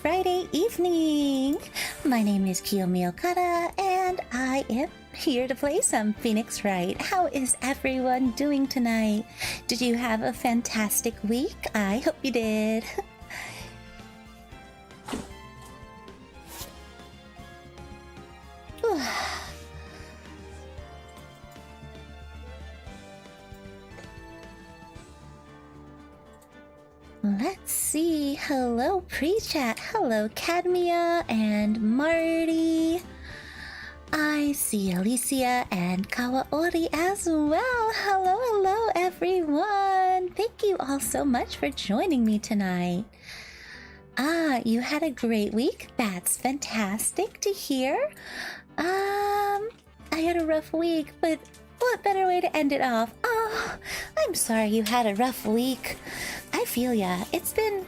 Friday evening. My name is Kiyomi Okada, and I am here to play some Phoenix Wright. How is everyone doing tonight? Did you have a fantastic week? I hope you did. Let's see. Hello, pre-chat. Hello, Cadmia and Marty. I see Alicia and Kawaori as well. Hello, everyone. Thank you all so much for joining me tonight. You had a great week. That's fantastic to hear. I had a rough week, but what better way to end it off? Oh, I'm sorry you had a rough week. I feel ya. It's been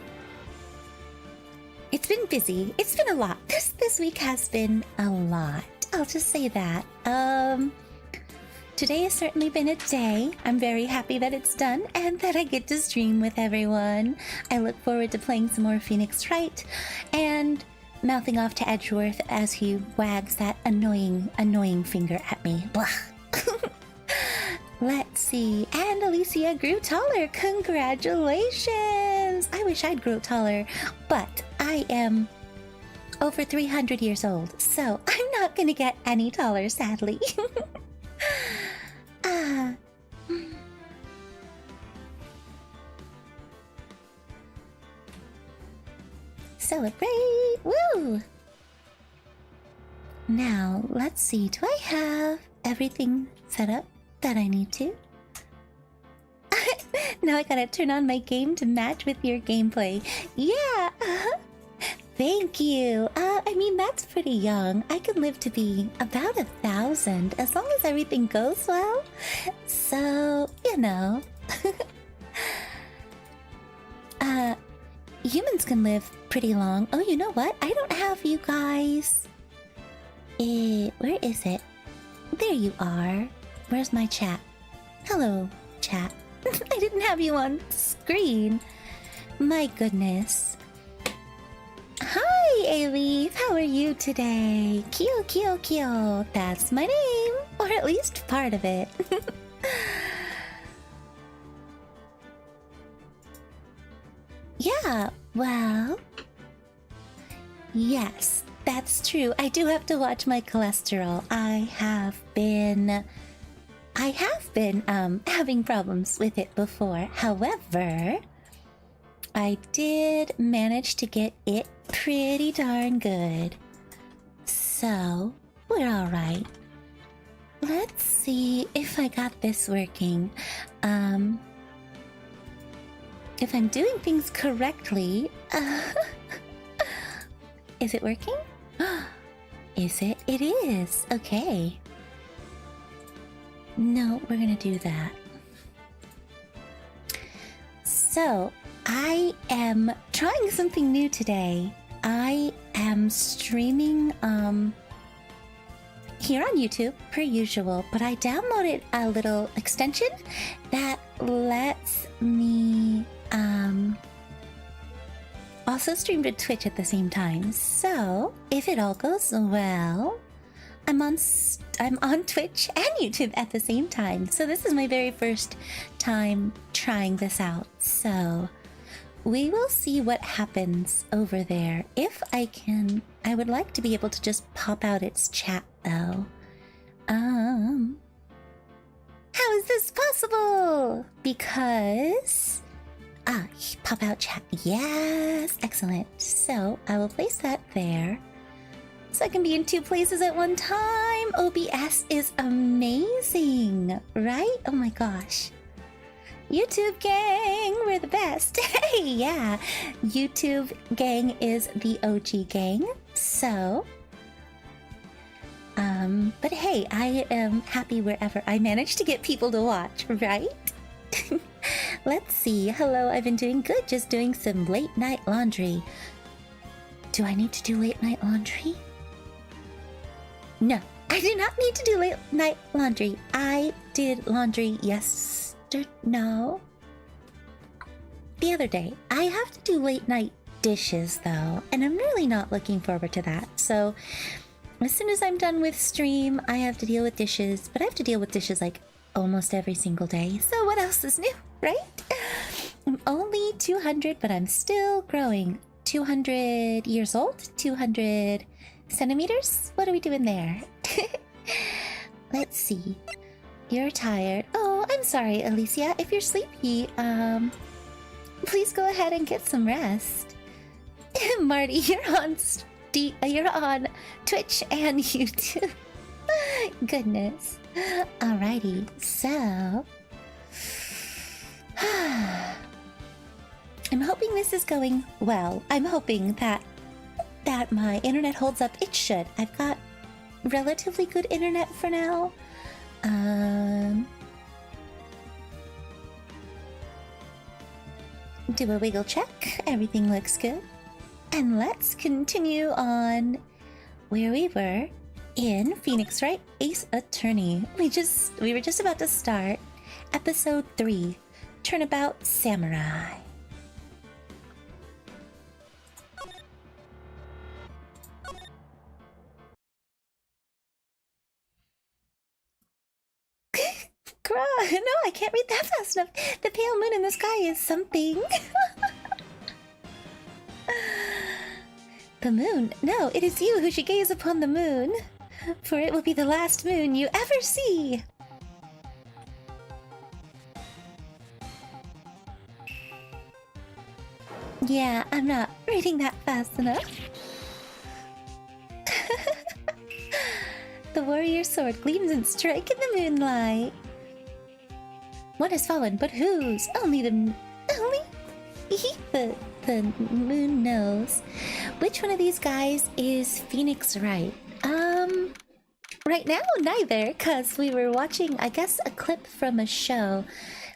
busy. It's been a lot. This week has been a lot. I'll just say that. Today has certainly been a day. I'm very happy that it's done and that I get to stream with everyone. I look forward to playing some more Phoenix Wright and mouthing off to Edgeworth as he wags that annoying finger at me. Blah. Let's see. And Alicia grew taller. Congratulations! I wish I'd grow taller, but I am over 300 years old, so I'm not gonna get any taller, sadly. Celebrate! Woo! Now, let's see. Do I have everything set up that I need to? Now I gotta turn on my game to match with your gameplay. Yeah! Thank you. I mean, that's pretty young. I can live to be about 1,000 as long as everything goes well. So, you know. Humans can live pretty long. Oh, you know what? I don't have you guys. Where is it? There you are. Where's my chat? Hello, chat. I didn't have you on screen. My goodness. Hi, A-Leaf. How are you today? Kyo. That's my name. Or at least part of it. Yeah, well... Yes, that's true. I do have to watch my cholesterol. I have been having problems with it before. However, I did manage to get it pretty darn good. So, we're alright. Let's see if I got this working. If I'm doing things correctly... Is it working? Is it? It is. Okay. No, we're gonna do that. So, I am trying something new today. I am streaming here on YouTube, per usual, but I downloaded a little extension that lets me also stream to Twitch at the same time. So, if it all goes well, I'm on Twitch and YouTube at the same time. So this is my very first time trying this out. So we will see what happens over there. If I can, I would like to be able to just pop out its chat though. How is this possible? Because pop out chat. Yes, excellent. So I will place that there. So I can be in two places at one time. OBS is amazing, right? Oh my gosh. YouTube gang, we're the best. Hey, yeah. YouTube gang is the OG gang. So, but hey, I am happy wherever I manage to get people to watch, right? Let's see. Hello, I've been doing good. Just doing some late night laundry. Do I need to do late night laundry? No, I do not need to do late night laundry. I did laundry the other day. I have to do late night dishes though, and I'm really not looking forward to that. So as soon as I'm done with stream, I have to deal with dishes, but I have to deal with dishes like almost every single day. So what else is new, right? I'm only 200, but I'm still growing. 200 years old? 200 centimeters? What are we doing there? Let's see. You're tired. Oh, I'm sorry, Alicia. If you're sleepy, please go ahead and get some rest. Marty, you're on Twitch and YouTube. Goodness. Alrighty, so I'm hoping this is going well. I'm hoping that my internet holds up. It should. I've got relatively good internet for now. Do a wiggle check. Everything looks good. And let's continue on where we were in Phoenix Wright Ace Attorney. We were just about to start episode 3, Turnabout Samurai. No, I can't read that fast enough. The pale moon in the sky is something. The moon? No, it is you who should gaze upon the moon, for it will be the last moon you ever see. Yeah, I'm not reading that fast enough. The warrior sword gleams and strikes in the moonlight. One has fallen, but whose? Only the moon knows. Which one of these guys is Phoenix Wright? Right now, neither, because we were watching, I guess, a clip from a show.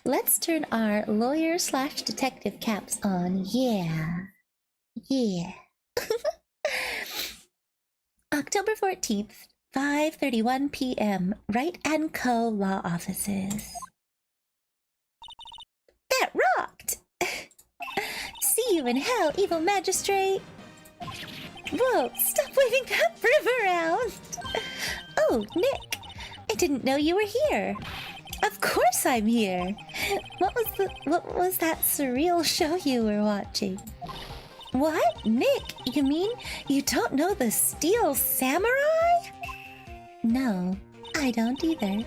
Let's turn our lawyer/detective caps on. Yeah. October 14th, 5:31 p.m. Wright & Co. Law Offices. That rocked! See you in hell, evil magistrate! Whoa, stop waving that broom around! Oh, Nick, I didn't know you were here. Of course I'm here. What was that surreal show you were watching? What? Nick, you mean you don't know the Steel Samurai? No, I don't either.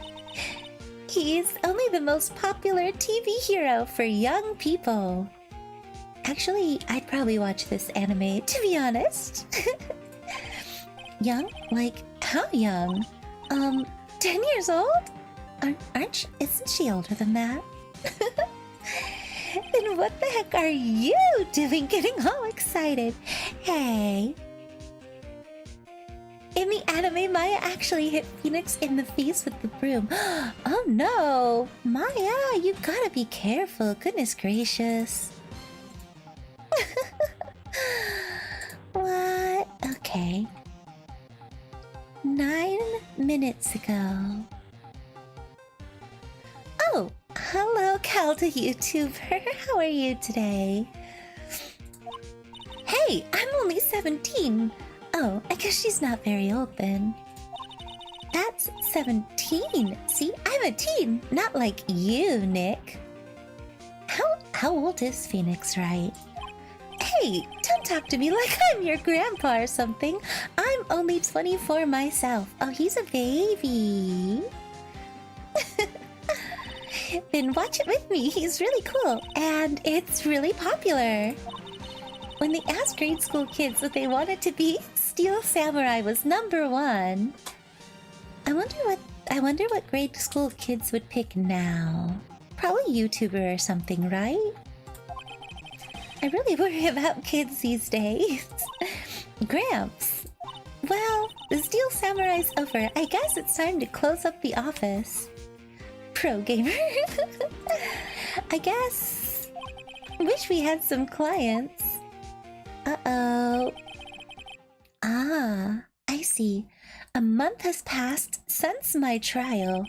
He's only the most popular TV hero for young people. Actually, I'd probably watch this anime, to be honest. Young? Like, how young? 10 years old? Isn't she older than that? Then what the heck are you doing getting all excited? Hey. In the anime, Maya actually hit Phoenix in the face with the broom. Oh no! Maya, you gotta be careful. Goodness gracious. What? Okay. 9 minutes ago. Oh, hello, Calda YouTuber. How are you today? Hey, I'm only 17. Oh, I guess she's not very old then. That's 17. See, I'm a teen, not like you, Nick. How old is Phoenix Wright? Hey, don't talk to me like I'm your grandpa or something. I'm only 24 myself. Oh, he's a baby. Then watch it with me. He's really cool, and it's really popular. When they asked grade school kids what they wanted to be, Steel Samurai was #1. I wonder what grade school kids would pick now. Probably YouTuber or something, right? I really worry about kids these days. Gramps. Well, the Steel Samurai's over. I guess it's time to close up the office. Pro gamer. I guess. Wish we had some clients. Uh-oh. Ah, I see. A month has passed since my trial.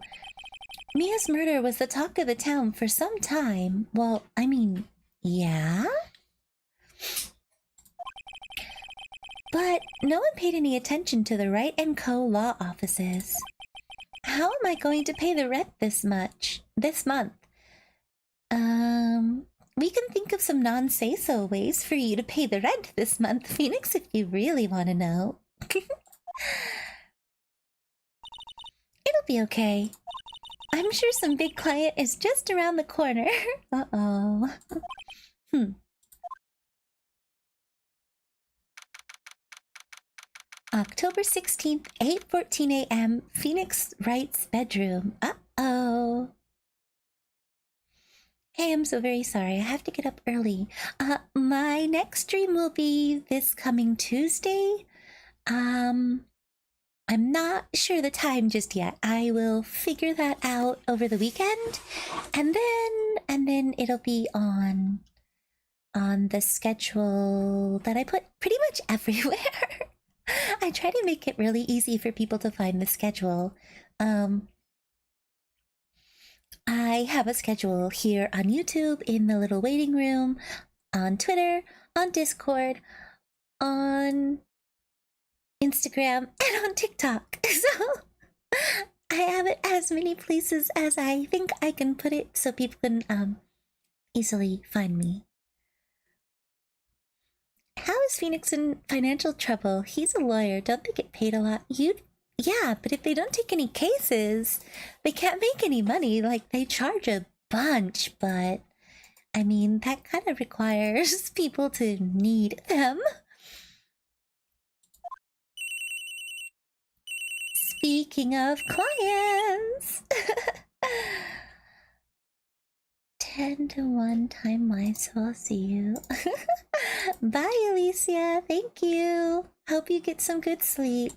Mia's murder was the talk of the town for some time. Well, I mean, yeah? But no one paid any attention to the Wright & Co. law offices. How am I going to pay the rent this month? We can think of some non-say-so ways for you to pay the rent this month, Phoenix, if you really want to know. It'll be okay. I'm sure some big client is just around the corner. Uh-oh. October 16th, 8:14 a.m., Phoenix Wright's bedroom. Uh-oh. Hey, I'm so very sorry. I have to get up early. My next stream will be this coming Tuesday. I'm not sure the time just yet. I will figure that out over the weekend, and then it'll be on the schedule that I put pretty much everywhere. I try to make it really easy for people to find the schedule. I have a schedule here on YouTube in the little waiting room, on Twitter, on Discord, on Instagram, and on TikTok. So I have it as many places as I think I can put it so people can easily find me. How is Phoenix in financial trouble? He's a lawyer. Don't they get paid a lot? Yeah, but if they don't take any cases, they can't make any money. Like, they charge a bunch, but I mean, that kind of requires people to need them. Speaking of clients, 10 to 1 time-wise, so I'll see you. Bye, Alicia. Thank you. Hope you get some good sleep.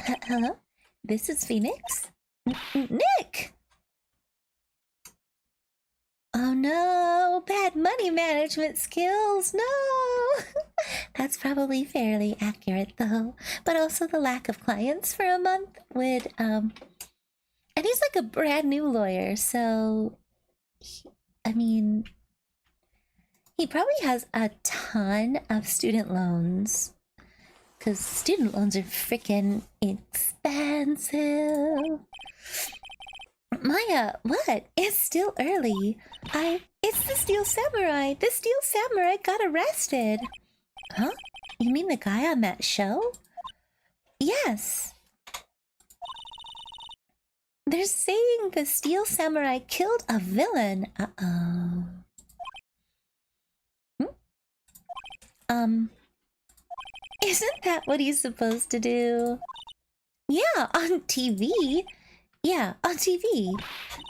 Hello? This is Phoenix? Nick! Oh no, bad money management skills, no! That's probably fairly accurate though, but also the lack of clients for a month would, and he's like a brand new lawyer, so, I mean, he probably has a ton of student loans, because student loans are freaking expensive. Maya, what? It's still early. It's the Steel Samurai. The Steel Samurai got arrested. Huh? You mean the guy on that show? Yes. They're saying the Steel Samurai killed a villain. Uh-oh. Isn't that what he's supposed to do? Yeah, on TV. Yeah, on TV.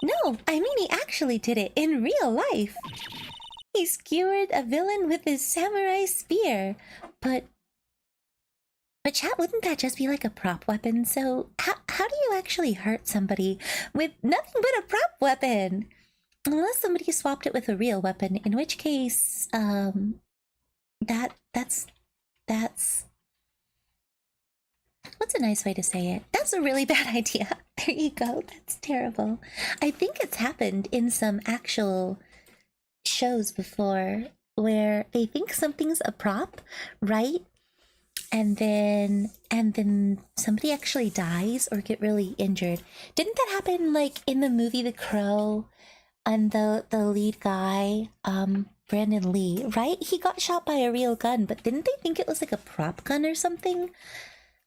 No, I mean he actually did it in real life. He skewered a villain with his samurai spear. But chat, wouldn't that just be like a prop weapon? So how do you actually hurt somebody with nothing but a prop weapon? Unless somebody swapped it with a real weapon, in which case, that's what's a nice way to say it? That's a really bad idea. There you go. That's terrible. I think it's happened in some actual shows before where they think something's a prop, right? And then somebody actually dies or get really injured. Didn't that happen like in the movie The Crow? And the lead guy, Brandon Lee, right? He got shot by a real gun, but didn't they think it was like a prop gun or something?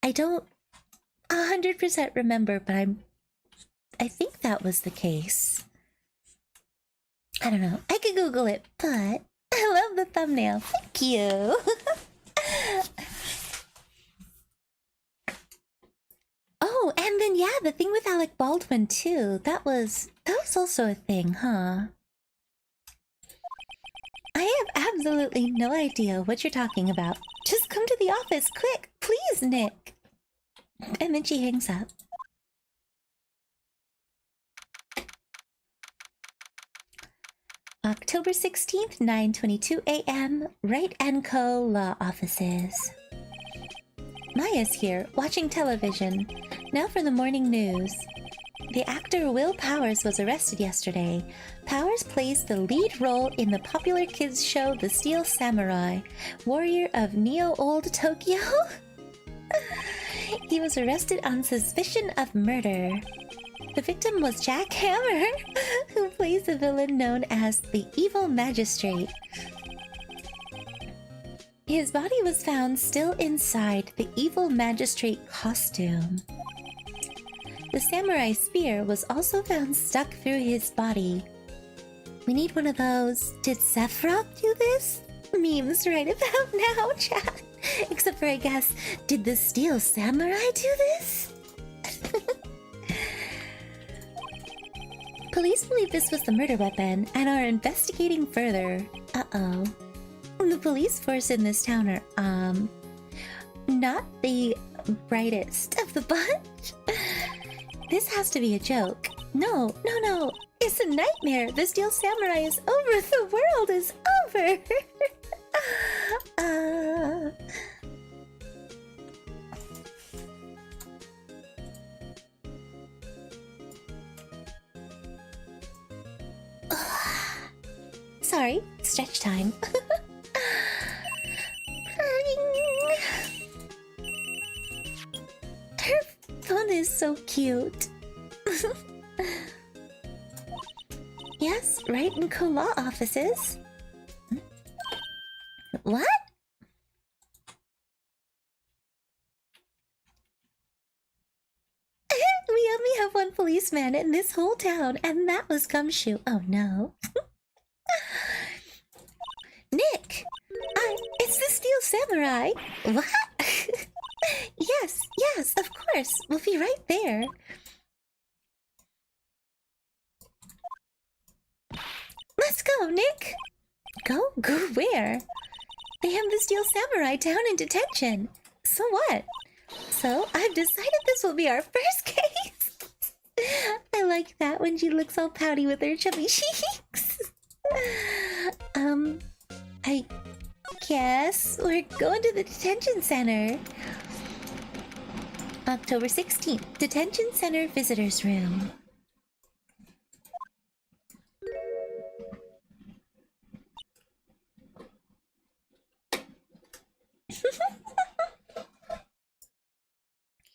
I don't 100% remember, but I think that was the case. I don't know. I could Google it, but I love the thumbnail. Thank you. Oh, and then yeah, the thing with Alec Baldwin too. That was also a thing, huh? I have absolutely no idea what you're talking about. Just come to the office, quick, please, Nick. And then she hangs up. October 16th, 9:22 a.m., Wright & Co. Law Offices. Maya's here, watching television. Now for the morning news. The actor Will Powers was arrested yesterday. Powers plays the lead role in the popular kids show The Steel Samurai, warrior of Neo-Old Tokyo. He was arrested on suspicion of murder. The victim was Jack Hammer, who plays a villain known as the Evil Magistrate. His body was found still inside the Evil Magistrate costume. The samurai spear was also found stuck through his body. We need one of those "Did Sephiroth do this?" memes right about now, chat. Except for, I guess, did the Steel Samurai do this? Police believe this was the murder weapon and are investigating further. Uh-oh. The police force in this town are, not the brightest of the bunch. This has to be a joke. No. It's a nightmare. The Steel Samurai is over. The world is over. Sorry, stretch time. Her phone is so cute. Yes, Wright and Co law offices. What? We only have one policeman in this whole town, and that was Gumshoe. Oh no. Nick! It's the Steel Samurai! What? Yes, of course. We'll be right there. Let's go, Nick! Go where? They have the Steel Samurai down in detention. So what? So I've decided this will be our first case. I like that when she looks all pouty with her chubby cheeks. I guess we're going to the detention center. October 16th, Detention Center Visitors Room.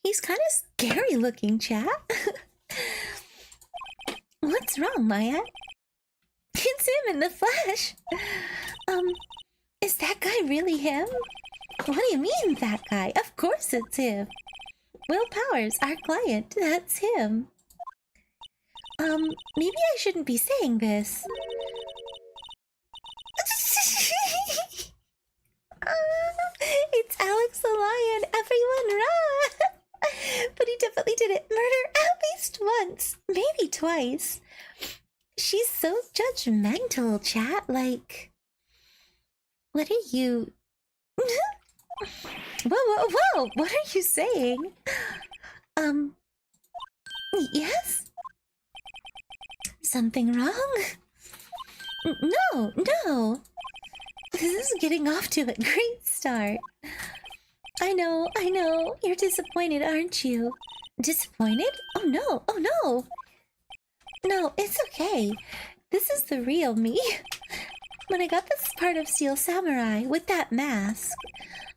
He's kind of scary looking, chat. What's wrong, Maya? It's him in the flesh. Is that guy really him? What do you mean, that guy? Of course it's him. Will Powers, our client, that's him. Maybe I shouldn't be saying this. It's Alex the Lion, everyone run! But he definitely didn't murder at least once, maybe twice. She's so judgmental, chat, like... What are you... Whoa, what are you saying? Yes? Something wrong? No. This is getting off to a great start. I know. You're disappointed, aren't you? Disappointed? Oh no. No, it's okay. This is the real me. When I got this part of Steel Samurai with that mask,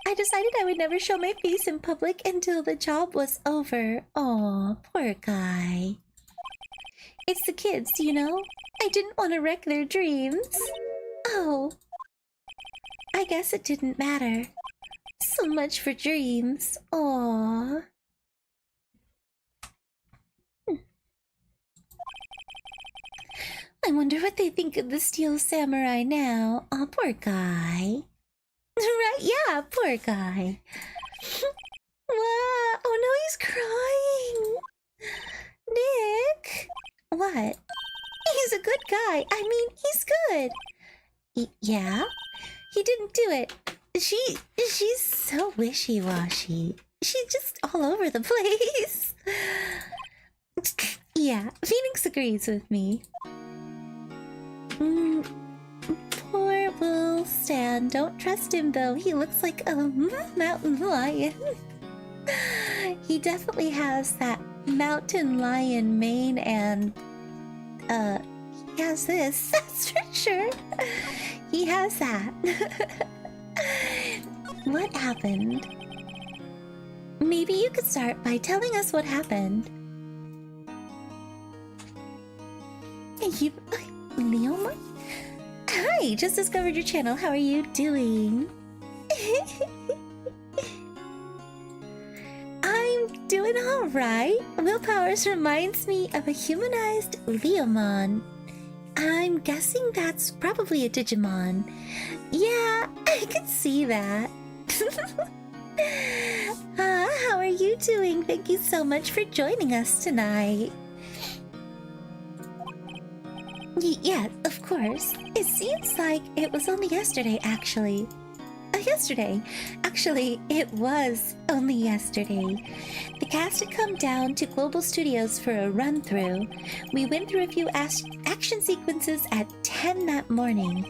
I decided I would never show my face in public until the job was over. Aw, poor guy. It's the kids, you know? I didn't want to wreck their dreams. Oh. I guess it didn't matter. So much for dreams. Aww. I wonder what they think of the Steel Samurai now. Aw, poor guy. Right, yeah, poor guy. Wow, oh no, he's crying. Nick. What? He's a good guy. I mean, he's good. Yeah? He didn't do it. She's so wishy-washy. She's just all over the place. Yeah, Phoenix agrees with me. Poor Will Stan. Don't trust him though. He looks like a mountain lion. He definitely has that mountain lion mane and he has this, that's for sure. He has that. What happened? Maybe you could start by telling us what happened. Hey, Leoma? Hi, just discovered your channel. How are you doing? I'm doing alright. Willpowers reminds me of a humanized Leomon. I'm guessing that's probably a Digimon. Yeah, I can see that. How are you doing? Thank you so much for joining us tonight. Yeah, of course. It seems like it was only yesterday, actually. Actually, it was only yesterday. The cast had come down to Global Studios for a run-through. We went through a few action sequences at 10 that morning.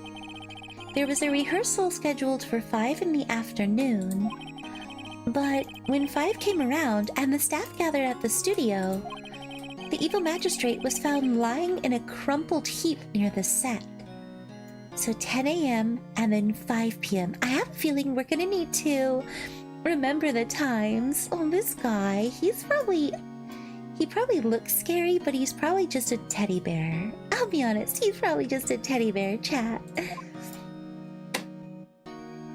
There was a rehearsal scheduled for 5 in the afternoon. But when 5 came around and the staff gathered at the studio, the evil magistrate was found lying in a crumpled heap near the set. So 10 a.m. and then 5 p.m. I have a feeling we're gonna need to remember the times. Oh, this guy, he probably looks scary, but he's probably just a teddy bear. I'll be honest, he's probably just a teddy bear, chat.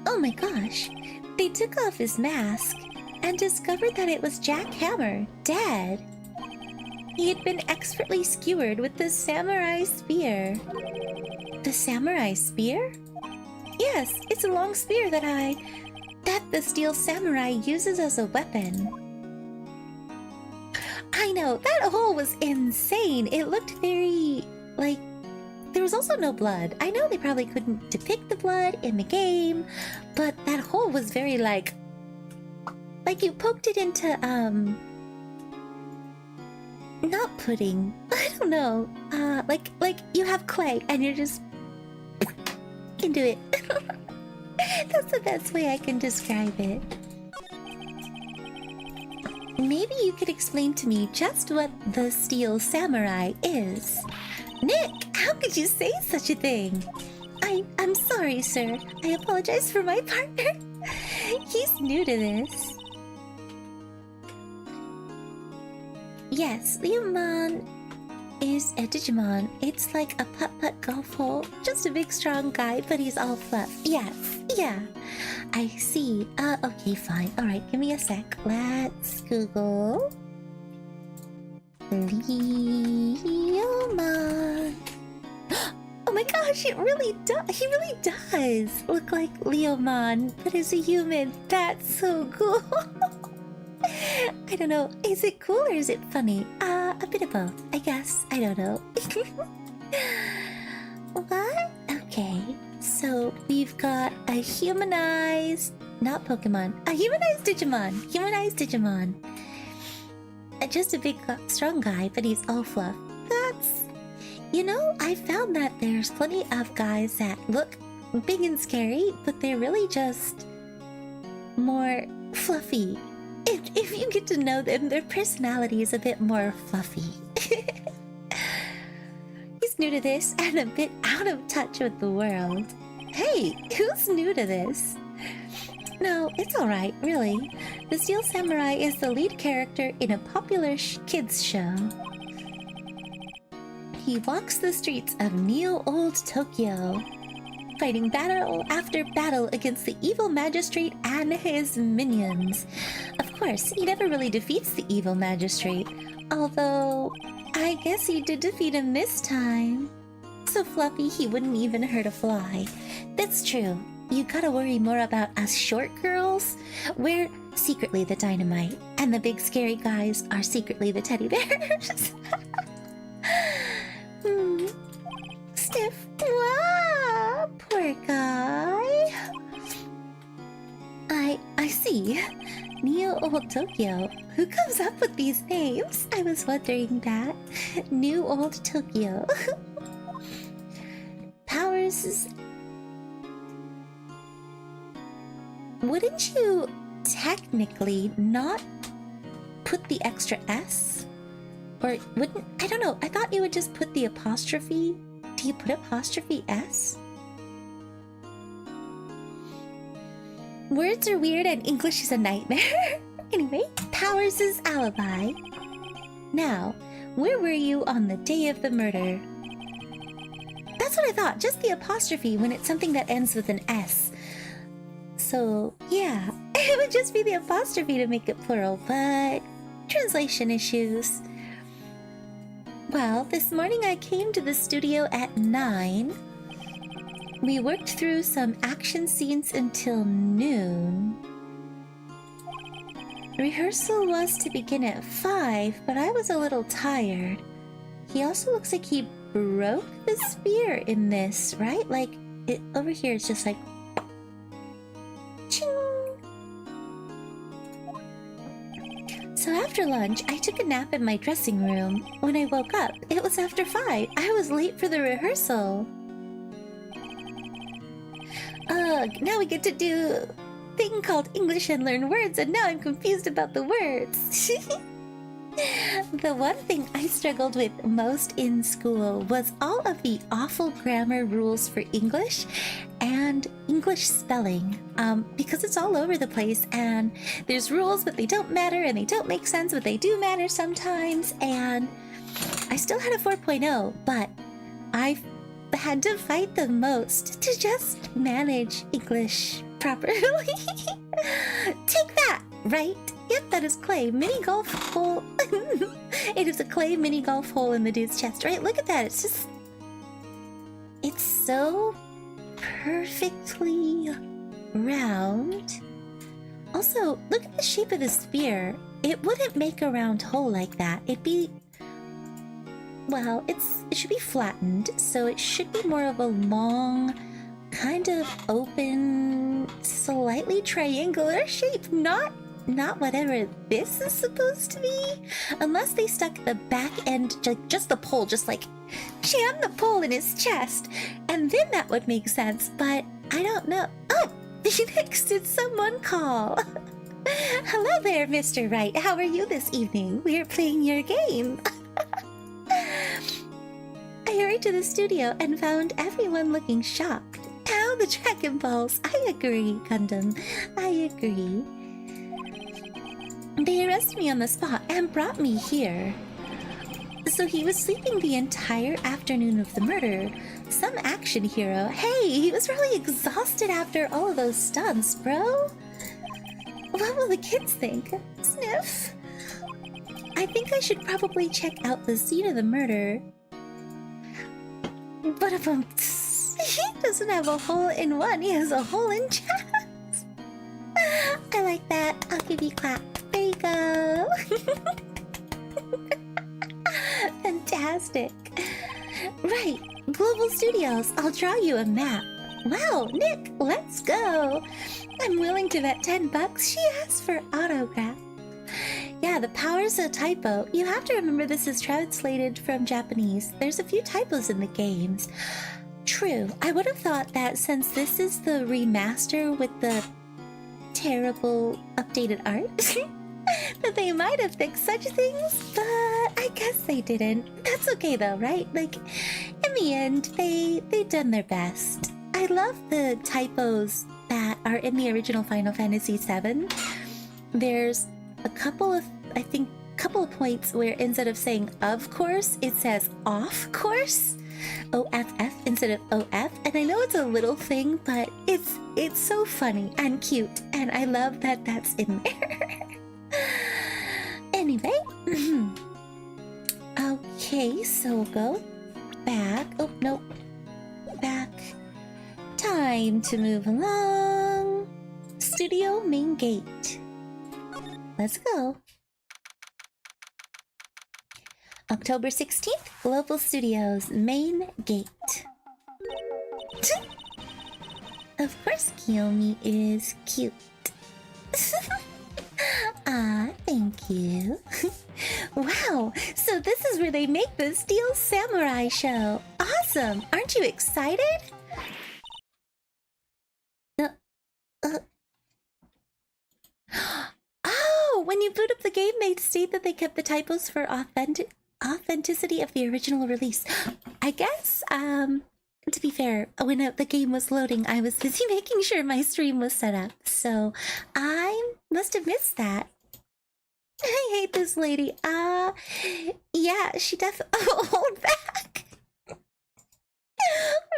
Oh my gosh, they took off his mask and discovered that it was Jack Hammer, dead. He had been expertly skewered with the samurai spear. The samurai spear? Yes, it's a long spear that the steel samurai uses as a weapon. I know, that hole was insane. It looked very, like, there was also no blood. I know they probably couldn't depict the blood in the game, but that hole was very, like you poked it into, not pudding. I don't know. Like you have clay and you're just can do it. That's the best way I can describe it. Maybe you could explain to me just what the steel samurai is. Nick, how could you say such a thing? I'm sorry, sir. I apologize for my partner. He's new to this. Yes, Leomon is a Digimon. It's like a putt-putt golf hole. Just a big strong guy, but he's all fluff. Yes, yeah. I see. Okay, fine. Alright, give me a sec. Let's Google Leomon. Oh my gosh, it really does. He really does look like Leomon, but as a human. That's so cool. I don't know, is it cool or is it funny? A bit of both, I guess. I don't know. What? Okay, so we've got a humanized, not Pokemon, a humanized Digimon. Humanized Digimon. Just a big, strong guy, but he's all fluff. That's... You know, I found that there's plenty of guys that look big and scary, but they're really just more fluffy. If you get to know them, their personality is a bit more fluffy. He's new to this and a bit out of touch with the world. Hey, who's new to this? No, it's alright, really. The Steel Samurai is the lead character in a popular kids show. He walks the streets of Neo-Old Tokyo, fighting battle after battle against the evil magistrate and his minions. Of course, he never really defeats the evil magistrate, although I guess he did defeat him this time. So fluffy he wouldn't even hurt a fly. That's true. You gotta worry more about us short girls. We're secretly the dynamite, and the big scary guys are secretly the teddy bears. Stiff. Wow, poor guy. I see. Neo-Old Tokyo. Who comes up with these names? I was wondering that. New Old Tokyo. Powers is... Wouldn't you technically not put the extra S Or wouldn't... I don't know. I thought you would just put the apostrophe. Do you put apostrophe S? Words are weird and English is a nightmare. Anyway, Powers' alibi. Now, where were you on the day of the murder? That's what I thought. Just the apostrophe when it's something that ends with an S. So, yeah. It would just be the apostrophe to make it plural, but... translation issues. Well, this morning I came to the studio at 9. We worked through some action scenes until noon. Rehearsal was to begin at 5, but I was a little tired. He also looks like he broke the spear in this, right? Like, it over here is just like... ching! So after lunch, I took a nap in my dressing room. When I woke up, it was after 5. I was late for the rehearsal. Ugh, now we get to do a thing called English and learn words, and now I'm confused about the words. The one thing I struggled with most in school was all of the awful grammar rules for English and English spelling, because it's all over the place and there's rules but they don't matter and they don't make sense but they do matter sometimes, and I still had a 4.0, but I had to fight the most to just manage English properly. Take that, right? Yep, that is clay. Mini golf hole. It is a clay mini golf hole in the dude's chest, right? Look at that. It's just... it's so perfectly round. Also, look at the shape of the spear. It wouldn't make a round hole like that. It'd be... well, it should be flattened, so it should be more of a long, kind of open, slightly triangular shape, not whatever this is supposed to be. Unless they stuck the back end, just the pole, just like jam the pole in his chest, and then that would make sense, but I don't know. Oh, Phoenix, did someone call? Hello there, Mr. Wright. How are you this evening? We're playing your game. I hurried to the studio and found everyone looking shocked. Ow, the Dragon Balls. I agree, Gundam. I agree. They arrested me on the spot and brought me here. So he was sleeping the entire afternoon of the murder. Some action hero. Hey, he was really exhausted after all of those stunts, bro. What will the kids think? Sniff. I think I should probably check out the scene of the murder. But if he doesn't have a hole in one, he has a hole in chest. I like that. I'll give you a clap. There you go. Fantastic. Right, Global Studios. I'll draw you a map. Wow, Nick, let's go. I'm willing to bet $10 she asks for autograph. Yeah, the power's a typo. You have to remember this is translated from Japanese. There's a few typos in the games. True, I would have thought that since this is the remaster with the terrible updated art, that they might have fixed such things, but I guess they didn't. That's okay though, right? Like, in the end, they've done their best. I love the typos that are in the original Final Fantasy VII. There's a couple of points where instead of saying of course, it says off course. OFF instead of OF, and I know it's a little thing, but it's so funny and cute, and I love that that's in there. Anyway, okay, so we'll go back. Oh, nope. Back. Time to move along. Studio main gate. Let's go. October 16th, Global Studios main gate. Of course, Kiyomi is cute. Ah, thank you. Wow, so this is where they make the Steel Samurai show. Awesome, aren't you excited? Oh, when you boot up the game, they state that they kept the typos for authentic. authenticity of the original release. I guess, to be fair, when the game was loading, I was busy making sure my stream was set up, so I must have missed that. I hate this lady. Yeah, she definitely. Hold back!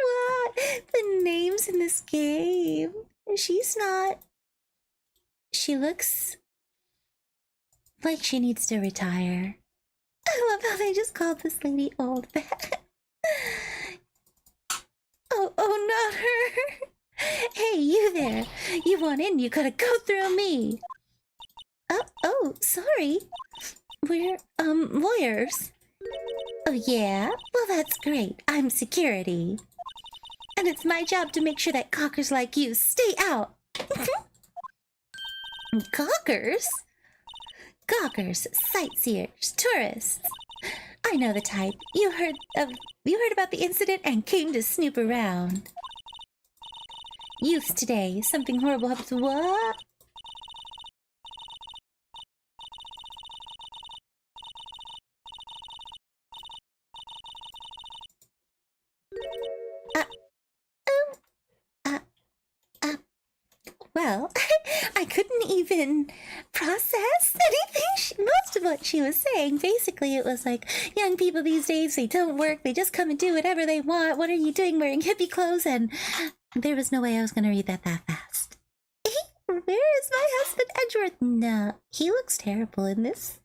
What? The names in this game. She's not. She looks like she needs to retire. I love how they just called this lady old back. Oh, not her. Hey, you there. You want in, you gotta go through me. Oh, sorry. We're, lawyers. Oh, yeah? Well, that's great. I'm security. And it's my job to make sure that cockers like you stay out. Cockers? Cockers, sightseers, tourists. I know the type. You heard about the incident and came to snoop around. Youth today, something horrible happened to what? Well, I couldn't even process anything. Most of what she was saying, basically, it was like, young people these days, they don't work, they just come and do whatever they want. What are you doing wearing hippie clothes? And there was no way I was going to read that fast. Where is my husband, Edgeworth? No, he looks terrible in this.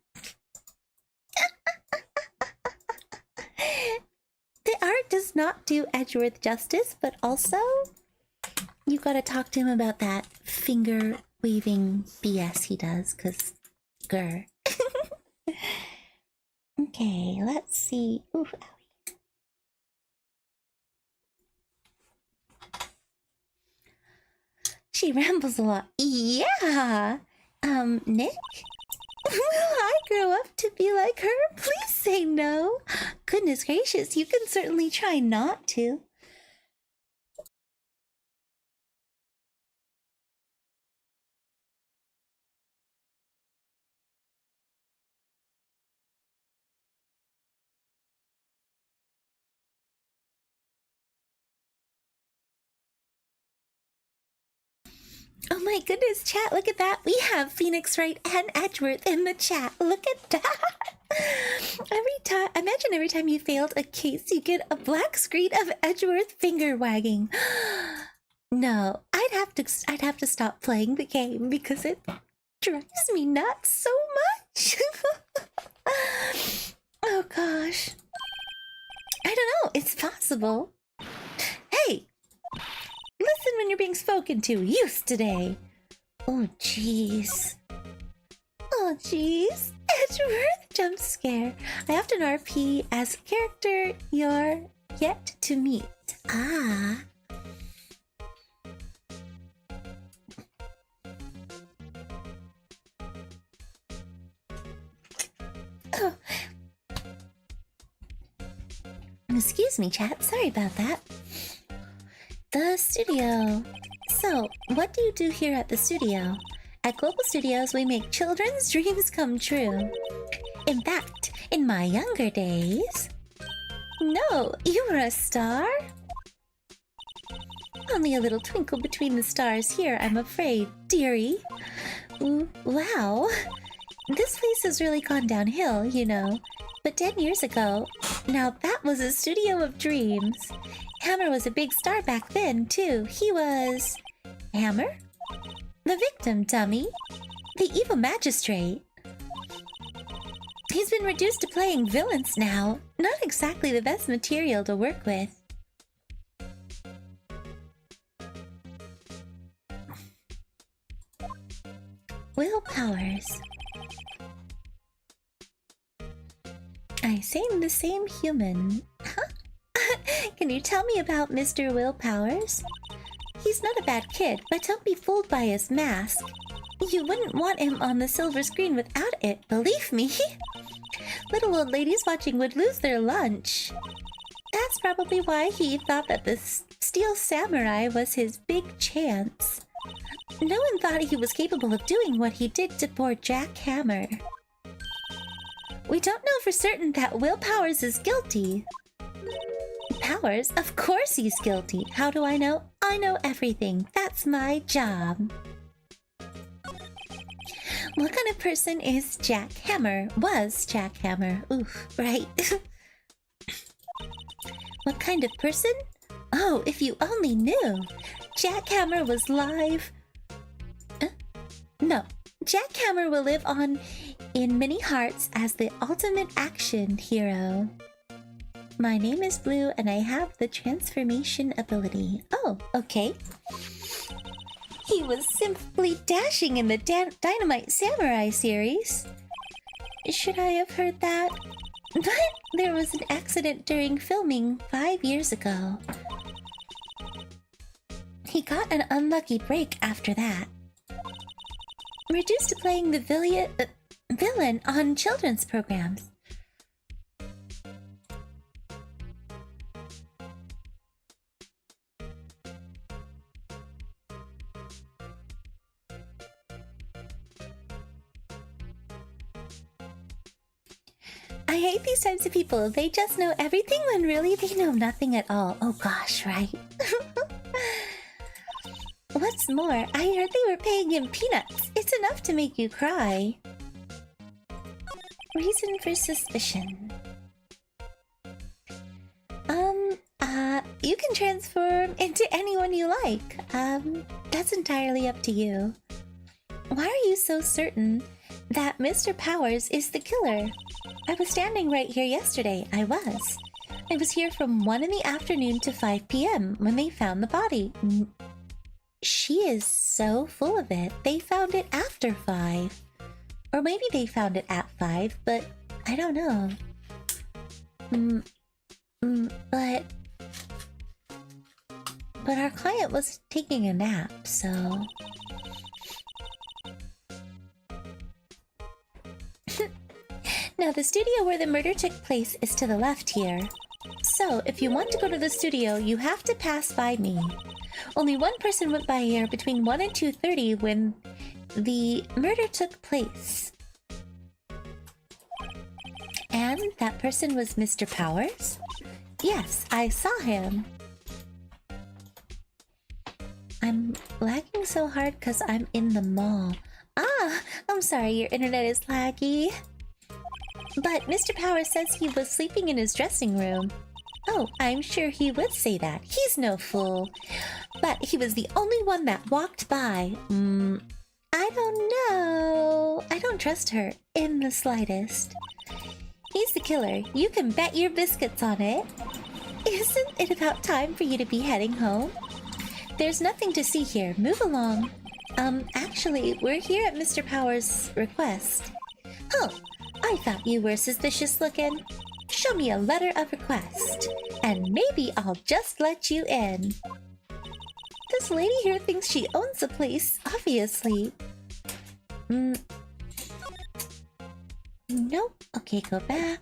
The art does not do Edgeworth justice, but also you gotta talk to him about that finger waving BS he does, cause grr. Okay, let's see. Ooh, owie. She rambles a lot. Yeah. Nick? Will I grow up to be like her? Please say no. Goodness gracious, you can certainly try not to. Oh my goodness, chat, look at that. We have Phoenix Wright and Edgeworth in the chat. Look at that. Imagine every time you failed a case, you get a black screen of Edgeworth finger wagging. No, I'd have to stop playing the game because it drives me nuts so much. Oh gosh. I don't know, it's possible. Hey! Listen when you're being spoken to. Youth today. Oh, jeez. Oh, jeez. Edgeworth jump scare. I often RP as a character you're yet to meet. Ah. Oh. Excuse me, chat. Sorry about that. The studio. So, what do you do here at the studio? At Global Studios, we make children's dreams come true. In fact, in my younger days... No, you were a star? Only a little twinkle between the stars here, I'm afraid, dearie. Wow. This place has really gone downhill, you know. But 10 years ago, now that was a studio of dreams. Hammer was a big star back then, too. He was... Hammer? The victim, dummy. The evil magistrate. He's been reduced to playing villains now. Not exactly the best material to work with. Will Powers. I seem the same human. Huh? Can you tell me about Mr. Will Powers? He's not a bad kid, but don't be fooled by his mask. You wouldn't want him on the silver screen without it, believe me. Little old ladies watching would lose their lunch. That's probably why he thought that the Steel Samurai was his big chance. No one thought he was capable of doing what he did to poor Jack Hammer. We don't know for certain that Will Powers is guilty. Powers? Of course he's guilty. How do I know? I know everything. That's my job. What kind of person is Jack Hammer? Was Jack Hammer. Oof, right. What kind of person? Oh, if you only knew. Jack Hammer was live. No. Jack Hammer will live on in many hearts as the ultimate action hero. My name is Blue and I have the transformation ability. Oh, okay. He was simply dashing in the Dynamite Samurai series. Should I have heard that? But there was an accident during filming 5 years ago. He got an unlucky break after that. Reduced to playing the villain on children's programs. I hate these types of people. They just know everything when really they know nothing at all. Oh gosh, right? What's more, I heard they were paying him peanuts. It's enough to make you cry. Reason for suspicion. You can transform into anyone you like. That's entirely up to you. Why are you so certain that Mr. Powers is the killer? I was standing right here yesterday. I was here from 1 in the afternoon to 5 p.m. when they found the body. She is so full of it. They found it after 5. Or maybe they found it at 5, but I don't know. But our client was taking a nap, so... Now, the studio where the murder took place is to the left here. So, if you want to go to the studio, you have to pass by me. Only one person went by here between 1 and 2:30 when the murder took place. And that person was Mr. Powers? Yes, I saw him. I'm lagging so hard because I'm in the mall. Ah, I'm sorry, your internet is laggy. But Mr. Powers says he was sleeping in his dressing room. Oh, I'm sure he would say that. He's no fool. But he was the only one that walked by. I don't know. I don't trust her in the slightest. He's the killer. You can bet your biscuits on it. Isn't it about time for you to be heading home? There's nothing to see here. Move along. Actually, we're here at Mr. Powers' request. Oh, I thought you were suspicious looking. Show me a letter of request, and maybe I'll just let you in. This lady here thinks she owns the place, obviously. Nope. Okay, go back.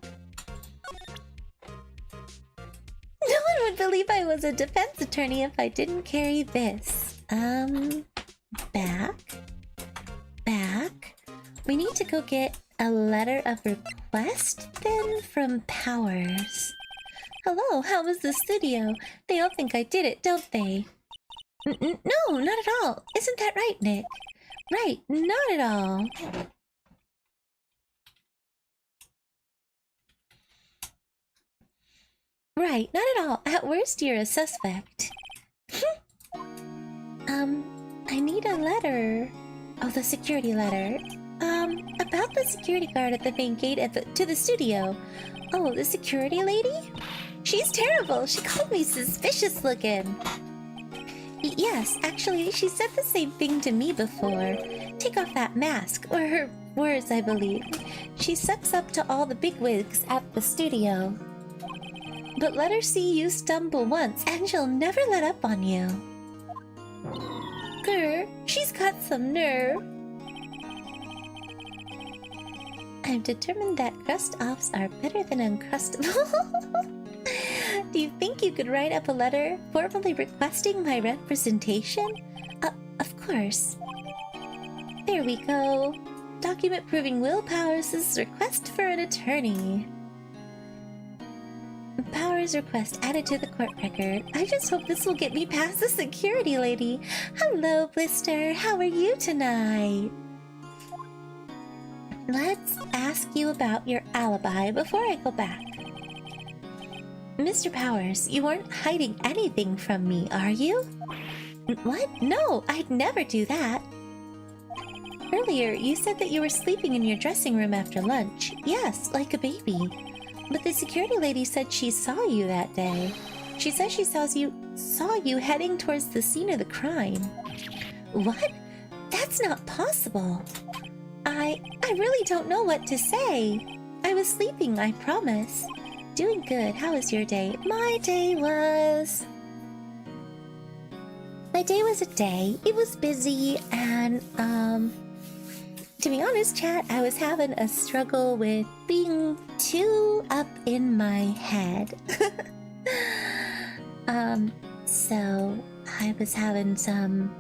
No one would believe I was a defense attorney if I didn't carry this. Back. We need to go get a letter of request, then, from Powers. Hello, how was the studio? They all think I did it, don't they? No, not at all. Isn't that right, Nick? Right, not at all. Right, not at all. At worst, you're a suspect. I need a letter. Oh, the security letter. About the security guard at the main gate to the studio. Oh, the security lady? She's terrible. She called me suspicious looking. Yes, actually, she said the same thing to me before. Take off that mask, or her words, I believe. She sucks up to all the bigwigs at the studio. But let her see you stumble once, and she'll never let up on you. Grr, she's got some nerve. I'm determined that crust-offs are better than Uncrustable. Do you think you could write up a letter formally requesting my representation? Of course. There we go. Document proving Will Powers' request for an attorney. Powers' request added to the court record. I just hope this will get me past the security lady. Hello, Blister. How are you tonight? Let's ask you about your alibi before I go back. Mr. Powers, you weren't hiding anything from me, are you? What? No, I'd never do that. Earlier, you said that you were sleeping in your dressing room after lunch. Yes, like a baby. But the security lady said she saw you that day. She says she saw you heading towards the scene of the crime. What? That's not possible. I really don't know what to say. I was sleeping, I promise. Doing good. How was your day? My day was a day. It was busy and, to be honest, chat, I was having a struggle with being too up in my head. So I was having some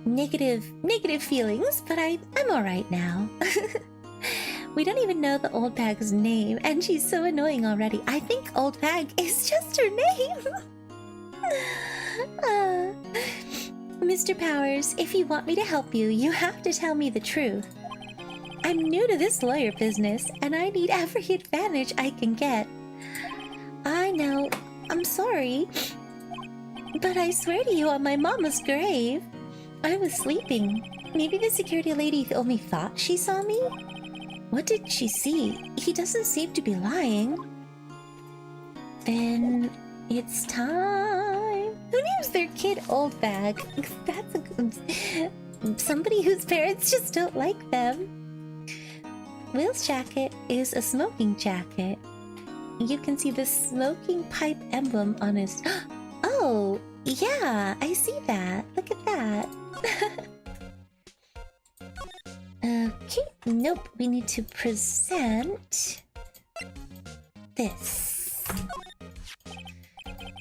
negative feelings, but I'm alright now. We don't even know the old bag's name, and she's so annoying already. I think old bag is just her name. Mr. Powers, if you want me to help you, you have to tell me the truth. I'm new to this lawyer business, and I need every advantage I can get. I know, I'm sorry, but I swear to you on my mama's grave, I was sleeping. Maybe the security lady only thought she saw me? What did she see? He doesn't seem to be lying. Then it's time. Who names their kid Old Bag? That's somebody whose parents just don't like them. Will's jacket is a smoking jacket. You can see the smoking pipe emblem on his... Oh, yeah, I see that. Look at that. Okay, nope, we need to present this.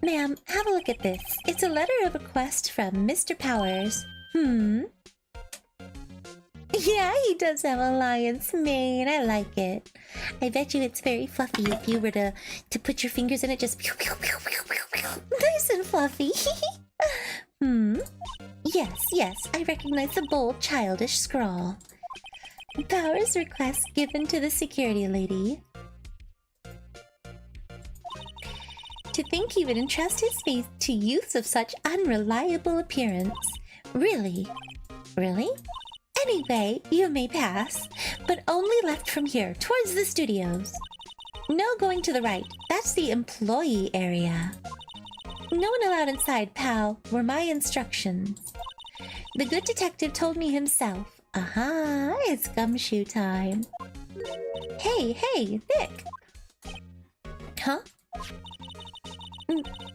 Ma'am, have a look at this. It's a letter of request from Mr. Powers. Yeah, he does have a lion's mane. I like it. I bet you it's very fluffy if you were to put your fingers in it, just nice and fluffy. Yes, I recognize the bold, childish scrawl. Powers request given to the security lady. To think he would entrust his faith to youths of such unreliable appearance. Really? Really? Anyway, you may pass, but only left from here, towards the studios. No going to the right. That's the employee area. No one allowed inside, pal, were my instructions. The good detective told me himself. Aha, it's gumshoe time. Hey, Nick! Huh?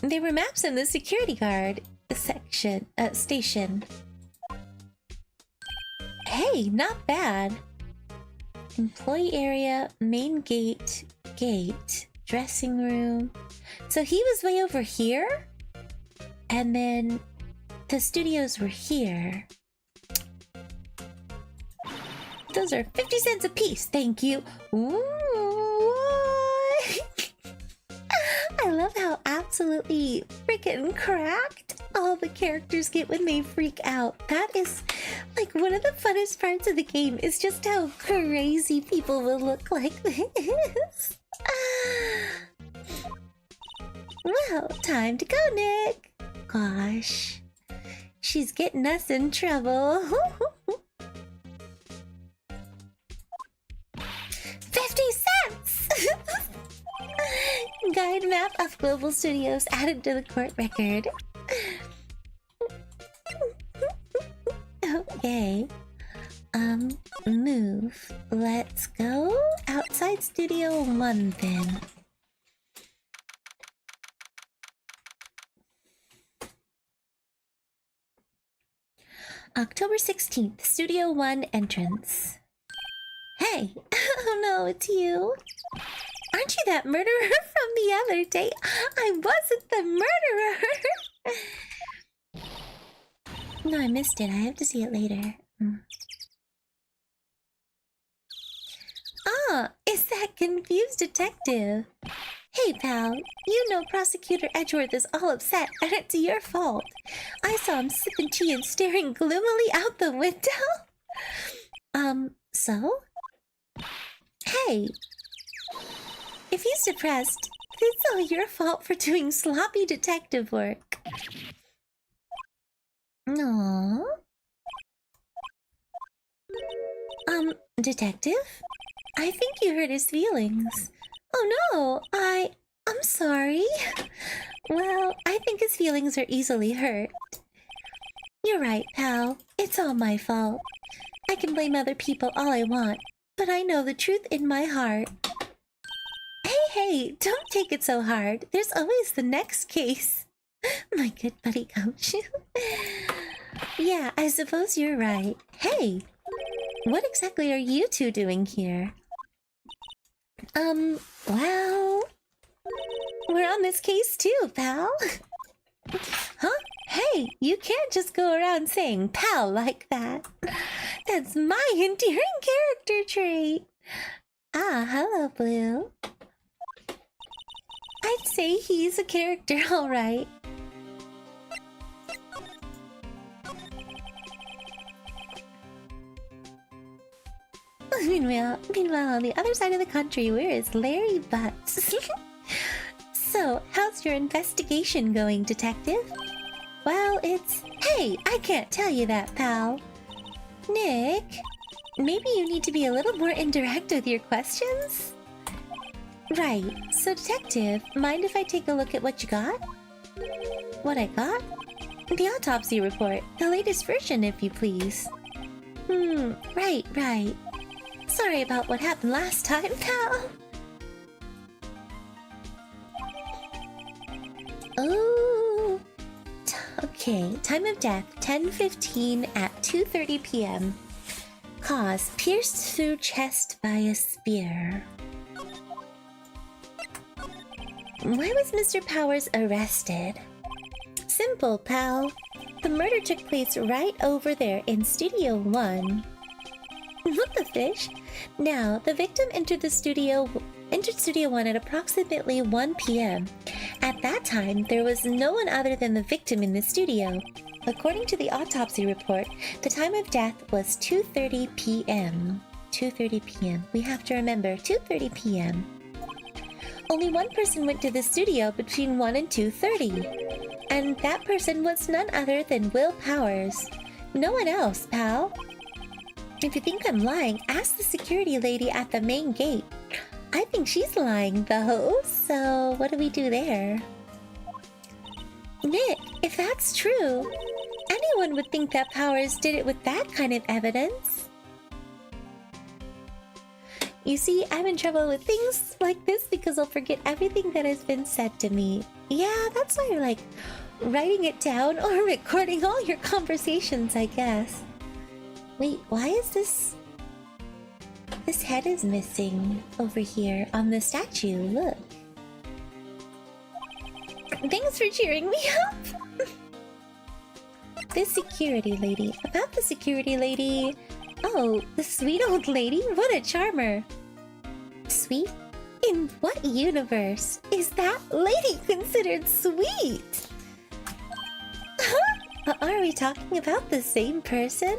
There were maps in the security guard station. Hey, not bad. Employee area, main gate, dressing room. So he was way over here? And then the studios were here. Those are 50 cents a piece, thank you. Ooh, I love how absolutely freaking cracked all the characters get when they freak out. That is like one of the funnest parts of the game, is just how crazy people will look like this. Well, time to go, Nick. Gosh, she's getting us in trouble. 50 cents! Guide map of Global Studios added to the court record. Okay. Move. Let's go outside Studio 1 then. October 16th, Studio 1 entrance. Hey! Oh no, it's you! Aren't you that murderer from the other day? I wasn't the murderer! No, I missed it. I have to see it later. that confused detective. Hey, pal, you know Prosecutor Edgeworth is all upset, and it's your fault. I saw him sipping tea and staring gloomily out the window. So? Hey, if he's depressed, it's all your fault for doing sloppy detective work. Aww. Detective? I think you hurt his feelings. Oh no, I'm sorry. Well, I think his feelings are easily hurt. You're right, pal. It's all my fault. I can blame other people all I want, but I know the truth in my heart. Hey, don't take it so hard. There's always the next case. My good buddy Gumshoe. Yeah, I suppose you're right. Hey, what exactly are you two doing here? Well, we're on this case too, pal. Huh? Hey, you can't just go around saying pal like that. That's my endearing character trait. Ah, hello, Blue. I'd say he's a character, all right. Meanwhile, on the other side of the country, where is Larry Butts? So, how's your investigation going, detective? Well, it's... Hey, I can't tell you that, pal. Nick, maybe you need to be a little more indirect with your questions? Right, so detective, mind if I take a look at what you got? What I got? The autopsy report, the latest version, if you please. Right. Sorry about what happened last time, pal. Oh. Okay, time of death, 10:15 at 2:30 p.m. Cause, pierced through chest by a spear. Why was Mr. Powers arrested? Simple, pal. The murder took place right over there in Studio 1. What the fish? Now, the victim entered Studio 1 at approximately 1 p.m. At that time, there was no one other than the victim in the studio. According to the autopsy report, the time of death was 2:30 p.m. 2:30 p.m. We have to remember, 2:30 p.m. Only one person went to the studio between 1 and 2:30. And that person was none other than Will Powers. No one else, pal. If you think I'm lying, ask the security lady at the main gate. I think she's lying, though, so what do we do there? Nick, if that's true, anyone would think that Powers did it with that kind of evidence. You see, I'm in trouble with things like this because I'll forget everything that has been said to me. Yeah, that's why you're like writing it down or recording all your conversations, I guess. Wait, why is this... This head is missing over here on the statue, look. Thanks for cheering me up! This security lady. About the security lady... Oh, the sweet old lady? What a charmer! Sweet? In what universe is that lady considered sweet? Huh? Are we talking about the same person?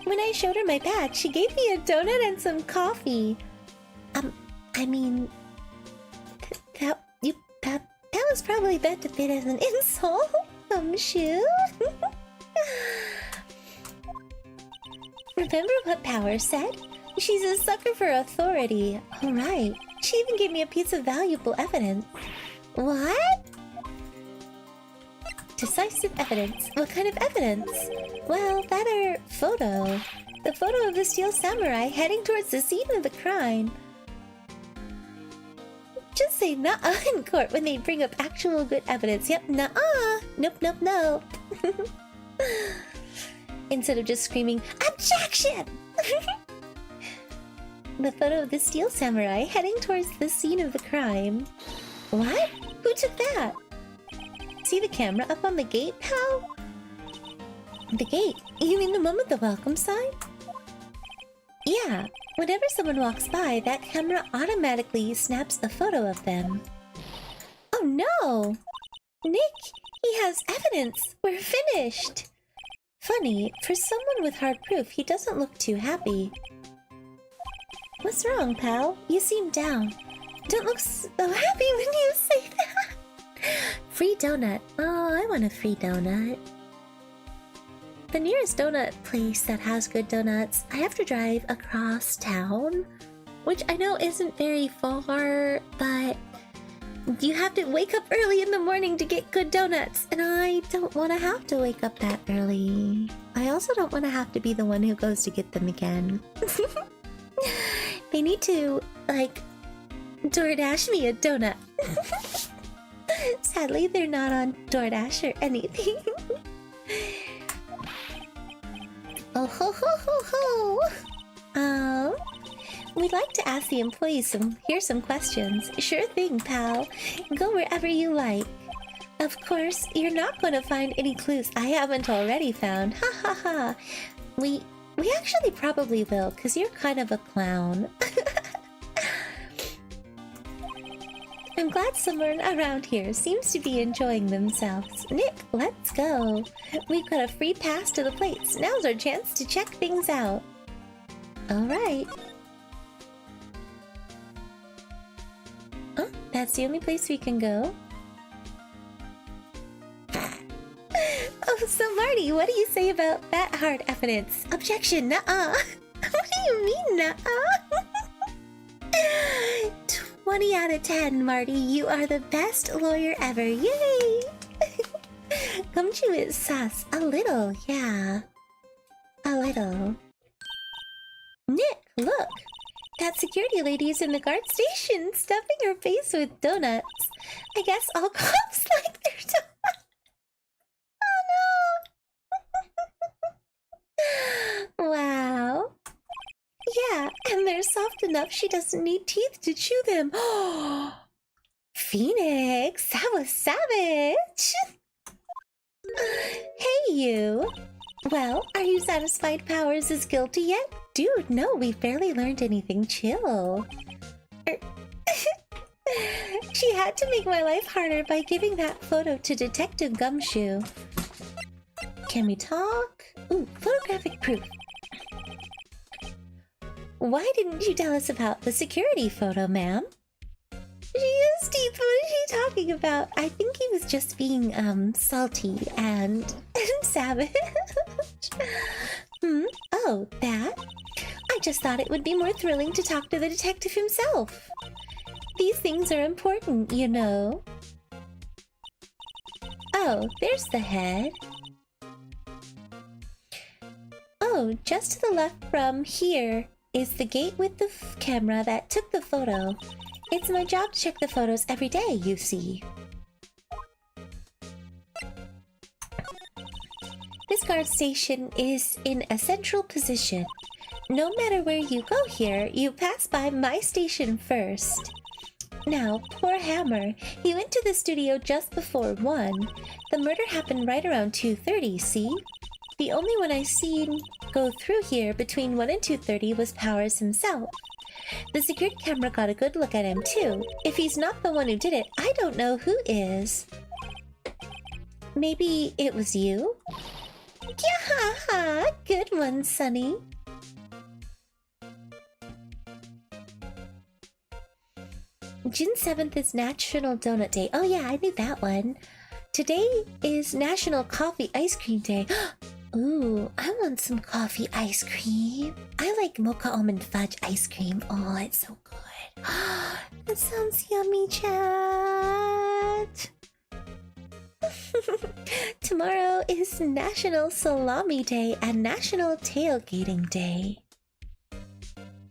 When I showed her my badge, she gave me a donut and some coffee. I mean... That was probably meant to fit as an insult. Shoe. Remember what Powers said? She's a sucker for authority. Alright. She even gave me a piece of valuable evidence. What? Decisive evidence. What kind of evidence? Well, that photo. The photo of the steel samurai heading towards the scene of the crime. Just say nuh-uh in court when they bring up actual good evidence. Yep, nuh-uh. Nope. Instead of just screaming, objection! The photo of the steel samurai heading towards the scene of the crime. What? Who took that? See the camera up on the gate, pal? The gate? You mean the one with the welcome sign? Yeah, whenever someone walks by, that camera automatically snaps a photo of them. Oh no! Nick, he has evidence! We're finished! Funny, for someone with hard proof, he doesn't look too happy. What's wrong, pal? You seem down. Don't look so happy when you say that! Free donut. Oh, I want a free donut. The nearest donut place that has good donuts, I have to drive across town, which I know isn't very far, but you have to wake up early in the morning to get good donuts, and I don't want to have to wake up that early. I also don't want to have to be the one who goes to get them again. They need to, like, DoorDash me a donut. Sadly, they're not on DoorDash or anything. Oh ho ho ho ho! We'd like to ask the employees here's some questions. Sure thing, pal. Go wherever you like. Of course, you're not going to find any clues I haven't already found. Ha ha ha! We actually probably will, because you're kind of a clown. I'm glad someone around here seems to be enjoying themselves. Nick, let's go. We've got a free pass to the place. Now's our chance to check things out. Alright. Oh, that's the only place we can go? Oh, so Marty, what do you say about that hard evidence? Objection, nuh-uh. What do you mean, nuh-uh? 20 out of 10, Marty. You are the best lawyer ever. Yay! Gumshoe is sus. A little, yeah. A little. Nick, look! That security lady is in the guard station, stuffing her face with donuts. I guess all cops like their donuts. Oh no! Wow. Yeah, and they're soft enough she doesn't need teeth to chew them. Phoenix, that was savage! Hey, you! Well, are you satisfied Powers is guilty yet? Dude, no, we've barely learned anything. Chill. She had to make my life harder by giving that photo to Detective Gumshoe. Can we talk? Ooh, photographic proof. Why didn't you tell us about the security photo, ma'am? She is teeth. What is she talking about? I think he was just being, salty and savage. Oh, that? I just thought it would be more thrilling to talk to the detective himself. These things are important, you know. Oh, there's the head. Oh, just to the left from here is the gate with the camera that took the photo. It's my job to check the photos every day, you see. This guard station is in a central position. No matter where you go here, you pass by my station first. Now, poor Hammer. He went to the studio just before 1. The murder happened right around 2:30, see? The only one I seen go through here between 1 and 2:30 was Powers himself. The security camera got a good look at him too. If he's not the one who did it, I don't know who is. Maybe it was you? Yeah, good one, Sonny. June 7th is National Donut Day. Oh yeah, I knew that one. Today is National Coffee Ice Cream Day. Ooh, I want some coffee ice cream. I like mocha almond fudge ice cream. Oh, it's so good. That sounds yummy, chat. Tomorrow is National Salami Day and National Tailgating Day. I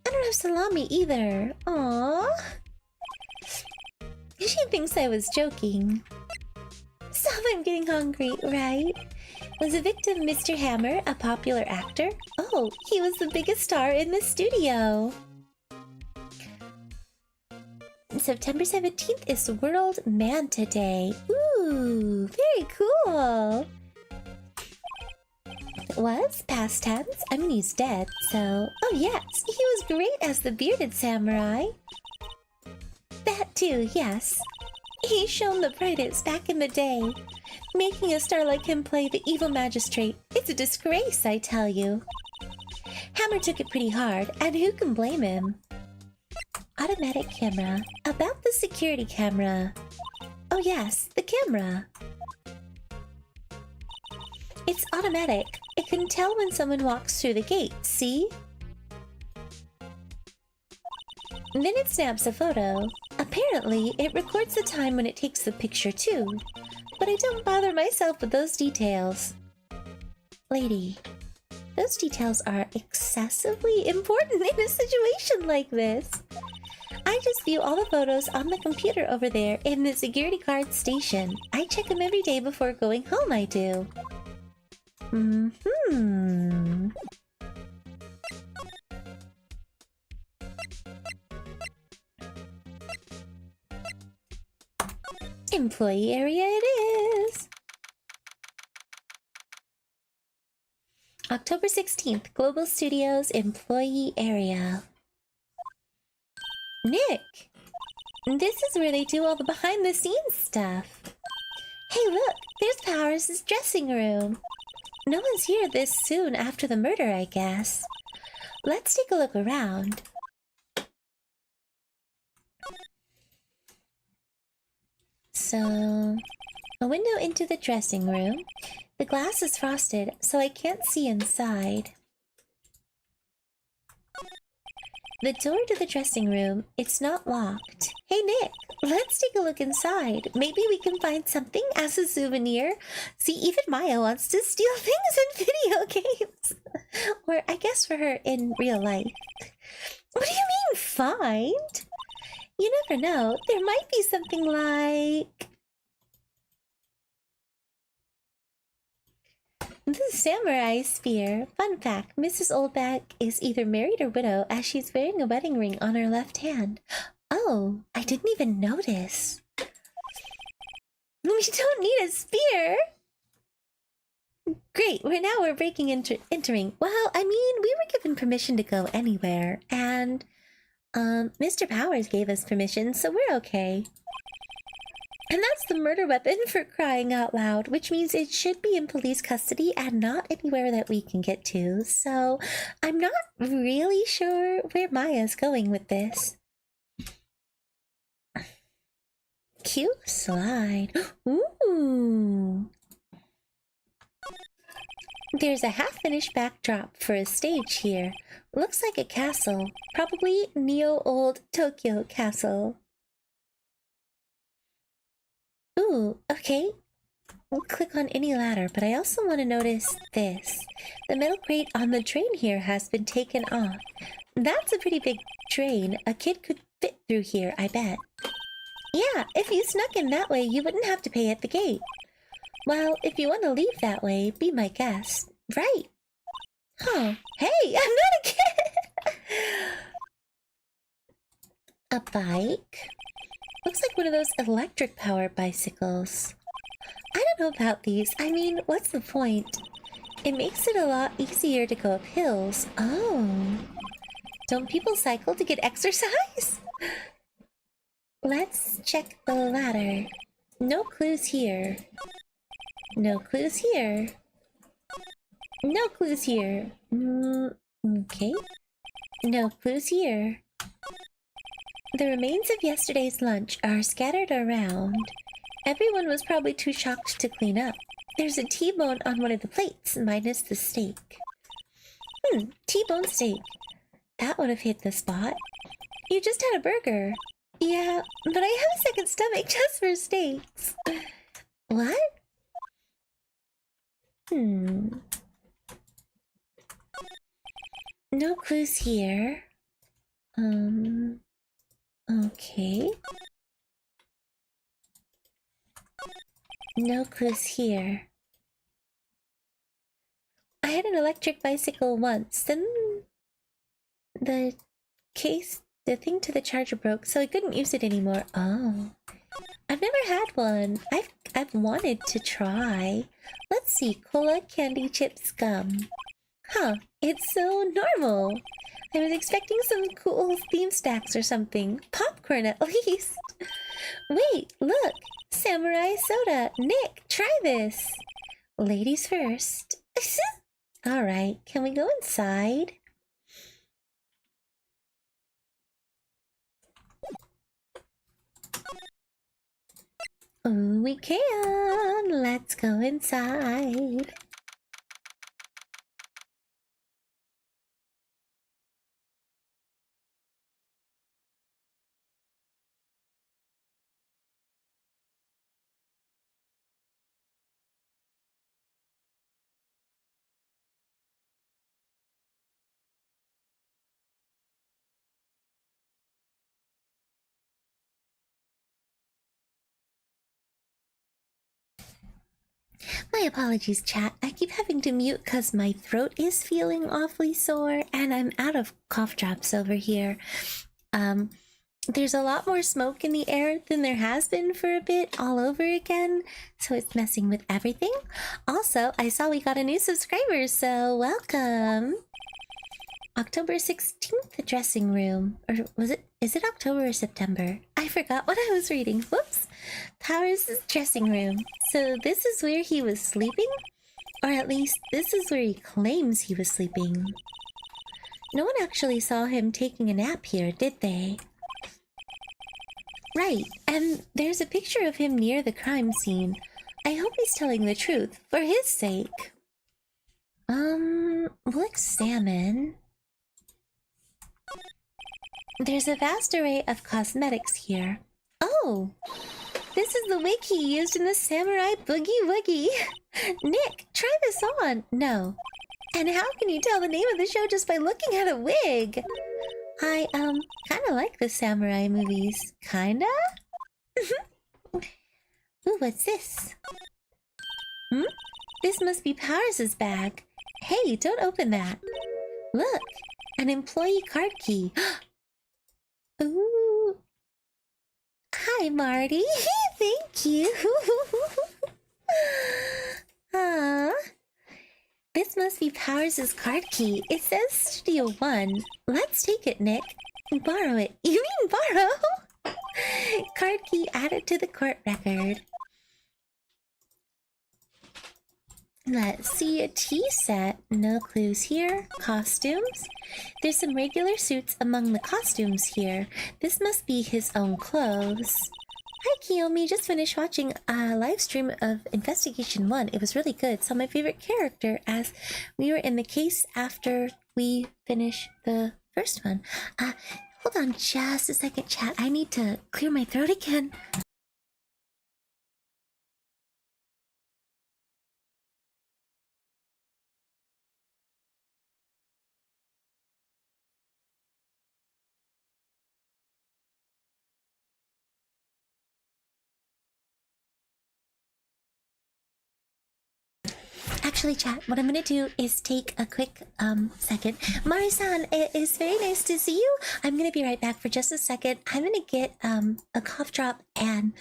don't have salami either. Aww. She thinks I was joking. Stop, I'm getting hungry, right? Was the victim Mr. Hammer a popular actor? Oh, he was the biggest star in the studio. September 17th is World Manta Day. Ooh, very cool. Was past tense. I mean, he's dead, so... Oh yes, he was great as the bearded samurai. That too, yes. He shone the brightest back in the day. Making a star like him play the evil magistrate, it's a disgrace, I tell you. Hammer took it pretty hard, and who can blame him? Automatic camera. About the security camera. Oh yes, the camera. It's automatic. It can tell when someone walks through the gate, see? Then it snaps a photo. Apparently, it records the time when it takes the picture too. But I don't bother myself with those details. Lady, those details are excessively important in a situation like this. I just view all the photos on the computer over there in the security guard station. I check them every day before going home, I do. Employee area it is. October 16th, Global Studios Employee Area. Nick! This is where they do all the behind-the-scenes stuff. Hey look, there's Powers' dressing room. No one's here this soon after the murder, I guess. Let's take a look around. So, a window into the dressing room. The glass is frosted, so I can't see inside. The door to the dressing room, it's not locked. Hey Nick, let's take a look inside. Maybe we can find something as a souvenir. See, even Maya wants to steal things in video games. Or I guess for her in real life. What do you mean, find? You never know. There might be something like... The samurai spear. Fun fact, Mrs. Oldback is either married or widow as she's wearing a wedding ring on her left hand. Oh, I didn't even notice. We don't need a spear! Great, we're breaking entering. Well, I mean, we were given permission to go anywhere, and Mr. Powers gave us permission, so we're okay. And that's the murder weapon, for crying out loud, which means it should be in police custody and not anywhere that we can get to. So I'm not really sure where Maya's going with this. Cute slide. Ooh. There's a half-finished backdrop for a stage here. Looks like a castle. Probably Neo-Old Tokyo Castle. Ooh, okay. We'll click on any ladder, but I also want to notice this. The metal crate on the train here has been taken off. That's a pretty big train. A kid could fit through here, I bet. Yeah, if you snuck in that way, you wouldn't have to pay at the gate. Well, if you want to leave that way, be my guest. Right. Huh. Hey, I'm not a kid! A bike? Looks like one of those electric-powered bicycles. I don't know about these. I mean, what's the point? It makes it a lot easier to go up hills. Oh. Don't people cycle to get exercise? Let's check the ladder. No clues here. No clues here. No clues here. Okay. No clues here. The remains of yesterday's lunch are scattered around. Everyone was probably too shocked to clean up. There's a T-bone on one of the plates, minus the steak. T-bone steak. That would have hit the spot. You just had a burger. Yeah, but I have a second stomach just for steaks. What? No clues here. Okay. No clues here. I had an electric bicycle once, then the thing to the charger broke, so I couldn't use it anymore. Oh. I've never had one. I've wanted to try. Let's see, cola, candy, chips, gum. Huh, it's so normal. I was expecting some cool theme stacks or something. Popcorn at least. Wait, look! Samurai soda! Nick, try this! Ladies first. Alright, can we go inside? Oh, we can! Let's go inside. My apologies, chat. I keep having to mute because my throat is feeling awfully sore and I'm out of cough drops over here. There's a lot more smoke in the air than there has been for a bit all over again, so it's messing with everything. Also, I saw we got a new subscriber, so welcome! October 16th, the dressing room. Or is it October or September? I forgot what I was reading. Whoops! Powers' dressing room. So this is where he was sleeping? Or at least, this is where he claims he was sleeping. No one actually saw him taking a nap here, did they? Right, and there's a picture of him near the crime scene. I hope he's telling the truth, for his sake. We'll examine. There's a vast array of cosmetics here. Oh! This is the wig he used in the Samurai Boogie Woogie! Nick, try this on! No. And how can you tell the name of the show just by looking at a wig? I, kinda like the samurai movies. Kinda? Ooh, what's this? This must be Powers' bag. Hey, don't open that. Look, an employee card key. Ooh. Hi, Marty. Thank you. This must be Powers' card key. It says Studio 1. Let's take it, Nick. Borrow it. You mean borrow? Card key added to the court record. Let's see, a tea set. No clues here. Costumes. There's some regular suits among the costumes here. This must be his own clothes. Hi, Kiyomi. Just finished watching a live stream of Investigation 1. It was really good. Saw my favorite character as we were in the case after we finished the first one. Hold on just a second, chat. I need to clear my throat again. Actually, chat, what I'm gonna do is take a quick second. Mari-san, it is very nice to see you. I'm gonna be right back for just a second. I'm gonna get a cough drop and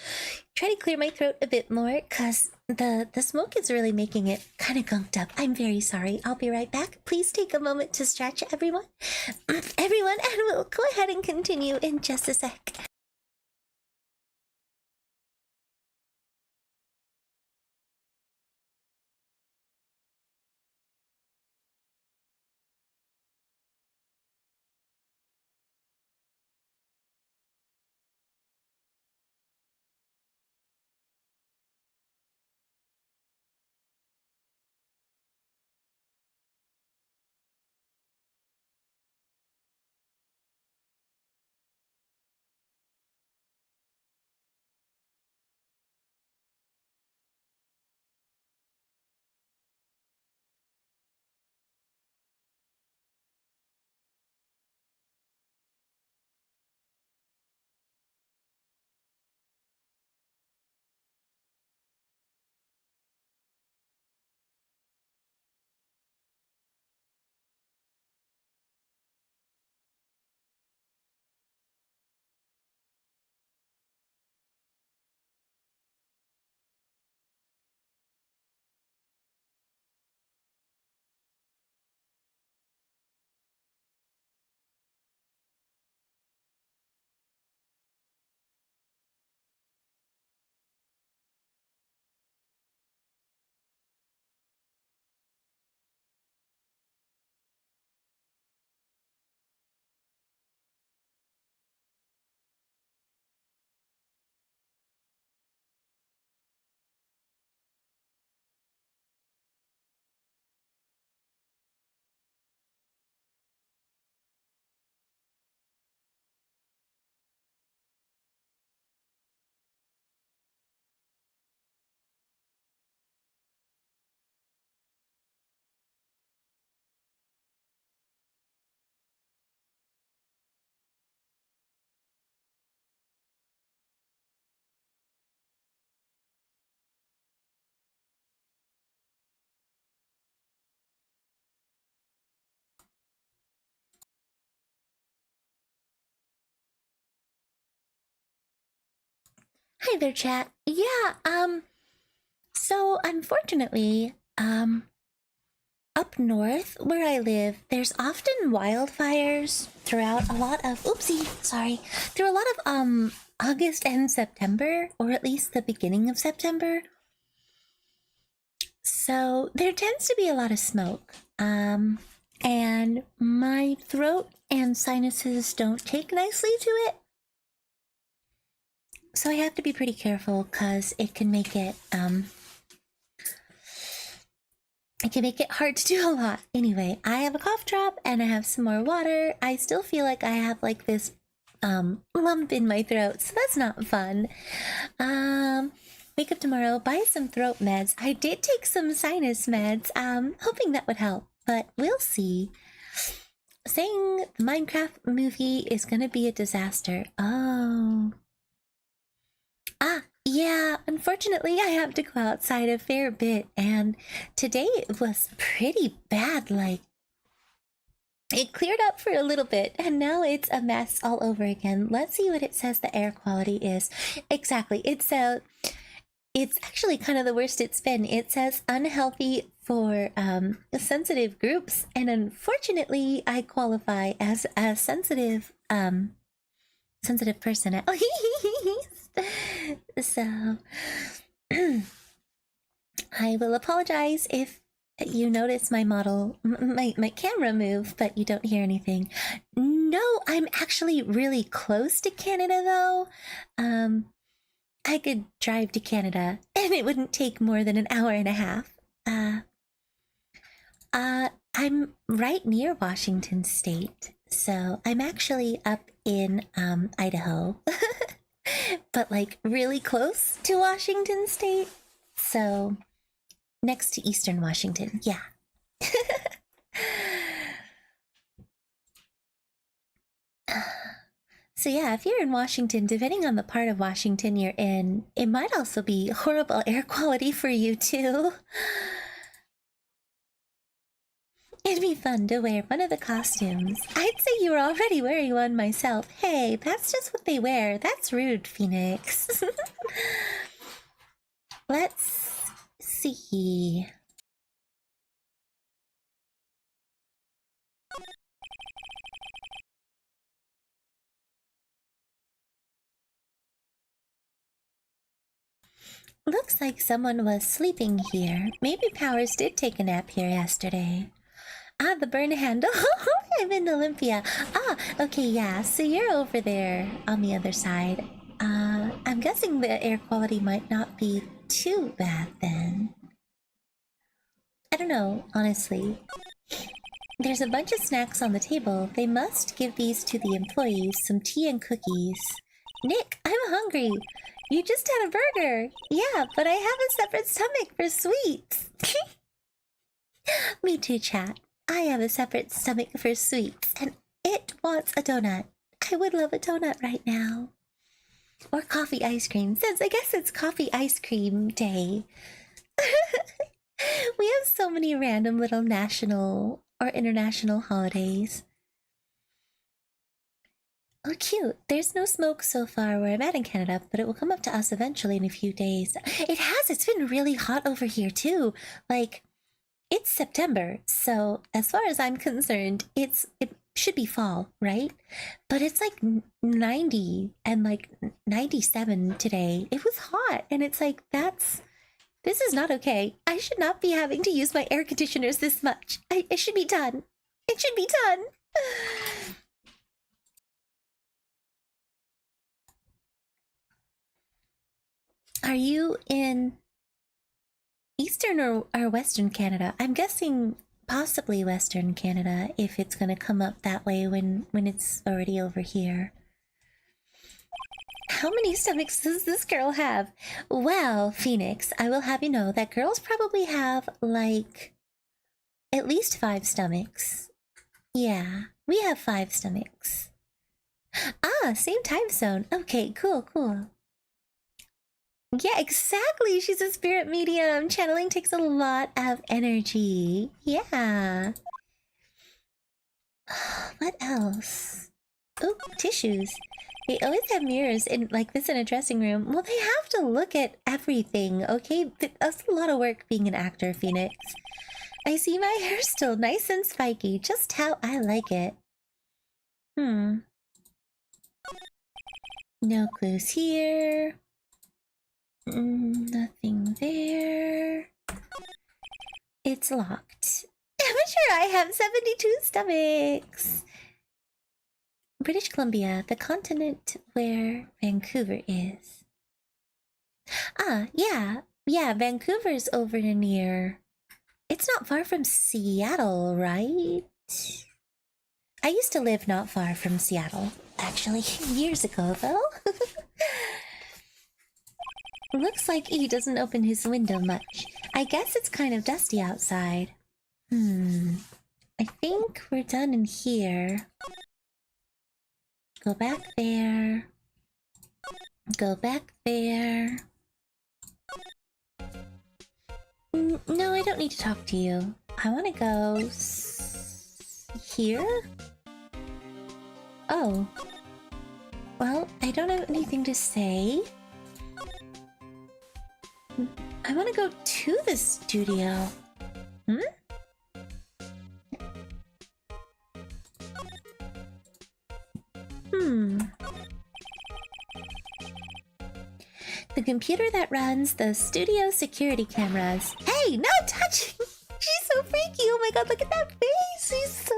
try to clear my throat a bit more because the smoke is really making it kind of gunked up. I'm very sorry. I'll be right back. Please take a moment to stretch, everyone. Everyone, and we'll go ahead and continue in just a sec. Hi there, chat. Yeah, so unfortunately, up north where I live, there's often wildfires throughout a lot of through a lot of August and September, or at least the beginning of September. So there tends to be a lot of smoke. And my throat and sinuses don't take nicely to it. So I have to be pretty careful because it can make it hard to do a lot. Anyway, I have a cough drop and I have some more water. I still feel like I have like this lump in my throat, so that's not fun. Wake up tomorrow, buy some throat meds. I did take some sinus meds, hoping that would help, but we'll see. Saying the Minecraft movie is gonna be a disaster. Oh. Yeah, unfortunately I have to go outside a fair bit, and today it was pretty bad. Like, it cleared up for a little bit, and now it's a mess all over again. Let's see what it says the air quality is. Exactly, it's actually kind of the worst it's been. It says unhealthy for sensitive groups, and unfortunately I qualify as a sensitive person. So I will apologize if you notice my my camera move, but you don't hear anything. No, I'm actually really close to Canada though. I could drive to Canada and it wouldn't take more than an hour and a half. I'm right near Washington State, so I'm actually up in Idaho. But like really close to Washington State, so next to Eastern Washington. Yeah. So yeah, if you're in Washington, depending on the part of Washington you're in, it might also be horrible air quality for you too. It'd be fun to wear one of the costumes. I'd say you were already wearing one myself. Hey, that's just what they wear. That's rude, Phoenix. Let's see. Looks like someone was sleeping here. Maybe Powers did take a nap here yesterday. Ah, the burn handle. I'm in Olympia. Ah, okay, yeah. So you're over there on the other side. I'm guessing the air quality might not be too bad then. I don't know, honestly. There's a bunch of snacks on the table. They must give these to the employees, some tea and cookies. Nick, I'm hungry. You just had a burger. Yeah, but I have a separate stomach for sweets. Me too, chat. I have a separate stomach for sweets, and it wants a donut. I would love a donut right now. Or coffee ice cream, since I guess it's coffee ice cream day. We have so many random little national or international holidays. Oh, cute. There's no smoke so far where I'm at in Canada, but it will come up to us eventually in a few days. It has. It's been really hot over here, too. Like, it's September, so as far as I'm concerned, it should be fall, right? But it's like 90 and like 97 today. It was hot, and it's like, this is not okay. I should not be having to use my air conditioners this much. It should be done. It should be done. Are you in Eastern or Western Canada? I'm guessing possibly Western Canada if it's gonna come up that way when it's already over here. How many stomachs does this girl have? Well, Phoenix, I will have you know that girls probably have like at least 5 stomachs. Yeah, we have 5 stomachs. Ah, same time zone. Okay, cool. Yeah, exactly. She's a spirit medium. Channeling takes a lot of energy. Yeah. What else? Oh, tissues. They always have mirrors in like this in a dressing room. Well, they have to look at everything, okay? That's a lot of work being an actor, Phoenix. I see my hair still nice and spiky, just how I like it. No clues here. Nothing there. It's locked. Amateur, I have 72 stomachs. British Columbia, the continent where Vancouver is. Ah, yeah. Yeah, Vancouver's over near... It's not far from Seattle, right? I used to live not far from Seattle, actually, years ago, though. Looks like he doesn't open his window much. I guess it's kind of dusty outside. I think we're done in here. Go back there. Go back there. No, I don't need to talk to you. I want to go... here? Oh. Well, I don't have anything to say. I want to go to the studio. The computer that runs the studio security cameras. Hey, no touching! She's so freaky! Oh my god, look at that face! She's so...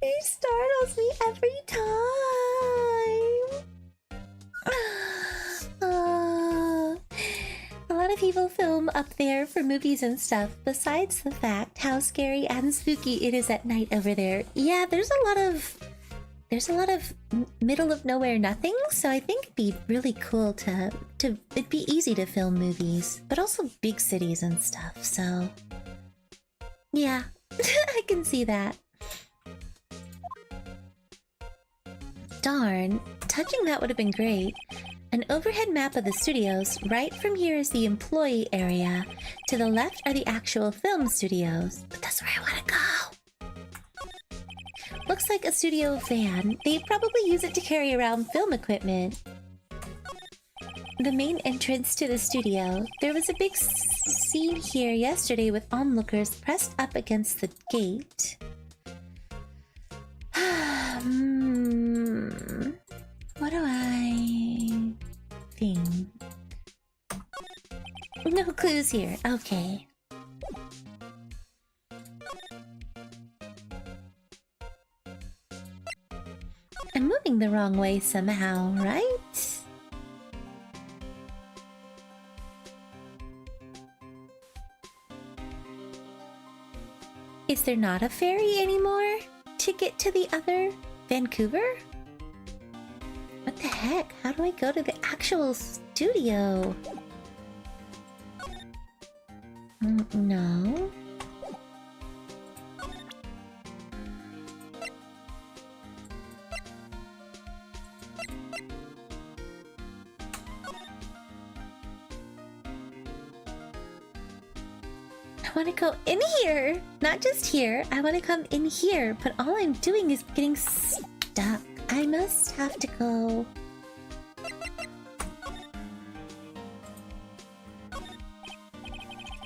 She startles me every time! A lot of people film up there for movies and stuff, besides the fact how scary and spooky it is at night over there. Yeah, there's a lot of middle of nowhere nothing, so I think it'd be really cool to it'd be easy to film movies, but also big cities and stuff, so yeah, I can see that. Darn, touching that would have been great. An overhead map of the studios. Right from here is the employee area. To the left are the actual film studios. But that's where I want to go. Looks like a studio van. They probably use it to carry around film equipment. The main entrance to the studio. There was a big scene here yesterday with onlookers pressed up against the gate. What do I think? No clues here. Okay. I'm moving the wrong way somehow, right? Is there not a ferry anymore to get to the other Vancouver? What the heck? How do I go to the actual studio? No. I want to go in here! Not just here. I want to come in here, but all I'm doing is getting stuck. I must have to go...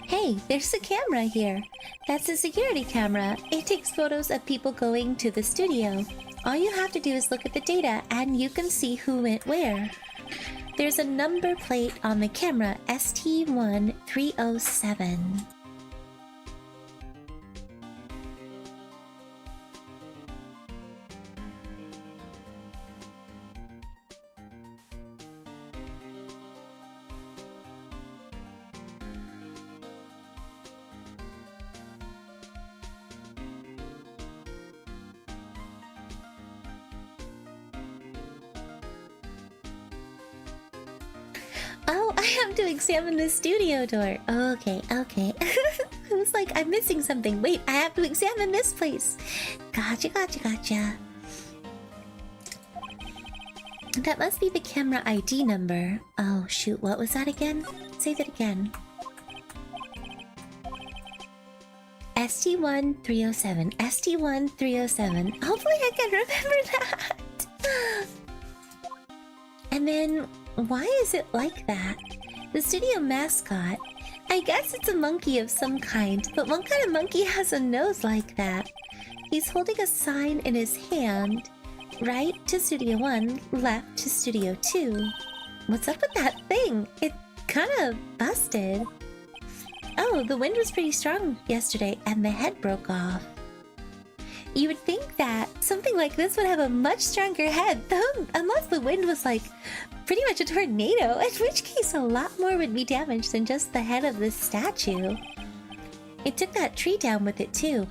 Hey, there's a camera here. That's a security camera. It takes photos of people going to the studio. All you have to do is look at the data and you can see who went where. There's a number plate on the camera, ST1307. Oh, I have to examine the studio door. Okay, okay. I was like, I'm missing something. Wait, I have to examine this place. Gotcha, gotcha, gotcha. That must be the camera ID number. Oh, shoot, what was that again? Say that again. ST1307. ST1307. Hopefully I can remember that. And then, why is it like that? The studio mascot. I guess it's a monkey of some kind, but what kind of monkey has a nose like that? He's holding a sign in his hand. Right to Studio 1, left to Studio 2. What's up with that thing? It kind of busted. Oh, the wind was pretty strong yesterday and the head broke off. You would think that something like this would have a much stronger head, though, unless the wind was like pretty much a tornado, in which case a lot more would be damaged than just the head of this statue. It took that tree down with it too.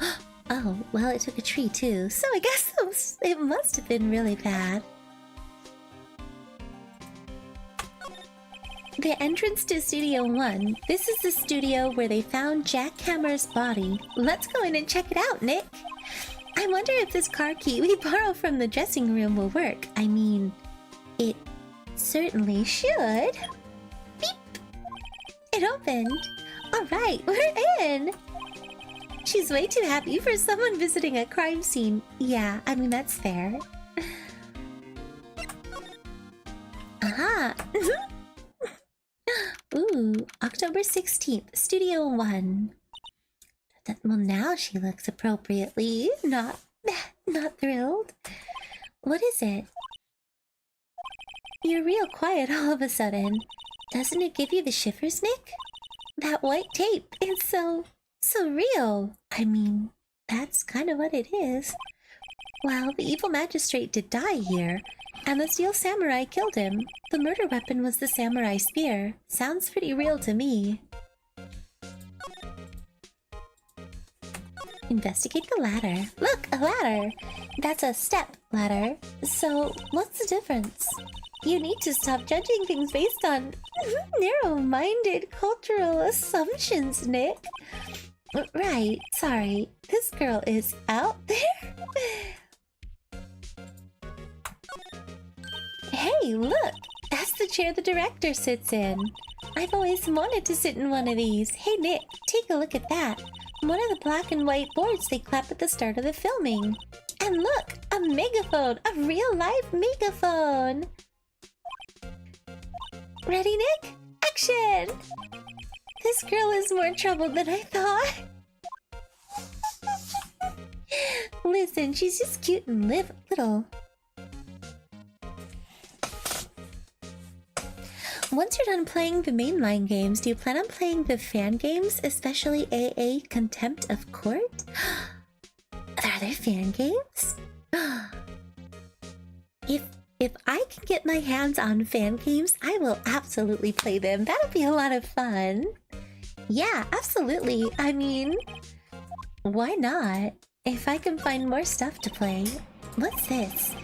Oh, well, it took a tree too, so I guess it must have been really bad. The entrance to Studio 1. This is the studio where they found Jack Hammer's body. Let's go in and check it out, Nick. I wonder if this car key we borrow from the dressing room will work. I mean, it certainly should. Beep! It opened. Alright, we're in! She's way too happy for someone visiting a crime scene. Yeah, I mean, that's fair. Aha! Ooh, October 16th, Studio 1. Well, now she looks appropriately not thrilled. What is it? You're real quiet all of a sudden. Doesn't it give you the shivers, Nick? That white tape is so real. I mean, that's kind of what it is. Well, the evil magistrate did die here, and the steel samurai killed him. The murder weapon was the samurai spear. Sounds pretty real to me. Investigate the ladder. Look, a ladder! That's a step ladder. So, what's the difference? You need to stop judging things based on narrow-minded cultural assumptions, Nick. Right, sorry. This girl is out there? Hey, look! That's the chair the director sits in. I've always wanted to sit in one of these. Hey, Nick, take a look at that. One of the black and white boards they clap at the start of the filming. And look, a megaphone! A real-life megaphone! Ready, Nick? Action! This girl is more trouble than I thought. Listen, she's just cute and little. Once you're done playing the mainline games, do you plan on playing the fan games, especially AA Contempt of Court? Are there fan games? If I can get my hands on fan games, I will absolutely play them. That'll be a lot of fun. Yeah, absolutely. I mean, why not? If I can find more stuff to play. What's this?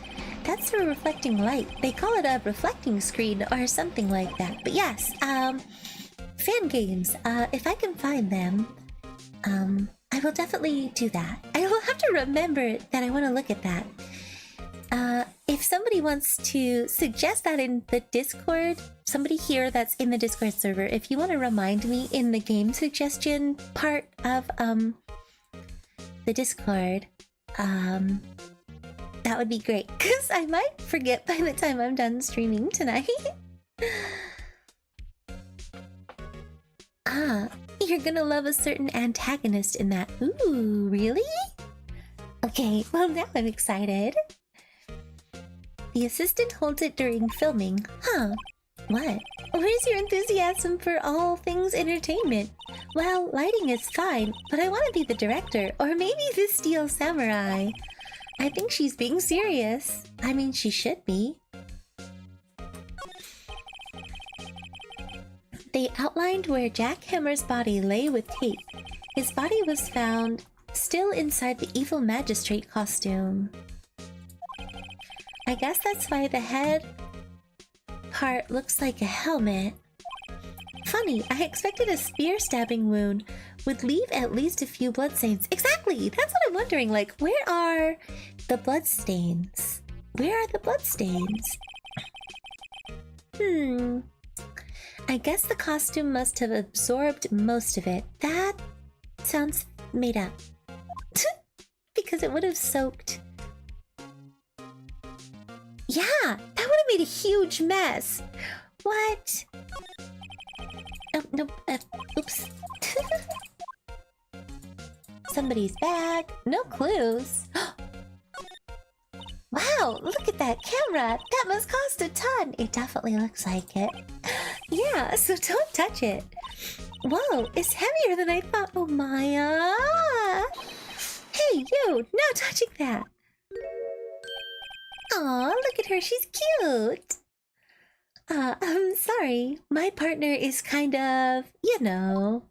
That's a reflecting light. They call it a reflecting screen or something like that. But yes, fan games. If I can find them, I will definitely do that. I will have to remember that I want to look at that. If somebody wants to suggest that in the Discord, somebody here that's in the Discord server, if you want to remind me in the game suggestion part of, the Discord, that would be great, because I might forget by the time I'm done streaming tonight. Ah, you're gonna love a certain antagonist in that. Ooh, really? Okay, well now I'm excited. The assistant holds it during filming. Huh. What? Where's your enthusiasm for all things entertainment? Well, lighting is fine, but I want to be the director, or maybe the steel samurai. I think she's being serious. I mean, she should be. They outlined where Jack Hammer's body lay with tape. His body was found still inside the evil magistrate costume. I guess that's why the head part looks like a helmet. Funny, I expected a spear stabbing wound would leave at least a few bloodstains. Exactly! That's what I'm wondering, like, where are the bloodstains? Where are the bloodstains? I guess the costume must have absorbed most of it. That sounds made up. Because it would have soaked. Yeah, that would have made a huge mess. What? Oh, no, oops. Somebody's bag. No clues. Wow, look at that camera. That must cost a ton. It definitely looks like it. Yeah, so don't touch it. Whoa, it's heavier than I thought. Oh, Maya. Hey, you, no touching that. Aw, look at her, she's cute. I'm sorry. My partner is kind of, you know.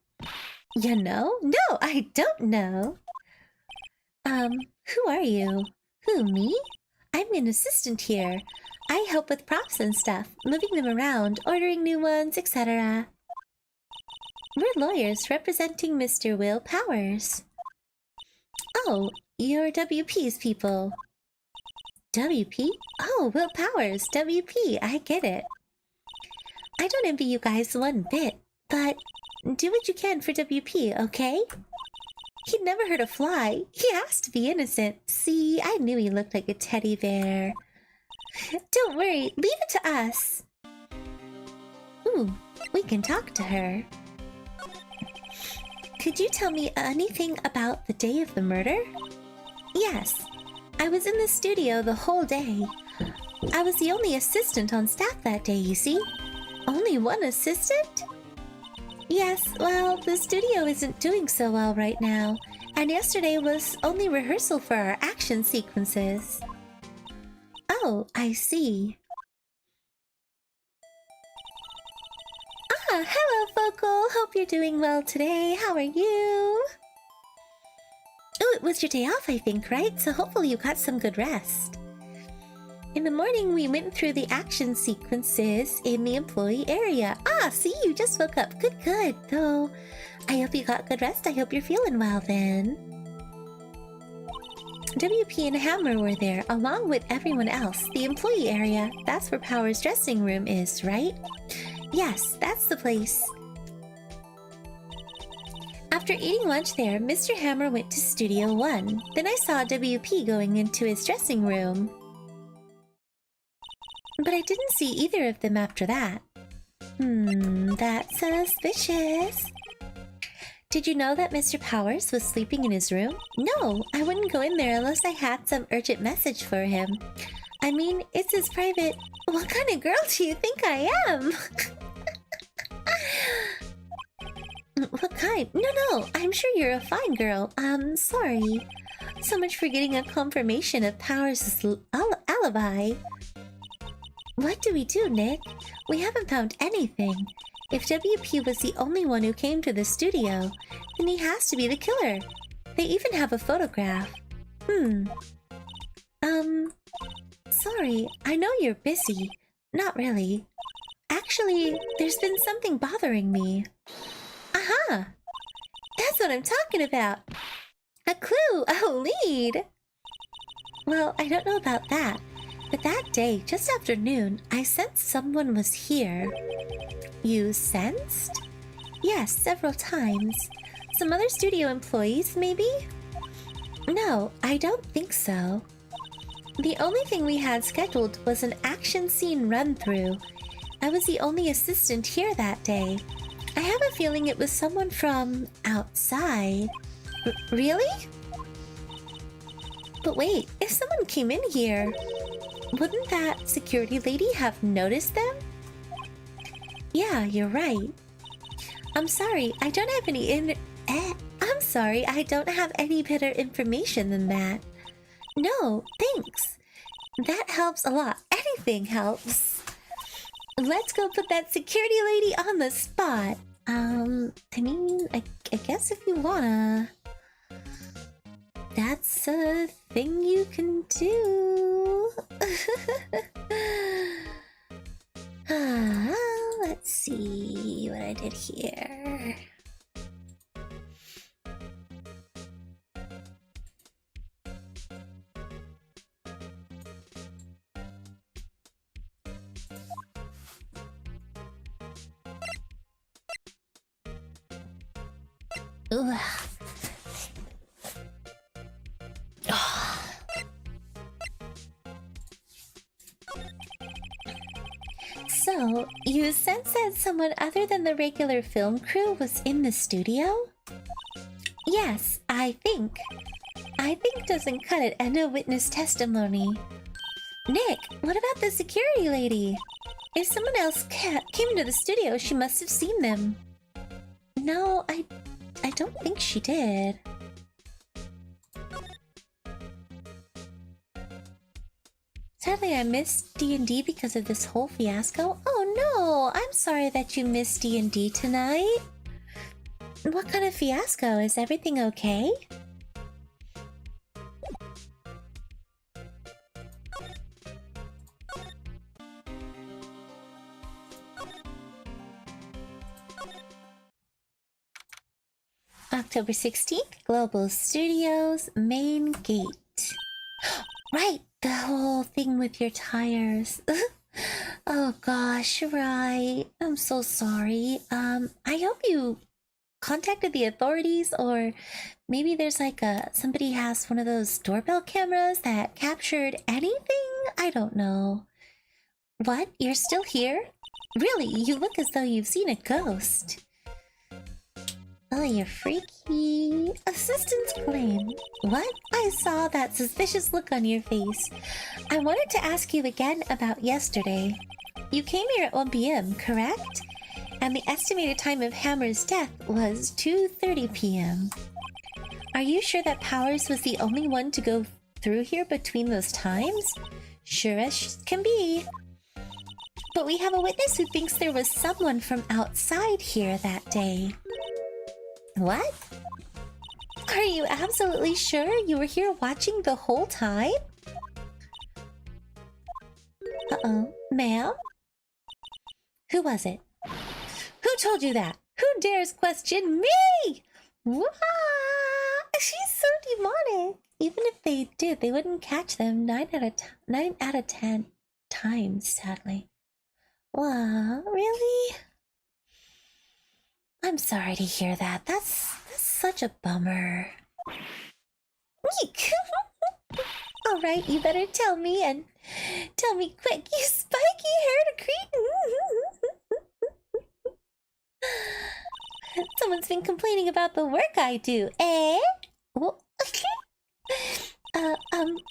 You know? No, I don't know. Who are you? Who, me? I'm an assistant here. I help with props and stuff, moving them around, ordering new ones, etc. We're lawyers representing Mr. Will Powers. Oh, you're WP's people. WP? Oh, Will Powers, WP, I get it. I don't envy you guys one bit, but do what you can for WP, okay? He'd never hurt a fly. He has to be innocent. See, I knew he looked like a teddy bear. Don't worry, leave it to us. Ooh, we can talk to her. Could you tell me anything about the day of the murder? Yes. I was in the studio the whole day. I was the only assistant on staff that day, you see. Only one assistant? Yes, well, the studio isn't doing so well right now, and yesterday was only rehearsal for our action sequences. Oh, I see. Ah, hello, Focal. Hope you're doing well today. How are you? Oh, it was your day off, I think, right? So hopefully you got some good rest. In the morning, we went through the action sequences in the employee area. Ah, see, you just woke up. Good, good. Though, I hope you got good rest. I hope you're feeling well then. WP and Hammer were there, along with everyone else. The employee area, that's where Power's dressing room is, right? Yes, that's the place. After eating lunch there, Mr. Hammer went to Studio 1. Then I saw WP going into his dressing room. But I didn't see either of them after that. That's suspicious. Did you know that Mr. Powers was sleeping in his room? No, I wouldn't go in there unless I had some urgent message for him. I mean, it's his private... What kind of girl do you think I am? What kind? No, I'm sure you're a fine girl. Sorry. So much for getting a confirmation of Powers' alibi. What do we do, Nick? We haven't found anything. If WP was the only one who came to the studio, then he has to be the killer. They even have a photograph. Sorry, I know you're busy. Not really. Actually, there's been something bothering me. Aha! That's what I'm talking about! A clue! A lead! Well, I don't know about that, but that day, just after noon, I sensed someone was here. You sensed? Yes, several times. Some other studio employees, maybe? No, I don't think so. The only thing we had scheduled was an action scene run-through. I was the only assistant here that day. I have a feeling it was someone from outside. Really? But wait, if someone came in here, wouldn't that security lady have noticed them? Yeah, you're right. I'm sorry, I don't have any I'm sorry, I don't have any better information than that. No, thanks. That helps a lot. Anything helps. Let's go put that security lady on the spot. I mean, I guess if you wanna... That's a thing you can do. Let's see what I did here. Ugh. So, you sense that someone other than the regular film crew was in the studio? Yes, I think. I think doesn't cut it and no witness testimony. Nick, what about the security lady? If someone else came to the studio, she must have seen them. No, I don't think she did. Sadly, I missed D&D because of this whole fiasco. Oh no, I'm sorry that you missed D&D tonight. What kind of fiasco? Is everything okay? October 16th, Global Studios, main gate. Right, the whole thing with your tires. Oh gosh, right. I'm so sorry. I hope you contacted the authorities, or maybe there's like somebody has one of those doorbell cameras that captured anything? I don't know. What? You're still here? Really, you look as though you've seen a ghost. Oh, you're freaky. Assistant's claim. What? I saw that suspicious look on your face. I wanted to ask you again about yesterday. You came here at 1 p.m., correct? And the estimated time of Hammer's death was 2:30 p.m. Are you sure that Powers was the only one to go through here between those times? Sure as can be. But we have a witness who thinks there was someone from outside here that day. What? Are you absolutely sure you were here watching the whole time? Uh-oh. Ma'am? Who was it? Who told you that? Who dares question me? Wah! She's so demonic. Even if they did, they wouldn't catch them 9 out of 10 times, sadly. Wow, really? I'm sorry to hear that. That's such a bummer. Eek! Alright, you better tell me, and tell me quick, you spiky-haired cretin! Someone's been complaining about the work I do, eh? Well,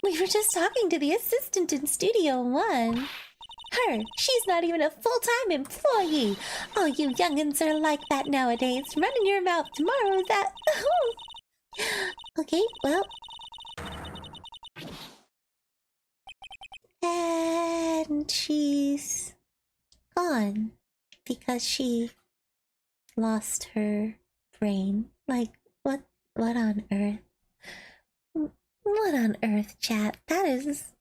we were just talking to the assistant in Studio 1. Her, she's not even a full-time employee. All you youngins are like that nowadays. Running your mouth tomorrow, that... Okay, well... And she's... gone. Because she... lost her brain. Like, what on earth? What on earth, chat? That is...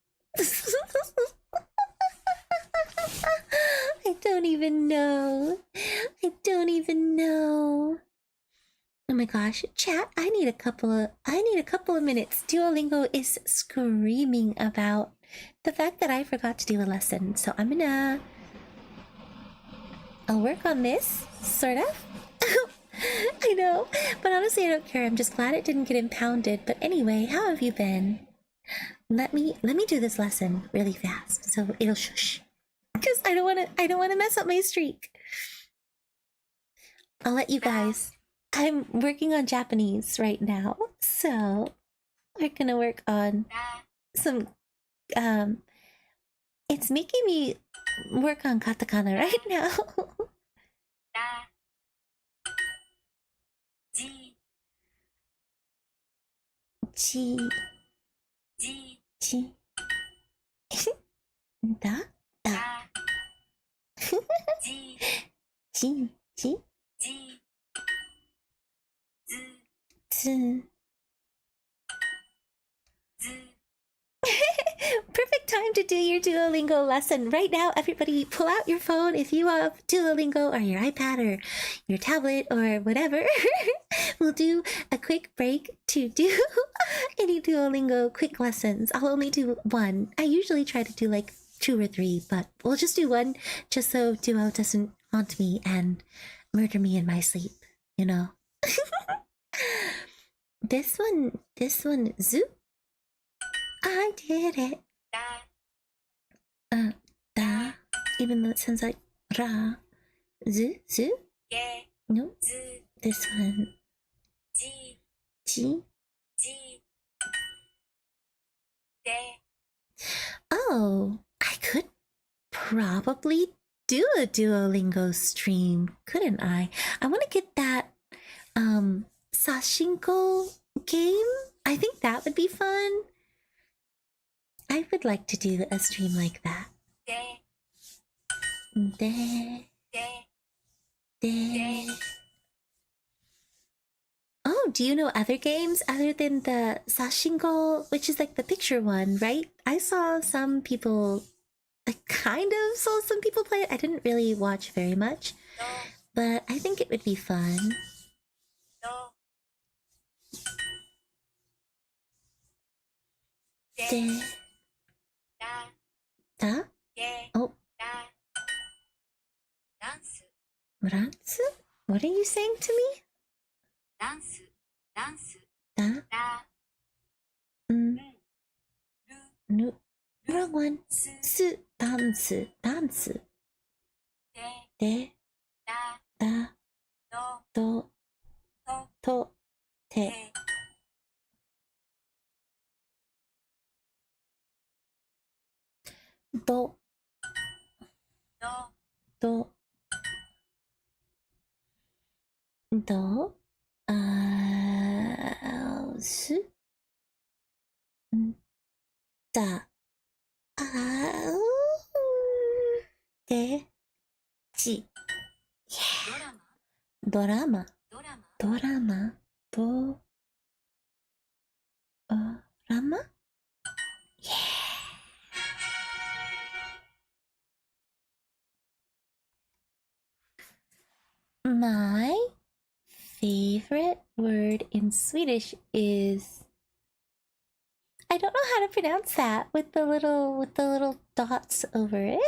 I don't even know. I don't even know. Oh my gosh, chat, I need a couple of minutes. Duolingo is screaming about the fact that I forgot to do a lesson. So I'll work on this, sort of. I know, but honestly I don't care. I'm just glad it didn't get impounded. But anyway, how have you been? Let me do this lesson really fast so it'll shush. Because I don't wanna mess up my streak. I'll let you guys. I'm working on Japanese right now, so we're gonna work on some it's making me work on katakana right now. Ji Ji Da Da Ji Ji Z. Perfect time to do your Duolingo lesson. Right now, everybody pull out your phone if you have Duolingo, or your iPad or your tablet or whatever. We'll do a quick break to do any Duolingo quick lessons. I'll only do one. I usually try to do like 2 or 3, but we'll just do one just so Duo doesn't haunt me and murder me in my sleep, you know? This one, zoo. I did it. Da. Even though it sounds like Ra. Zu. Zu. Ge. No. Zu. This one. Ji. Ji. Ji. De. Oh, I could probably do a Duolingo stream, couldn't I? I want to get that Sashinko game. I think that would be fun. I would like to do a stream like that. De. De. De. De. Oh, do you know other games other than the Sashinko, which is like the picture one, right? I saw some people, I kind of saw some people play it. I didn't really watch very much, Do. but I think it would be fun. Do. De. Da. Da? Ge. Oh, Da. Dance. Ransu? What are you saying to me? Dance. Dance. Da? Da. Mm, Ru. nu. Wrong one. Su. Su. Dance. Dance. De. De. Da. Da. Do. Do. To. To. Te. Te. Do. Do. Do. Do. Su. Da. De. Ji. Dorama. Dorama. Dorama. Dorama. Dorama? Yeah. My favorite word in Swedish is, I don't know how to pronounce that with the little dots over it.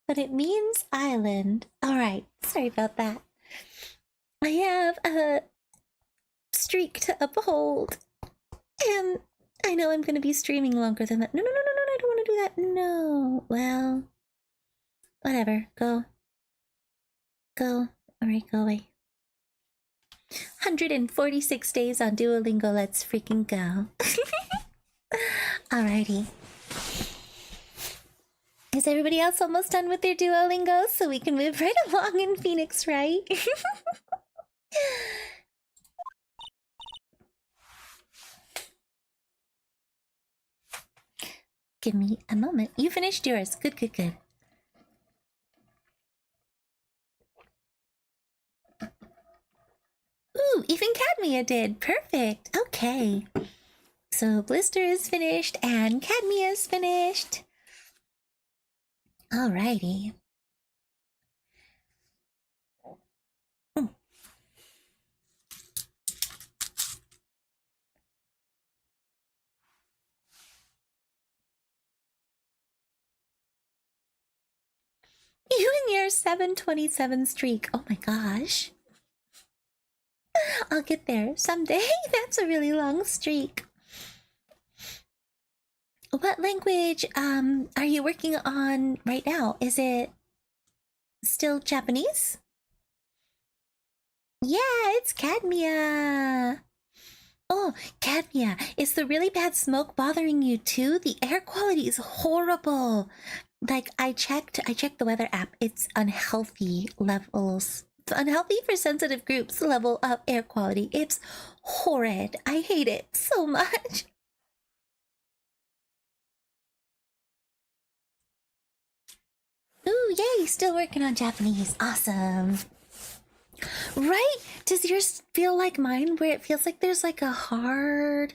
But it means island. All right, sorry about that. I have a streak to uphold, and I know I'm going to be streaming longer than that. No, I don't want to do that. No. Well, whatever. Go. All right, go away. 146 days on Duolingo. Let's freaking go. Alrighty. Is everybody else almost done with their Duolingo so we can move right along in Phoenix, right? Give me a moment. You finished yours. Good. Ooh, even Cadmia did. Perfect. Okay. So Blister is finished and Cadmia is finished. Alrighty. You and your 727 streak. Oh my gosh. I'll get there someday. That's a really long streak. What language are you working on right now? Is it still Japanese? Yeah, it's Cadmia. Oh, Cadmia, is the really bad smoke bothering you too? The air quality is horrible. Like I checked the weather app. It's unhealthy levels. It's unhealthy for sensitive groups level of air quality. It's horrid. I hate it so much. Ooh, yay, still working on Japanese. Awesome. Right? Does yours feel like mine where it feels like there's like a hard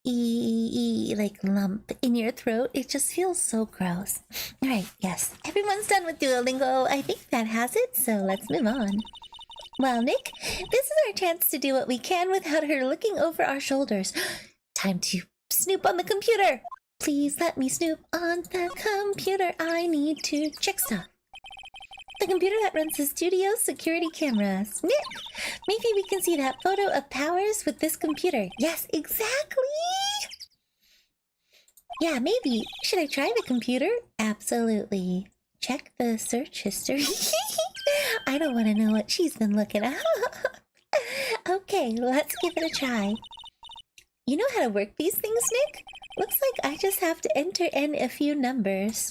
like lump in your throat? It just feels so gross. All right, yes. Everyone's done with Duolingo. I think that has it, so let's move on. Well, Nick, this is our chance to do what we can without her looking over our shoulders. Time to snoop on the computer. Please let me snoop on the computer. I need to check stuff. The computer that runs the studio security cameras. Nick, maybe we can see that photo of Powers with this computer. Yes, exactly. Yeah, maybe. Should I try the computer? Absolutely. check the search history. I don't want to know what she's been looking at. Okay, let's give it a try. You know how to work these things, Nick? Looks like I just have to enter in a few numbers.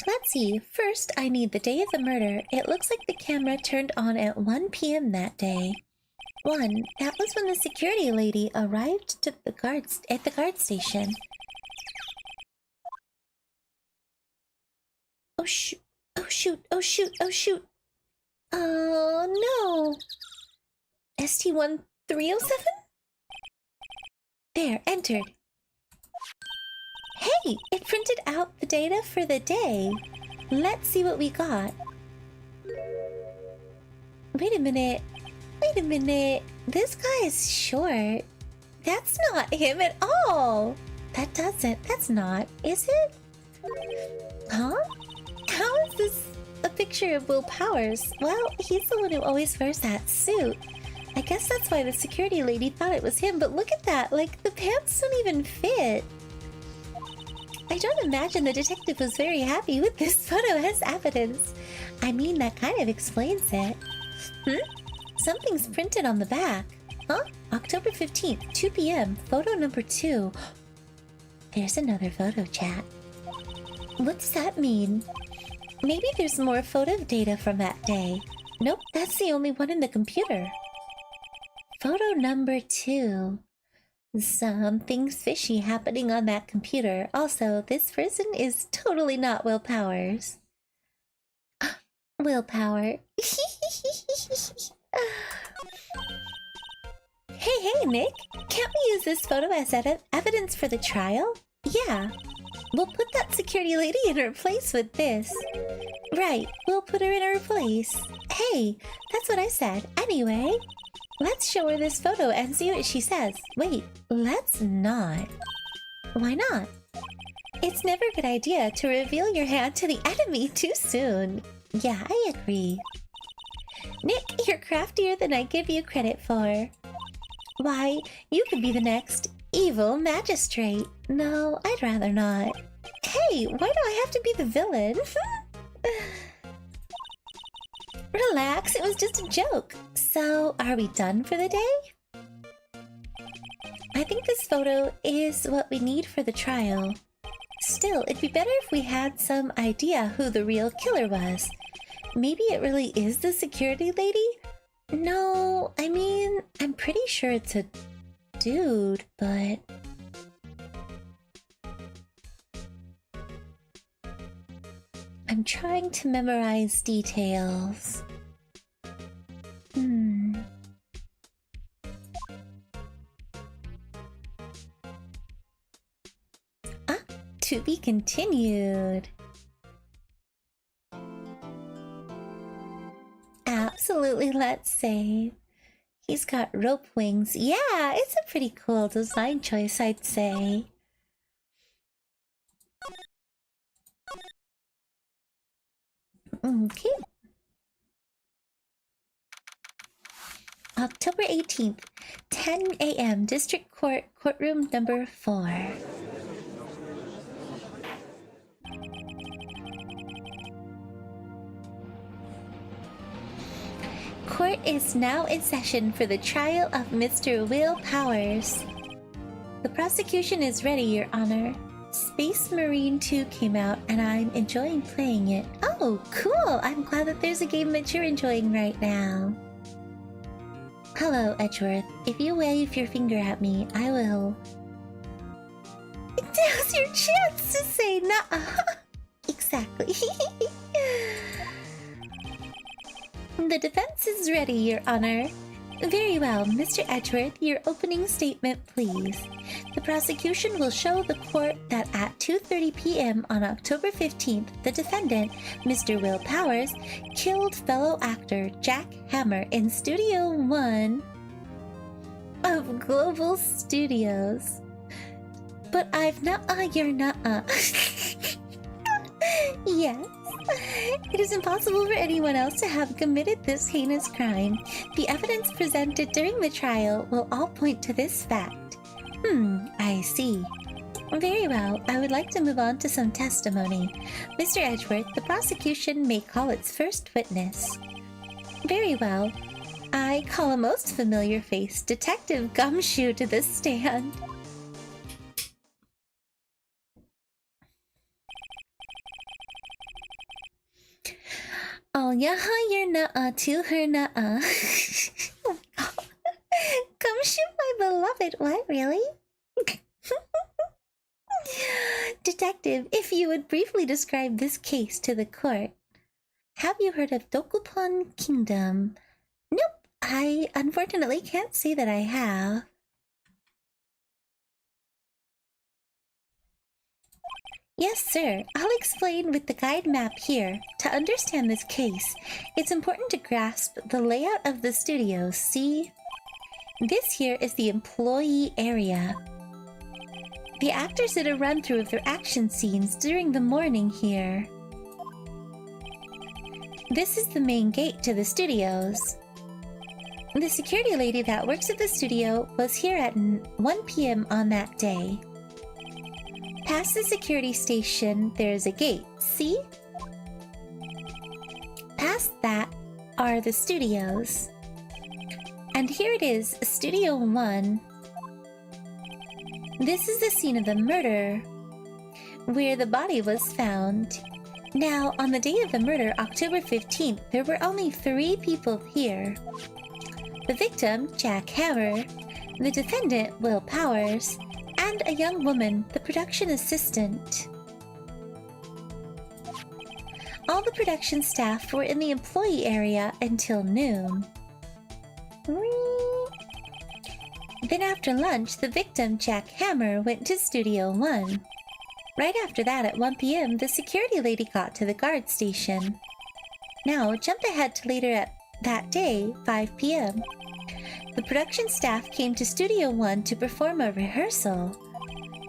Let's see. First, I need the day of the murder. It looks like the camera turned on at 1 p.m. that day. 1. That was when the security lady arrived at the guard station. Oh shoot! Oh shoot! Oh shoot! Oh shoot! Oh no! ST1307? There, entered. Hey! It printed out the data for the day. Let's see what we got. Wait a minute. Wait a minute. This guy is short. That's not him at all. That's not, is it? Huh? How is this a picture of Will Powers? Well, he's the one who always wears that suit. I guess that's why the security lady thought it was him, but look at that, like, the pants don't even fit. I don't imagine the detective was very happy with this photo as evidence. I mean, that kind of explains it. Something's printed on the back. Huh? October 15th, 2 p.m., photo number 2. There's another photo, chat. What does that mean? Maybe there's more photo data from that day. Nope, that's the only one in the computer. Photo number 2. Something's fishy happening on that computer. Also, this person is totally not Will Powers. Willpower. Hey, Nick! Can't we use this photo as evidence for the trial? Yeah. We'll put that security lady in her place with this. Right, we'll put her in her place. Hey, that's what I said. Anyway, let's show her this photo and see what she says. Wait, let's not. Why not? It's never a good idea to reveal your hand to the enemy too soon. Yeah, I agree. Nick, you're craftier than I give you credit for. Why, you could be the next evil magistrate. No, I'd rather not. Hey, why do I have to be the villain? Relax, it was just a joke. So, are we done for the day? I think this photo is what we need for the trial. Still, it'd be better if we had some idea who the real killer was. Maybe it really is the security lady? No, I mean, I'm pretty sure it's a dude, but... I'm trying to memorize details. To be continued. Absolutely, let's save. He's got rope wings. Yeah, it's a pretty cool design choice, I'd say. Okay. October 18th, 10 a.m. District Court, courtroom number 4. Court is now in session for the trial of Mr. Will Powers. The prosecution is ready, Your Honor. Space Marine 2 came out and I'm enjoying playing it. Oh, cool! I'm glad that there's a game that you're enjoying right now. Hello, Edgeworth. If you wave your finger at me, I will... Now's your chance to say nah. Exactly. The defense is ready, Your Honor. Very well, Mr. Edgeworth, your opening statement, please. The prosecution will show the court that at 2:30 p.m. on October 15th, the defendant, Mr. Will Powers, killed fellow actor Jack Hammer in Studio 1 of Global Studios. But I've you're nuh-uh. Yes. It is impossible for anyone else to have committed this heinous crime. The evidence presented during the trial will all point to this fact. I see. Very well. I would like to move on to some testimony. Mr. Edgeworth, the prosecution may call its first witness. Very well. I call a most familiar face, Detective Gumshoe, to the stand. Oh, yeah, you're nuh-uh to her nuh-uh. Oh, God. Gumshoe, my beloved. What, really? Detective, if you would briefly describe this case to the court. Have you heard of Dokupon Kingdom? Nope, I unfortunately can't say that I have. Yes, sir. I'll explain with the guide map here. To understand this case, it's important to grasp the layout of the studio. See? This here is the employee area. The actors did a run-through of their action scenes during the morning here. This is the main gate to the studios. The security lady that works at the studio was here at 1 p.m. on that day. Past the security station, there's a gate, see? Past that are the studios. And here it is, Studio 1. This is the scene of the murder, where the body was found. Now, on the day of the murder, October 15th, there were only 3 people here. The victim, Jack Hammer, the defendant, Will Powers, and a young woman, the production assistant. All the production staff were in the employee area until noon. Then after lunch, the victim, Jack Hammer, went to Studio 1. Right after that, at 1 p.m., the security lady got to the guard station. Now, jump ahead to later at that day, 5 p.m. The production staff came to Studio 1 to perform a rehearsal.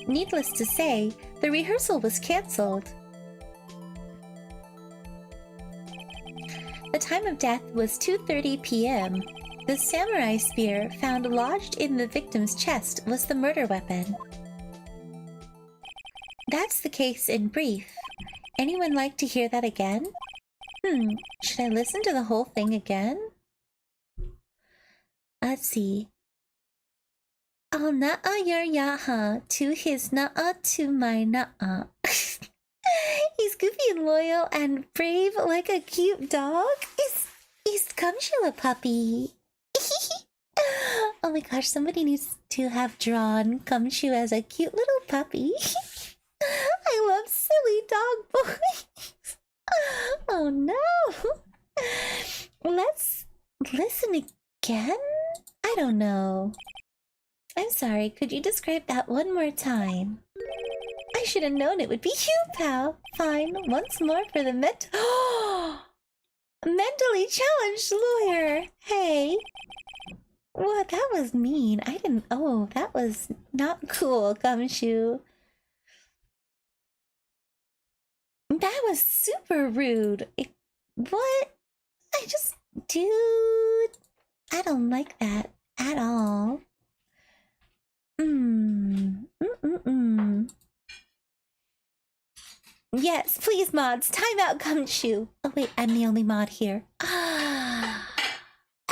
Needless to say, the rehearsal was cancelled. The time of death was 2:30 p.m. The samurai spear found lodged in the victim's chest was the murder weapon. That's the case in brief. Anyone like to hear that again? Should I listen to the whole thing again? Let's see. Oh, nuh-uh, your yaha. To his nuh-uh, to my nuh-uh. He's goofy and loyal and brave like a cute dog. He's Gumshoe a puppy. Oh my gosh, somebody needs to have drawn Gumshoe as a cute little puppy. I love silly dog boys. Oh no. Let's listen again? I don't know. I'm sorry, could you describe that one more time? I should have known it would be you, pal. Fine, once more for the mentally challenged lawyer. Hey. What? That was mean. I didn't... Oh, that was not cool, Gumshoe. That was super rude. What? I just... Dude... I don't like that at all. Yes, please, mods. Time out, Gumshoe. Oh, wait, I'm the only mod here.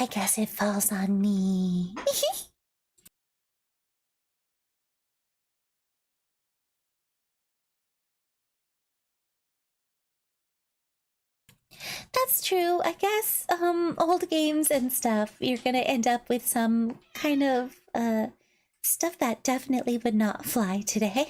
I guess it falls on me. That's true. I guess, old games and stuff, you're gonna end up with some kind of, stuff that definitely would not fly today.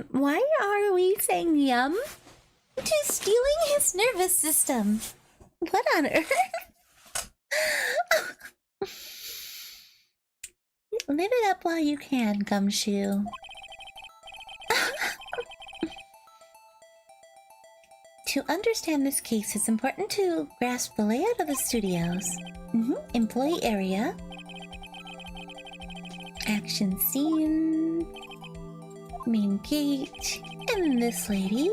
Why are we saying yum? to stealing his nervous system. What on earth? Live it up while you can, Gumshoe. To understand this case, it's important to grasp the layout of the studios. Employee area. Action scene. Main gate. And this lady.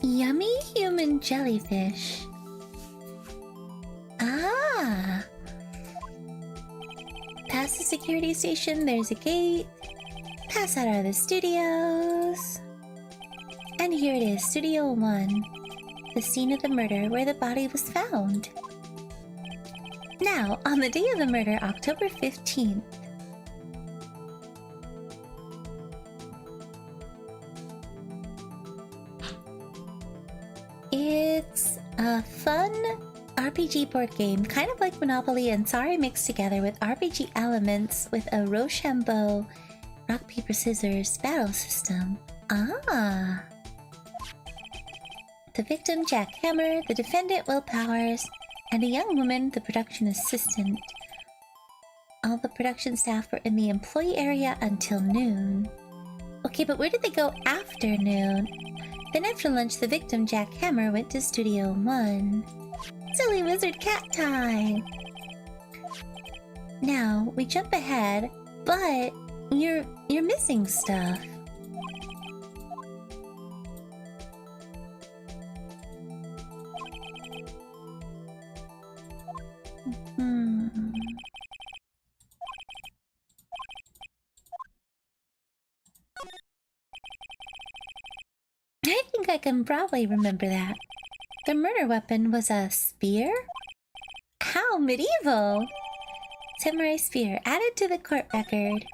Yummy human jellyfish. Ah! Past the security station, there's a gate. Pass out of the studios. And here it is, Studio 1. The scene of the murder where the body was found. Now, on the day of the murder, October 15th. It's a fun RPG board game, kind of like Monopoly and Sorry mixed together with RPG elements with a Rochambeau rock, paper, scissors battle system. Ah! The victim, Jack Hammer, the defendant, Will Powers, and a young woman, the production assistant. All the production staff were in the employee area until noon. Okay, but where did they go after noon? Then after lunch, the victim, Jack Hammer, went to Studio 1. Silly wizard cat time! Now, we jump ahead, but you're missing stuff. I think I can probably remember that. The murder weapon was a spear? How medieval! Samurai spear added to the court record.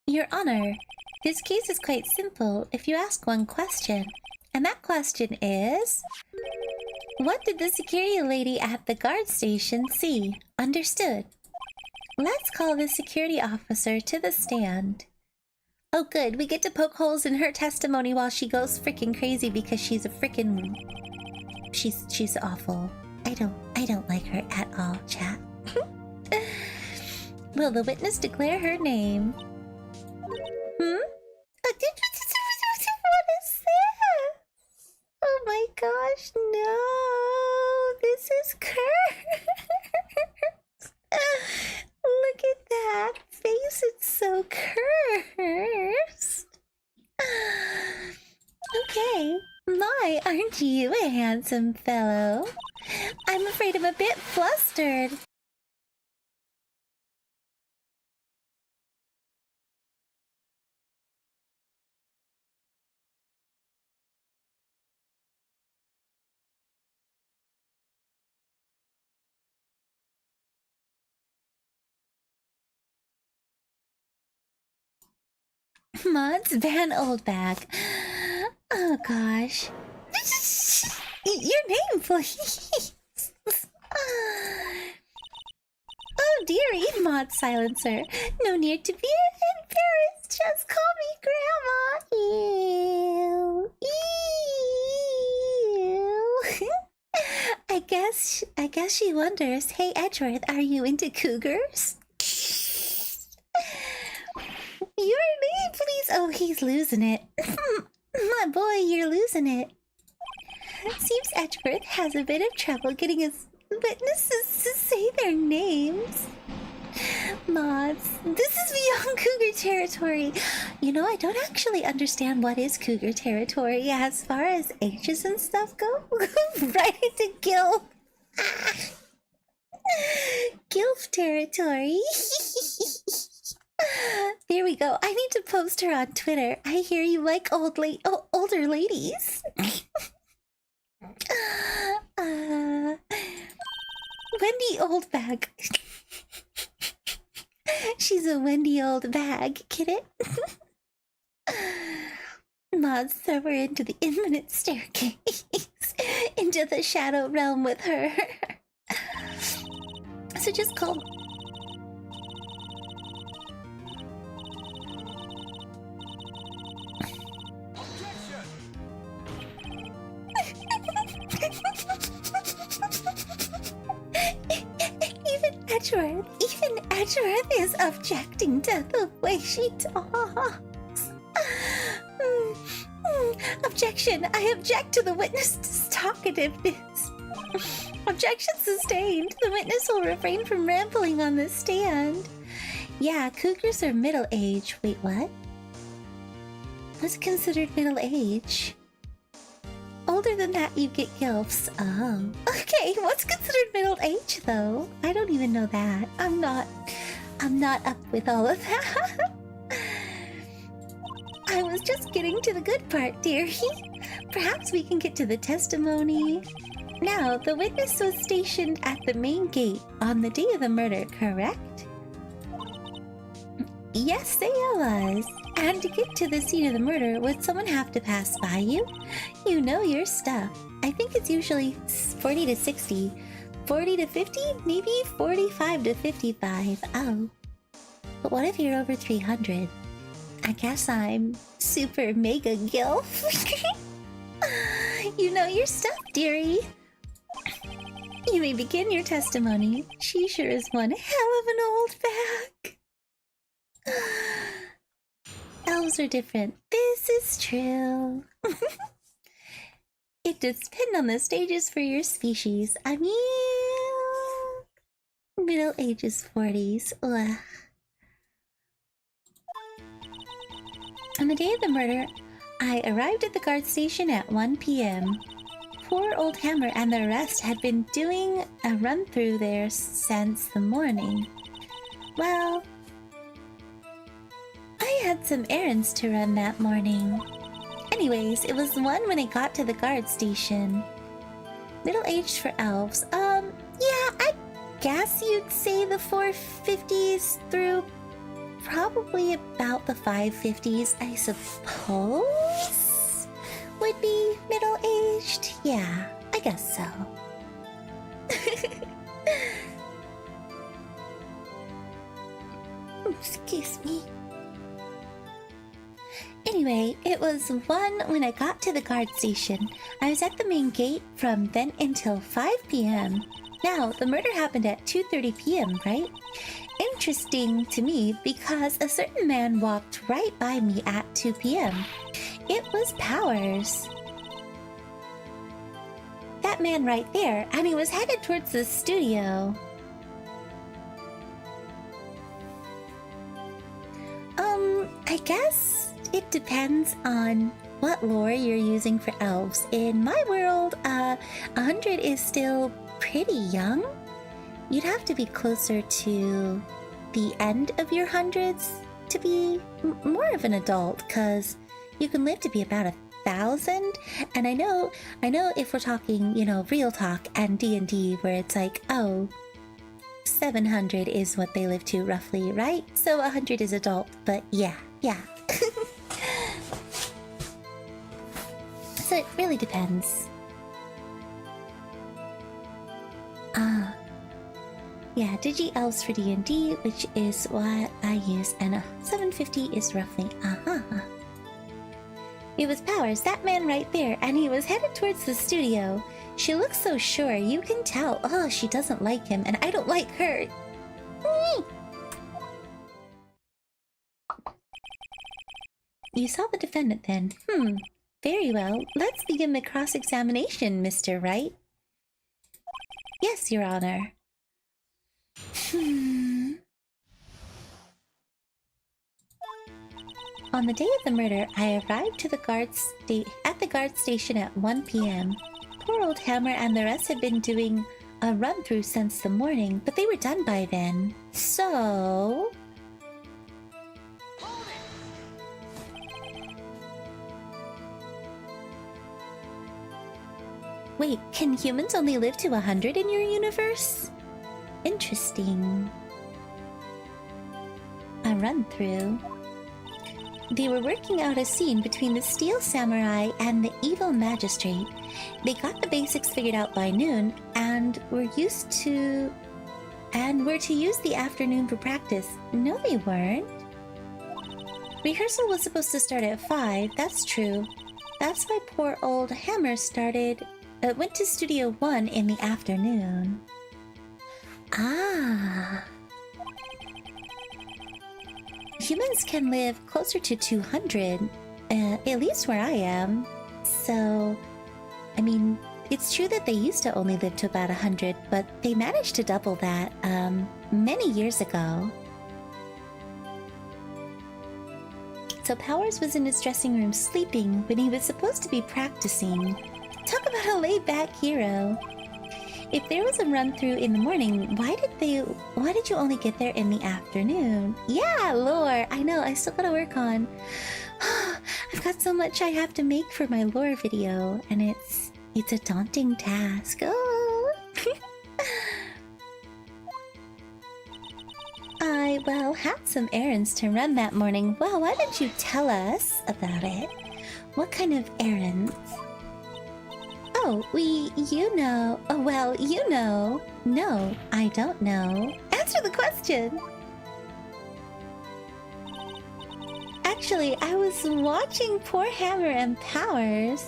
Your Honor, this case is quite simple if you ask one question. And that question is... What did the security lady at the guard station see? Understood. Let's call the security officer to the stand. Oh good, we get to poke holes in her testimony while she goes freaking crazy because she's a freaking... She's awful. I don't like her at all, chat. Will the witness declare her name? What is this? Oh my gosh, no! This is cursed! Look at that face, it's so cursed! Okay, my, aren't you a handsome fellow? I'm afraid I'm a bit flustered. Mods ban old bag. Oh gosh. Your name, please. Oh dearie, mod silencer. No need to be embarrassed. Just call me Grandma. Ew. Ew. I guess she wonders. Hey Edgeworth, are you into cougars? Your name, please. Oh, he's losing it. My boy, you're losing it. Seems Edgeworth has a bit of trouble getting his witnesses to say their names. Mods, this is beyond cougar territory. You know, I don't actually understand what is cougar territory as far as ages and stuff go. Right into Gilf. Gilf territory. There we go. I need to post her on Twitter. I hear you like older ladies. Wendy Oldbag. She's a Wendy Old Bag, get it? Mods throw her into the infinite staircase. Into the shadow realm with her. So just call... Edgeworth. Even Edgeworth is objecting to the way she talks. Objection. I object to the witness's talkativeness. Objection sustained. The witness will refrain from rambling on the stand. Yeah, cougars are middle age. Wait, what? What's considered middle age? Older than that, you get gilfs. Oh. Okay, what's considered middle age, though? I don't even know that. I'm not up with all of that. I was just getting to the good part, dearie. Perhaps we can get to the testimony. Now, the witness was stationed at the main gate on the day of the murder, correct? Yes, Saya was. And to get to the scene of the murder, would someone have to pass by you? You know your stuff. I think it's usually 40 to 60. 40 to 50? Maybe 45 to 55. Oh. But what if you're over 300? I guess I'm super mega gilf. You know your stuff, dearie. You may begin your testimony. She sure is one hell of an old bag. Elves are different. This is true. It does depend on the stages for your species. I mean, middle ages 40s. Ugh. On the day of the murder, I arrived at the guard station at 1 p.m. Poor old Hammer and the rest had been doing a run-through there since the morning. Well, I had some errands to run that morning. Anyways, it was 1 when I got to the guard station. Middle-aged for elves. Yeah, I guess you'd say the 450s through probably about the 550s, I suppose, would be middle-aged. Yeah, I guess so. Excuse me. Anyway, it was 1 when I got to the guard station. I was at the main gate from then until 5 p.m. Now, the murder happened at 2:30 p.m., right? Interesting to me because a certain man walked right by me at 2 p.m. It was Powers. That man right there, and he was headed towards the studio. I guess it depends on what lore you're using for elves. In my world, 100 is still pretty young. You'd have to be closer to the end of your hundreds to be more of an adult, because you can live to be about 1,000. And I know if we're talking, real talk and D&D, where it's like, oh, 700 is what they live to roughly, right? So 100 is adult, but yeah. So it really depends. Yeah, Digi Elves for D&D, which is what I use, and 750 is roughly, It was Powers, that man right there, and he was headed towards the studio. She looks so sure, you can tell. Oh, she doesn't like him, and I don't like her. You saw the defendant then. Very well. Let's begin the cross-examination, Mr. Wright. Yes, Your Honor. On the day of the murder, I arrived at the guard station at 1 p.m. Poor old Hammer and the rest had been doing a run-through since the morning, but they were done by then. So... Wait, can humans only live to 100 in your universe? Interesting. A run-through. They were working out a scene between the Steel Samurai and the Evil Magistrate. They got the basics figured out by noon and were to use the afternoon for practice. No, they weren't. Rehearsal was supposed to start at 5, that's true. That's why poor old Hammer went to Studio 1 in the afternoon. Ah. Humans can live closer to 200, at least where I am. So, I mean, it's true that they used to only live to about 100, but they managed to double that, many years ago. So Powers was in his dressing room sleeping when he was supposed to be practicing. Talk about a laid-back hero. If there was a run-through in the morning, why did you only get there in the afternoon? Yeah, lore. I know, I still gotta work on. I've got so much I have to make for my lore video, and it's a daunting task. Oh. I, well, had some errands to run that morning. Well, why don't you tell us about it? What kind of errands? Oh, you know. Oh, well, you know. No, I don't know. Answer the question! Actually, I was watching poor Hammer and Powers.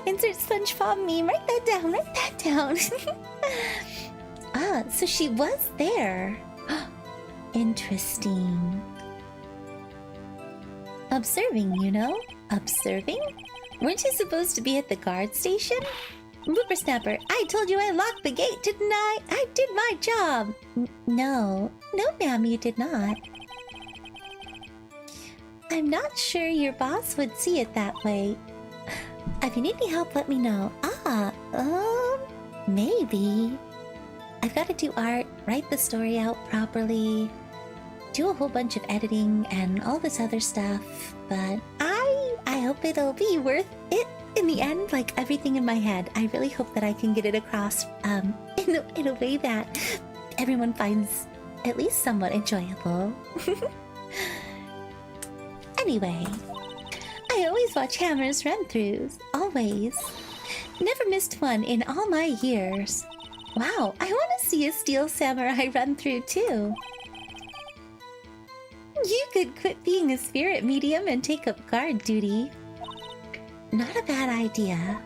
Insert SpongeBob meme. Write that down, write that down. Ah, so she was there. Interesting. Observing, you know? Observing? Weren't you supposed to be at the guard station? Whippersnapper, I told you I locked the gate, didn't I? I did my job! No. No, ma'am, you did not. I'm not sure your boss would see it that way. If you need any help, let me know. Maybe. I've got to do art, write the story out properly, do a whole bunch of editing and all this other stuff, but I hope it'll be worth it in the end, like everything in my head. I really hope that I can get it across in a way that everyone finds at least somewhat enjoyable. Anyway, I always watch Hammer's run-throughs. Always. Never missed one in all my years. Wow, I want to see a Steel Samurai run-through too. You could quit being a spirit medium and take up guard duty. Not a bad idea.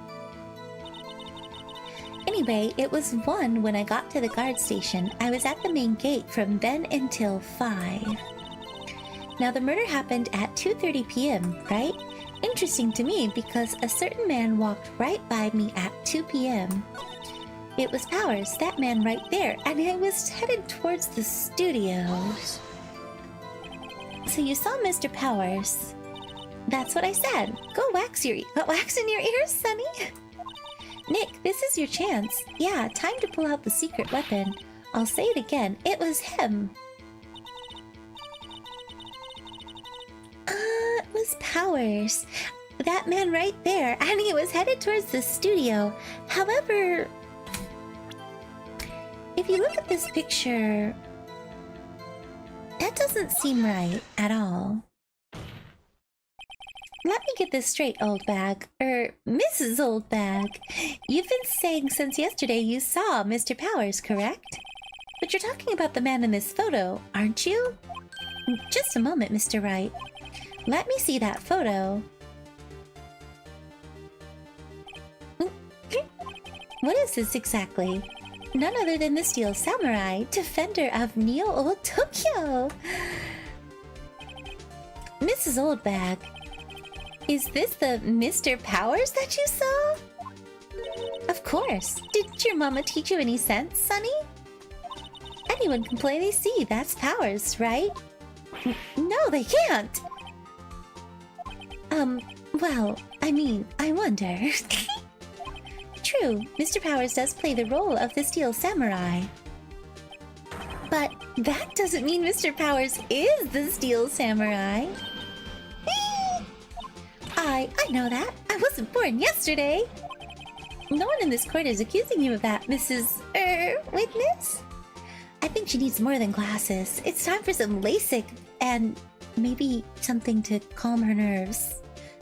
Anyway, it was 1 when I got to the guard station. I was at the main gate from then until 5. Now the murder happened at 2:30 p.m., right? Interesting to me because a certain man walked right by me at 2 p.m. It was Powers, that man right there, and I was headed towards the studios. So you saw Mr. Powers. That's what I said. Go wax in your ears, Sonny. Nick, this is your chance. Yeah, time to pull out the secret weapon. I'll say it again. It was him. It was Powers. That man right there, and he was headed towards the studio. However, if you look at this picture, that doesn't seem right at all. Let me get this straight, old bag. Mrs. Old Bag. You've been saying since yesterday you saw Mr. Powers, correct? But you're talking about the man in this photo, aren't you? Just a moment, Mr. Wright. Let me see that photo. What is this exactly? None other than the Steel Samurai, defender of Neo-Old Tokyo. Mrs. Oldbag, is this the Mr. Powers that you saw? Of course. Did your mama teach you any sense, Sonny? Anyone can play they see, that's Powers, right? No, they can't! Well, I mean, I wonder. True, Mr. Powers does play the role of the Steel Samurai. But that doesn't mean Mr. Powers is the Steel Samurai. I know that. I wasn't born yesterday. No one in this court is accusing you of that, Mrs. Witness. I think she needs more than glasses. It's time for some LASIK and maybe something to calm her nerves.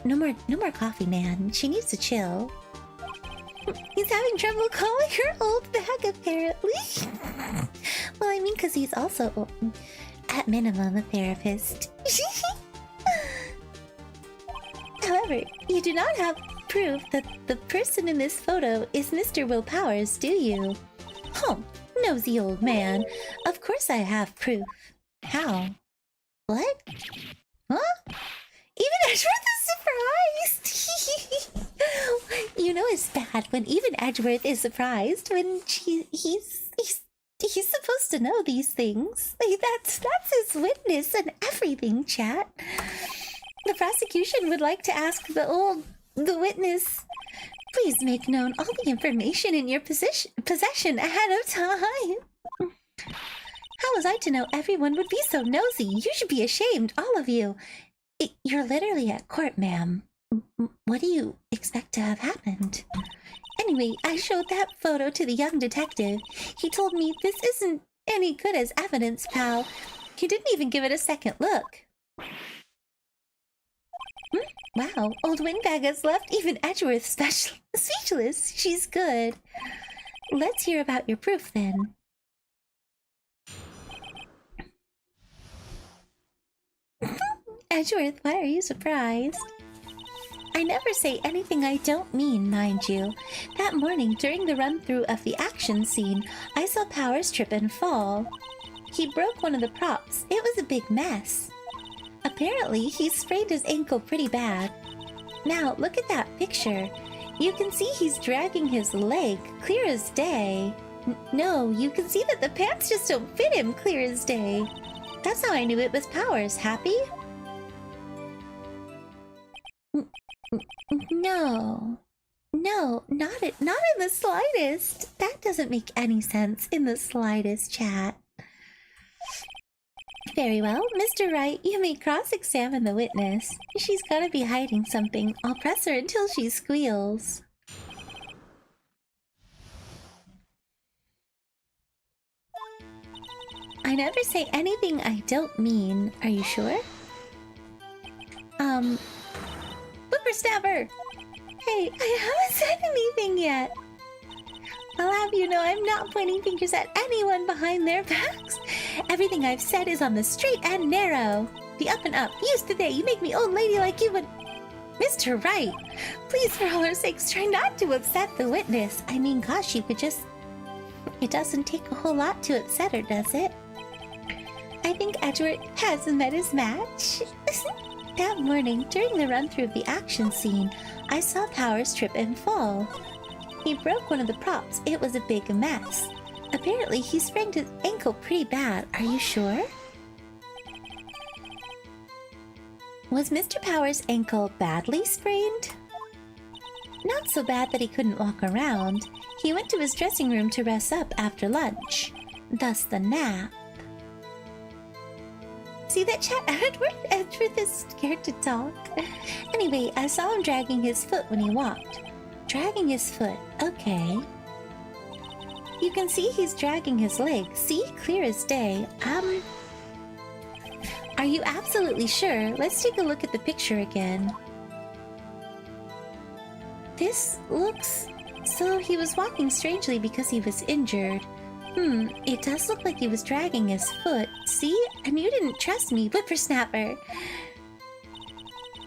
No more coffee, man. She needs to chill. He's having trouble calling her old bag, apparently. Well, I mean, because he's also, at minimum, a therapist. However, you do not have proof that the person in this photo is Mr. Will Powers, do you? Oh, Nosy old man. Of course I have proof. How? What? Huh? Even Edgeworth is surprised! You know it's bad when even Edgeworth is surprised when he's supposed to know these things. That's his witness and everything, chat. The prosecution would like to ask the witness, please make known all the information in your possession ahead of time. How was I to know everyone would be so nosy? You should be ashamed, all of you. You're literally at court, ma'am. What do you expect to have happened? Anyway, I showed that photo to the young detective. He told me this isn't any good as evidence, pal. He didn't even give it a second look. Wow, old windbag has left even Edgeworth speechless. She's good. Let's hear about your proof, then. Edgeworth, why are you surprised? I never say anything I don't mean, mind you. That morning, during the run-through of the action scene, I saw Powers trip and fall. He broke one of the props. It was a big mess. Apparently, he sprained his ankle pretty bad. Now, look at that picture. You can see he's dragging his leg, clear as day. No, you can see that the pants just don't fit him, clear as day. That's how I knew it was Powers. Happy? No, not in the slightest. That doesn't make any sense in the slightest, chat. Very well, Mr. Wright, you may cross-examine the witness. She's gotta be hiding something. I'll press her until she squeals. I never say anything I don't mean. Are you sure? Whippersnapper! Hey, I haven't said anything yet. I'll have you know I'm not pointing fingers at anyone behind their backs. Everything I've said is on the straight and narrow. The up and up. Used today, you make me old lady like you would... Mr. Wright, please for all our sakes try not to upset the witness. I mean, gosh, you could just... It doesn't take a whole lot to upset her, does it? I think Edgeworth has met his match. That morning, during the run-through of the action scene, I saw Powers trip and fall. He broke one of the props. It was a big mess. Apparently, he sprained his ankle pretty bad. Are you sure? Was Mr. Powers' ankle badly sprained? Not so bad that he couldn't walk around. He went to his dressing room to rest up after lunch. Thus the nap. See that, chat? Edgeworth is scared to talk. Anyway, I saw him dragging his foot when he walked. Dragging his foot, okay. You can see he's dragging his leg. See? Clear as day. Are you absolutely sure? Let's take a look at the picture again. This looks... So he was walking strangely because he was injured. It does look like he was dragging his foot. See? And you didn't trust me, whippersnapper.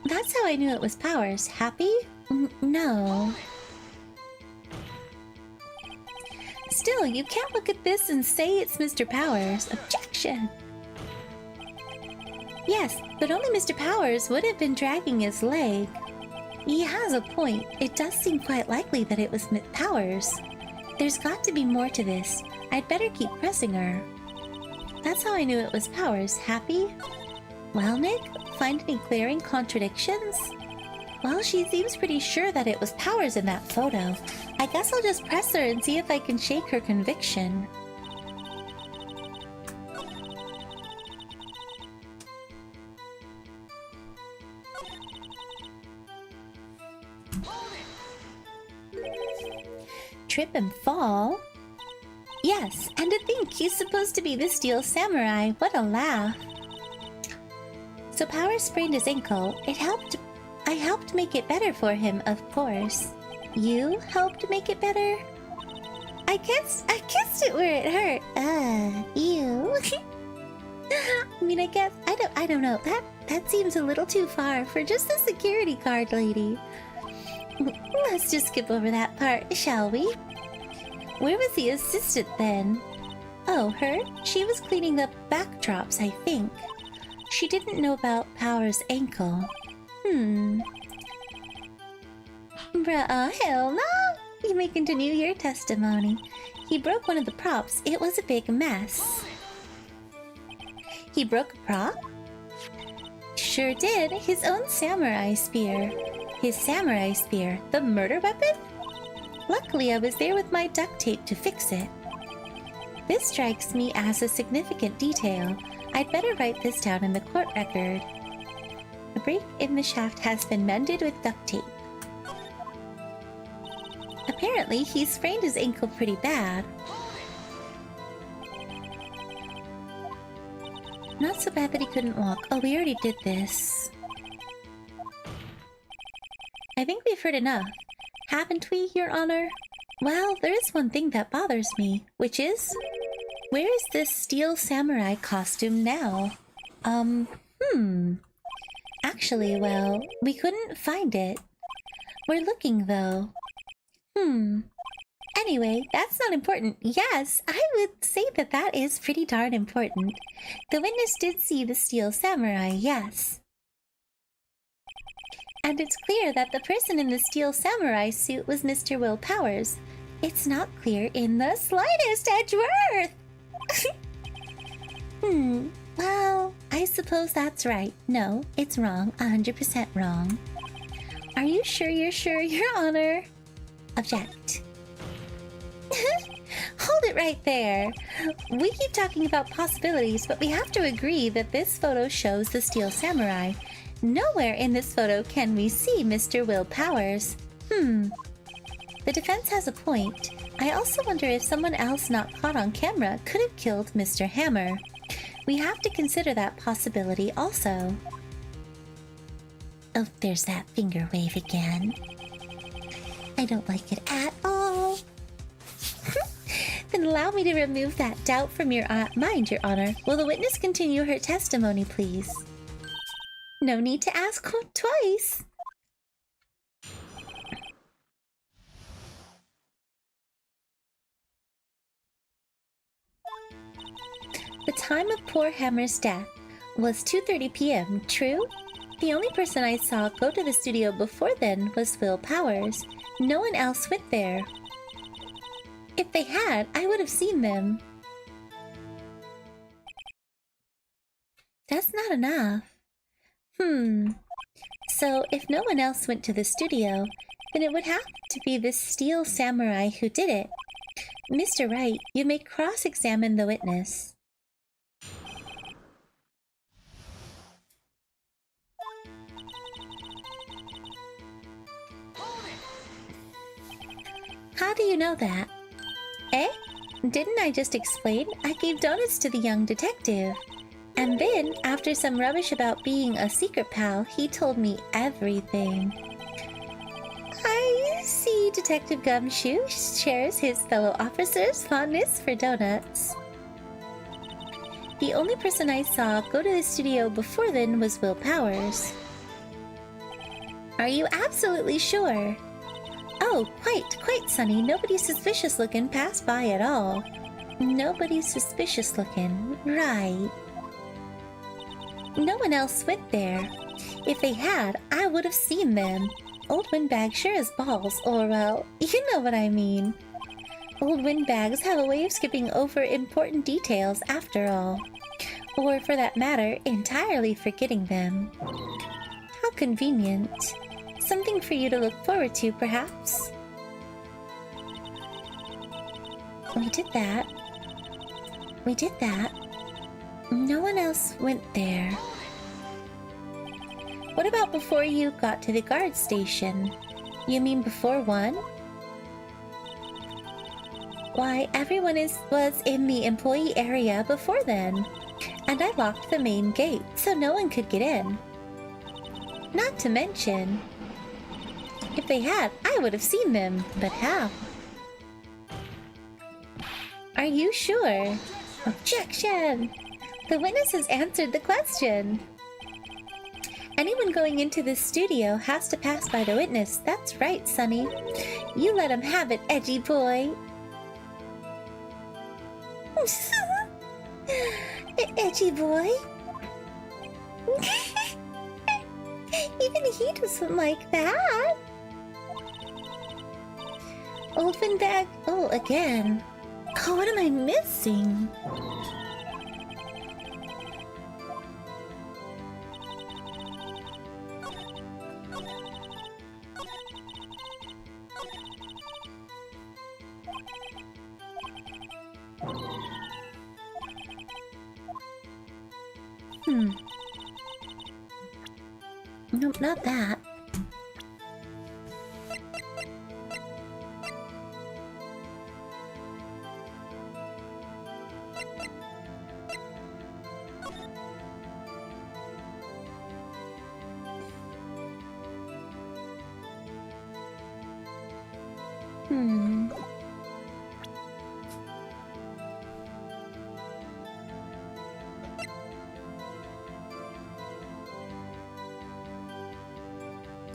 That's how I knew it was Powers. Happy? No. Still, you can't look at this and say it's Mr. Powers. Objection! Yes, but only Mr. Powers would have been dragging his leg. He has a point. It does seem quite likely that it was Powers. There's got to be more to this. I'd better keep pressing her. That's how I knew it was Powers. Happy? Well, Nick, find any glaring contradictions? Well, she seems pretty sure that it was Powers in that photo. I guess I'll just press her and see if I can shake her conviction. Trip and fall? Yes, and to think he's supposed to be the Steel Samurai. What a laugh. So Powers sprained his ankle. I helped make it better for him, of course. You helped make it better? I kissed it where it hurt. Ew. I mean, I don't know. That seems a little too far for just a security guard lady. Let's just skip over that part, shall we? Where was the assistant then? Oh, her? She was cleaning the backdrops, I think. She didn't know about Power's ankle. Bruh, hell no! You may continue your testimony. He broke one of the props. It was a big mess. He broke a prop? Sure did. His own samurai spear. His samurai spear. The murder weapon? Luckily, I was there with my duct tape to fix it. This strikes me as a significant detail. I'd better write this down in the court record. A break in the shaft has been mended with duct tape. Apparently, he sprained his ankle pretty bad. Not so bad that he couldn't walk. Oh, we already did this. I think we've heard enough. Haven't we, Your Honor? Well, there is one thing that bothers me, which is... where is this steel samurai costume now? Actually, well, we couldn't find it. We're looking, though. Anyway, that's not important. Yes, I would say that that is pretty darn important. The witness did see the steel samurai, yes. And it's clear that the person in the steel samurai suit was Mr. Will Powers. It's not clear in the slightest, Edgeworth! Well, I suppose that's right. No, it's wrong. 100% wrong. Are you sure you're sure, Your Honor? Object. Hold it right there. We keep talking about possibilities, but we have to agree that this photo shows the steel samurai. Nowhere in this photo can we see Mr. Will Powers. The defense has a point. I also wonder if someone else not caught on camera could have killed Mr. Hammer. We have to consider that possibility also. Oh, there's that finger wave again. I don't like it at all. Then allow me to remove that doubt from your mind, Your Honor. Will the witness continue her testimony, please? No need to ask twice. The time of poor Hammer's death was 2:30 p.m., true? The only person I saw go to the studio before then was Will Powers. No one else went there. If they had, I would have seen them. That's not enough. So if no one else went to the studio, then it would have to be this steel samurai who did it. Mr. Wright, you may cross-examine the witness. How do you know that? Eh? Didn't I just explain? I gave donuts to the young detective. And then, after some rubbish about being a secret pal, he told me everything. I see Detective Gumshoe shares his fellow officers' fondness for donuts. The only person I saw go to the studio before then was Will Powers. Are you absolutely sure? Oh, quite, Sonny. Nobody suspicious looking passed by at all. Nobody suspicious looking, right. No one else went there. If they had, I would have seen them. Old windbag sure has balls, or well, you know what I mean. Old windbags have a way of skipping over important details after all. Or, for that matter, entirely forgetting them. How convenient. Something for you to look forward to, perhaps. We did that. No one else went there. What about before you got to the guard station? You mean before 1? Why, everyone was in the employee area before then. And I locked the main gate, so no one could get in. Not to mention... if they had, I would have seen them, but how? Are you sure? Objection! The witness has answered the question. Anyone going into this studio has to pass by the witness. That's right, Sonny. You let him have it, edgy boy. Edgy boy. Even he doesn't like that. Open bag. Oh, again. Oh, what am I missing? Nope, not that.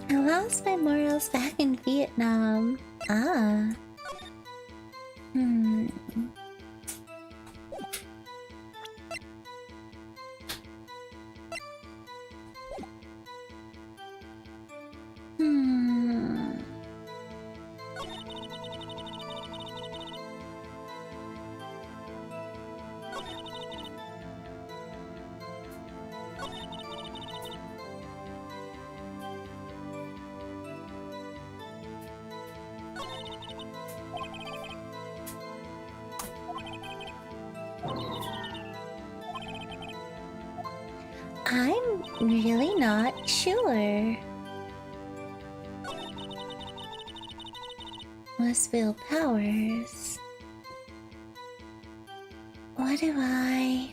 I lost my morals back in Vietnam. Ah. I'm really not sure. Westville Powers. What do I...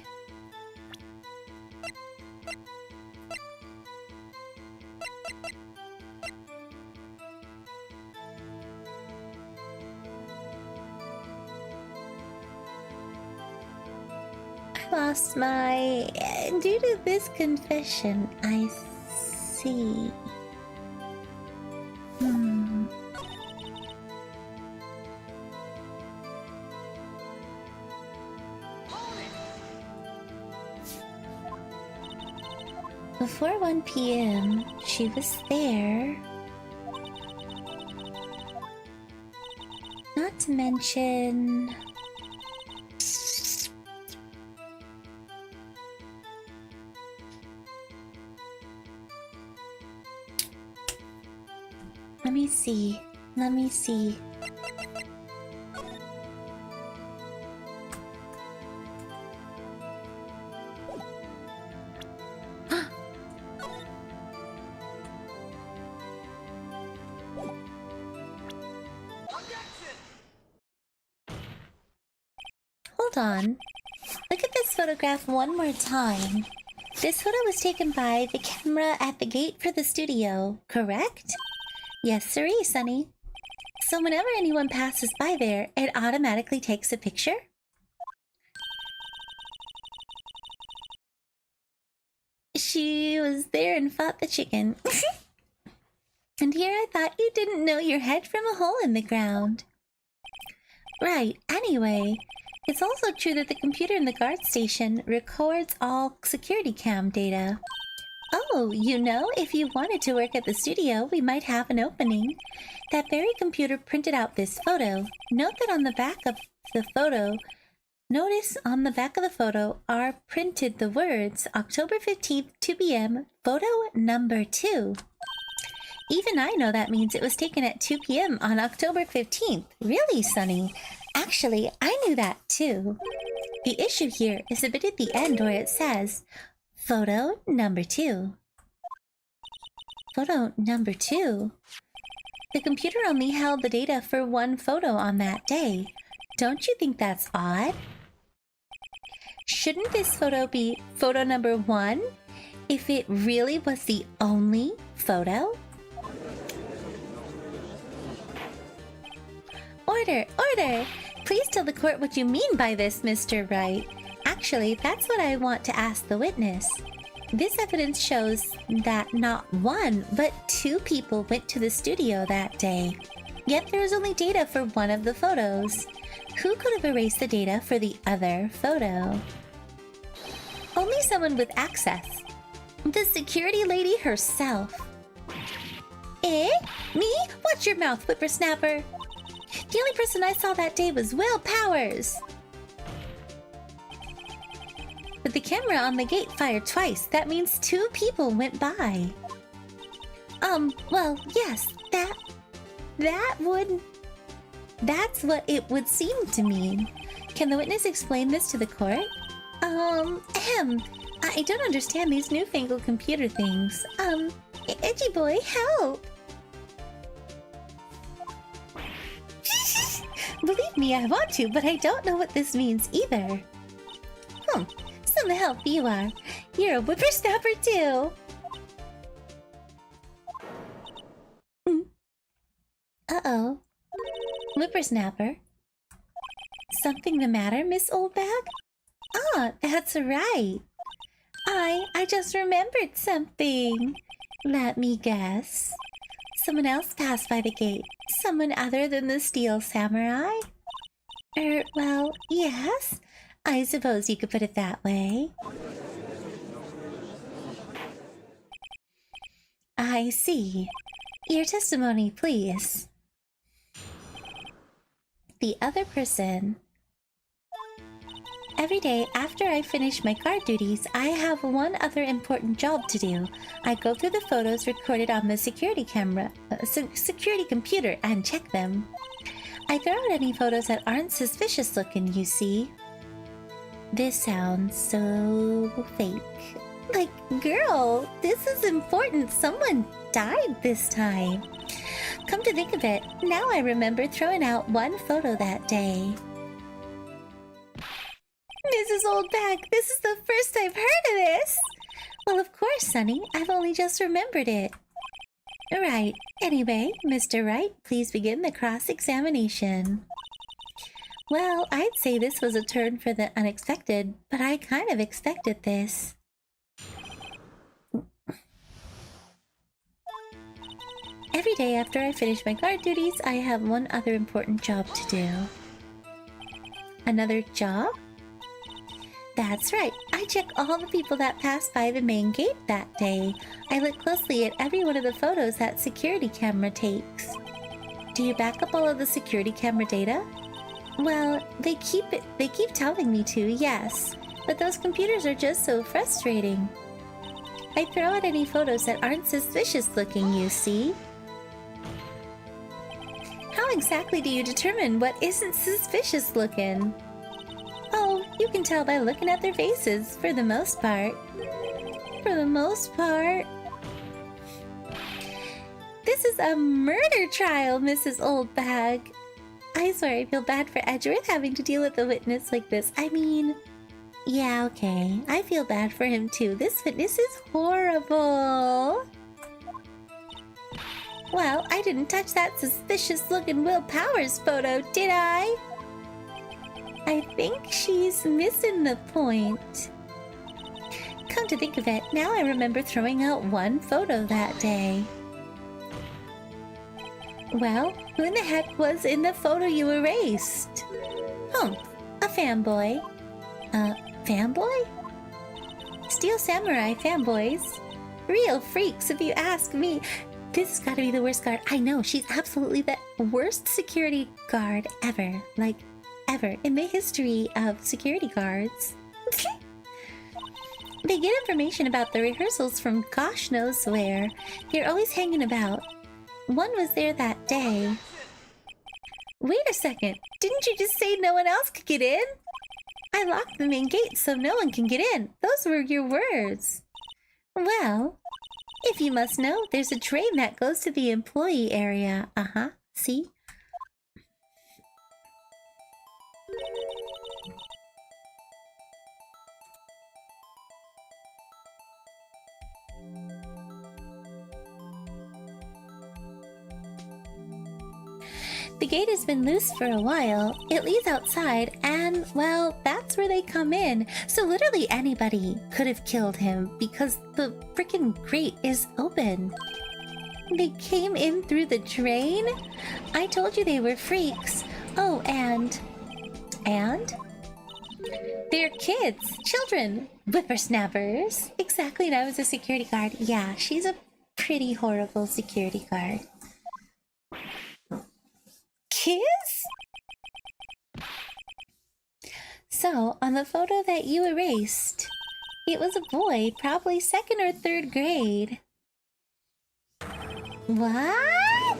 lost my... Due to this confession, I see. Before 1 p.m., she was there. Not to mention... Let me see. Hold on. Look at this photograph one more time. This photo was taken by the camera at the gate for the studio, correct? Yes, sirree, Sonny. So whenever anyone passes by there, it automatically takes a picture? She was there and fought the chicken. And here I thought you didn't know your head from a hole in the ground. Right, anyway, it's also true that the computer in the guard station records all security cam data. Oh, you know, if you wanted to work at the studio, we might have an opening. That very computer printed out this photo. Note that on the back of the photo... Notice on the back of the photo are printed the words October 15th, 2 p.m., photo number 2. Even I know that means it was taken at 2 p.m. on October 15th. Really, Sonny? Actually, I knew that too. The issue here is a bit at the end where it says... Photo number 2. Photo number 2? The computer only held the data for one photo on that day. Don't you think that's odd? Shouldn't this photo be photo number 1 if it really was the only photo? Order! Order! Please tell the court what you mean by this, Mr. Wright. Actually, that's what I want to ask the witness. This evidence shows that not 1, but 2 people went to the studio that day. Yet there is only data for one of the photos. Who could have erased the data for the other photo? Only someone with access. The security lady herself. Eh? Me? Watch your mouth, whippersnapper. The only person I saw that day was Will Powers. But the camera on the gate fired twice. That means 2 people went by. Well, yes, that's what it would seem to mean. Can the witness explain this to the court? I don't understand these newfangled computer things. Edgy boy, help! Believe me, I want to, but I don't know what this means either. Some help you are. You're a whippersnapper too. Uh-oh. Whippersnapper. Something the matter, Miss Oldbag? Ah, that's right. I just remembered something. Let me guess. Someone else passed by the gate. Someone other than the Steel Samurai? Well, yes. I suppose you could put it that way. I see. Your testimony, please. The other person. Every day after I finish my guard duties, I have one other important job to do. I go through the photos recorded on the security computer and check them. I throw out any photos that aren't suspicious looking, you see. This sounds so fake. Like, girl, this is important. Someone died this time. Come to think of it, now I remember throwing out one photo that day. Mrs. Oldbag, this is the first I've heard of this! Well, of course, Sonny. I've only just remembered it. Right. Anyway, Mr. Wright, please begin the cross-examination. Well, I'd say this was a turn for the unexpected, but I kind of expected this. Every day after I finish my guard duties, I have one other important job to do. Another job? That's right. I check all the people that passed by the main gate that day. I look closely at every one of the photos that security camera takes. Do you back up all of the security camera data? Well, they keep telling me to, yes. But those computers are just so frustrating. I throw out any photos that aren't suspicious looking, you see. How exactly do you determine what isn't suspicious looking? Oh, you can tell by looking at their faces, for the most part. For the most part. This is a murder trial, Mrs. Oldbag. I swear I feel bad for Edgeworth having to deal with a witness like this. I mean, yeah, okay. I feel bad for him too. This witness is horrible. Well, I didn't touch that suspicious-looking Will Powers photo, did I? I think she's missing the point. Come to think of it, now I remember throwing out one photo that day. Well, who in the heck was in the photo you erased? A fanboy. Fanboy? Steel Samurai fanboys. Real freaks, if you ask me. This has got to be the worst guard. I know, she's absolutely the worst security guard ever. Like, ever in the history of security guards. They get information about the rehearsals from gosh knows where. They're always hanging about. One was there that day. Wait a second, didn't you just say no one else could get in? I locked the main gate so no one can get in. Those were your words. Well, if you must know, there's a train that goes to the employee area. See? The gate has been loose for a while. It leads outside and, well, that's where they come in. So literally anybody could have killed him because the freaking grate is open. They came in through the drain? I told you they were freaks. Oh, and And they're kids, children, whippersnappers. Exactly, and I was a security guard. Yeah, she's a pretty horrible security guard. Kids? So, on the photo that you erased, it was a boy, probably 2nd or 3rd grade. What?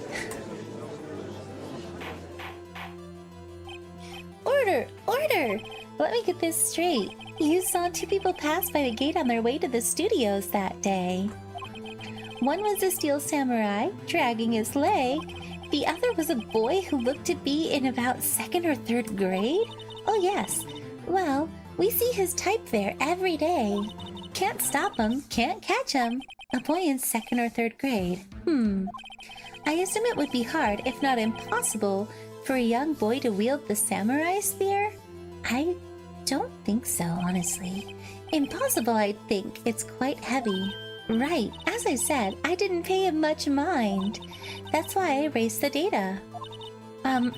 Order! Order! Let me get this straight. You saw 2 people pass by the gate on their way to the studios that day. One was a steel samurai, dragging his leg. The other was a boy who looked to be in about 2nd or 3rd grade? Oh yes. Well, we see his type there every day. Can't stop him, can't catch him. A boy in 2nd or 3rd grade. I assume it would be hard, if not impossible, for a young boy to wield the samurai spear? I don't think so, honestly. Impossible, I think. It's quite heavy. Right, as I said, I didn't pay him much mind. That's why I erased the data.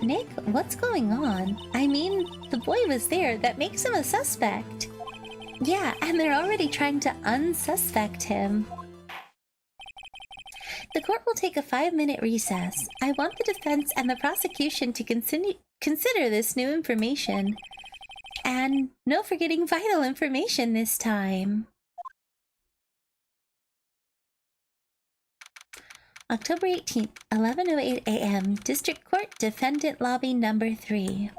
Nick, what's going on? I mean, the boy was there. That makes him a suspect. Yeah, and they're already trying to unsuspect him. The court will take a 5-minute recess. I want the defense and the prosecution to consider this new information. And no forgetting vital information this time. October 18th, 11:08 a.m. District Court, Defendant Lobby Number 3.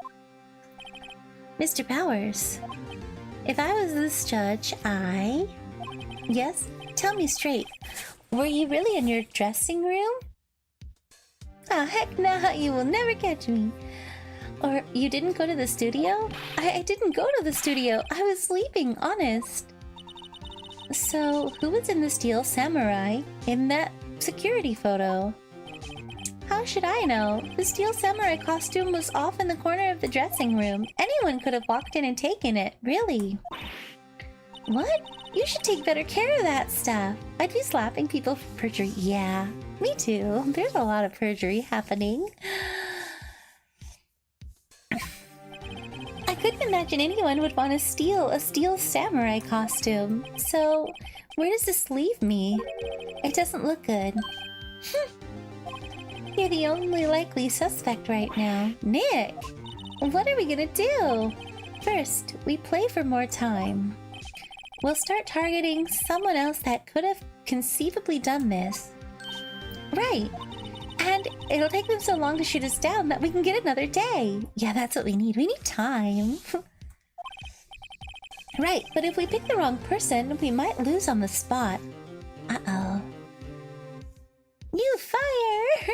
Mr. Powers, if I was this judge, Yes? Tell me straight. Were you really in your dressing room? Ah, heck nah, you will never catch me. Or you didn't go to the studio? I didn't go to the studio. I was sleeping, honest. So, who was in the steel samurai in that security photo? How should I know? The steel samurai costume was off in the corner of the dressing room. Anyone could have walked in and taken it, really. What? You should take better care of that stuff. I'd be slapping people for perjury. Yeah, me too. There's a lot of perjury happening. I couldn't imagine anyone would want to steal a steel samurai costume. So, where does this leave me? It doesn't look good. You're the only likely suspect right now. Nick! What are we gonna do? First, we play for more time. We'll start targeting someone else that could have conceivably done this. Right! And it'll take them so long to shoot us down that we can get another day. Yeah, that's what we need. We need time. Right, but if we pick the wrong person, we might lose on the spot. Uh-oh. You fired!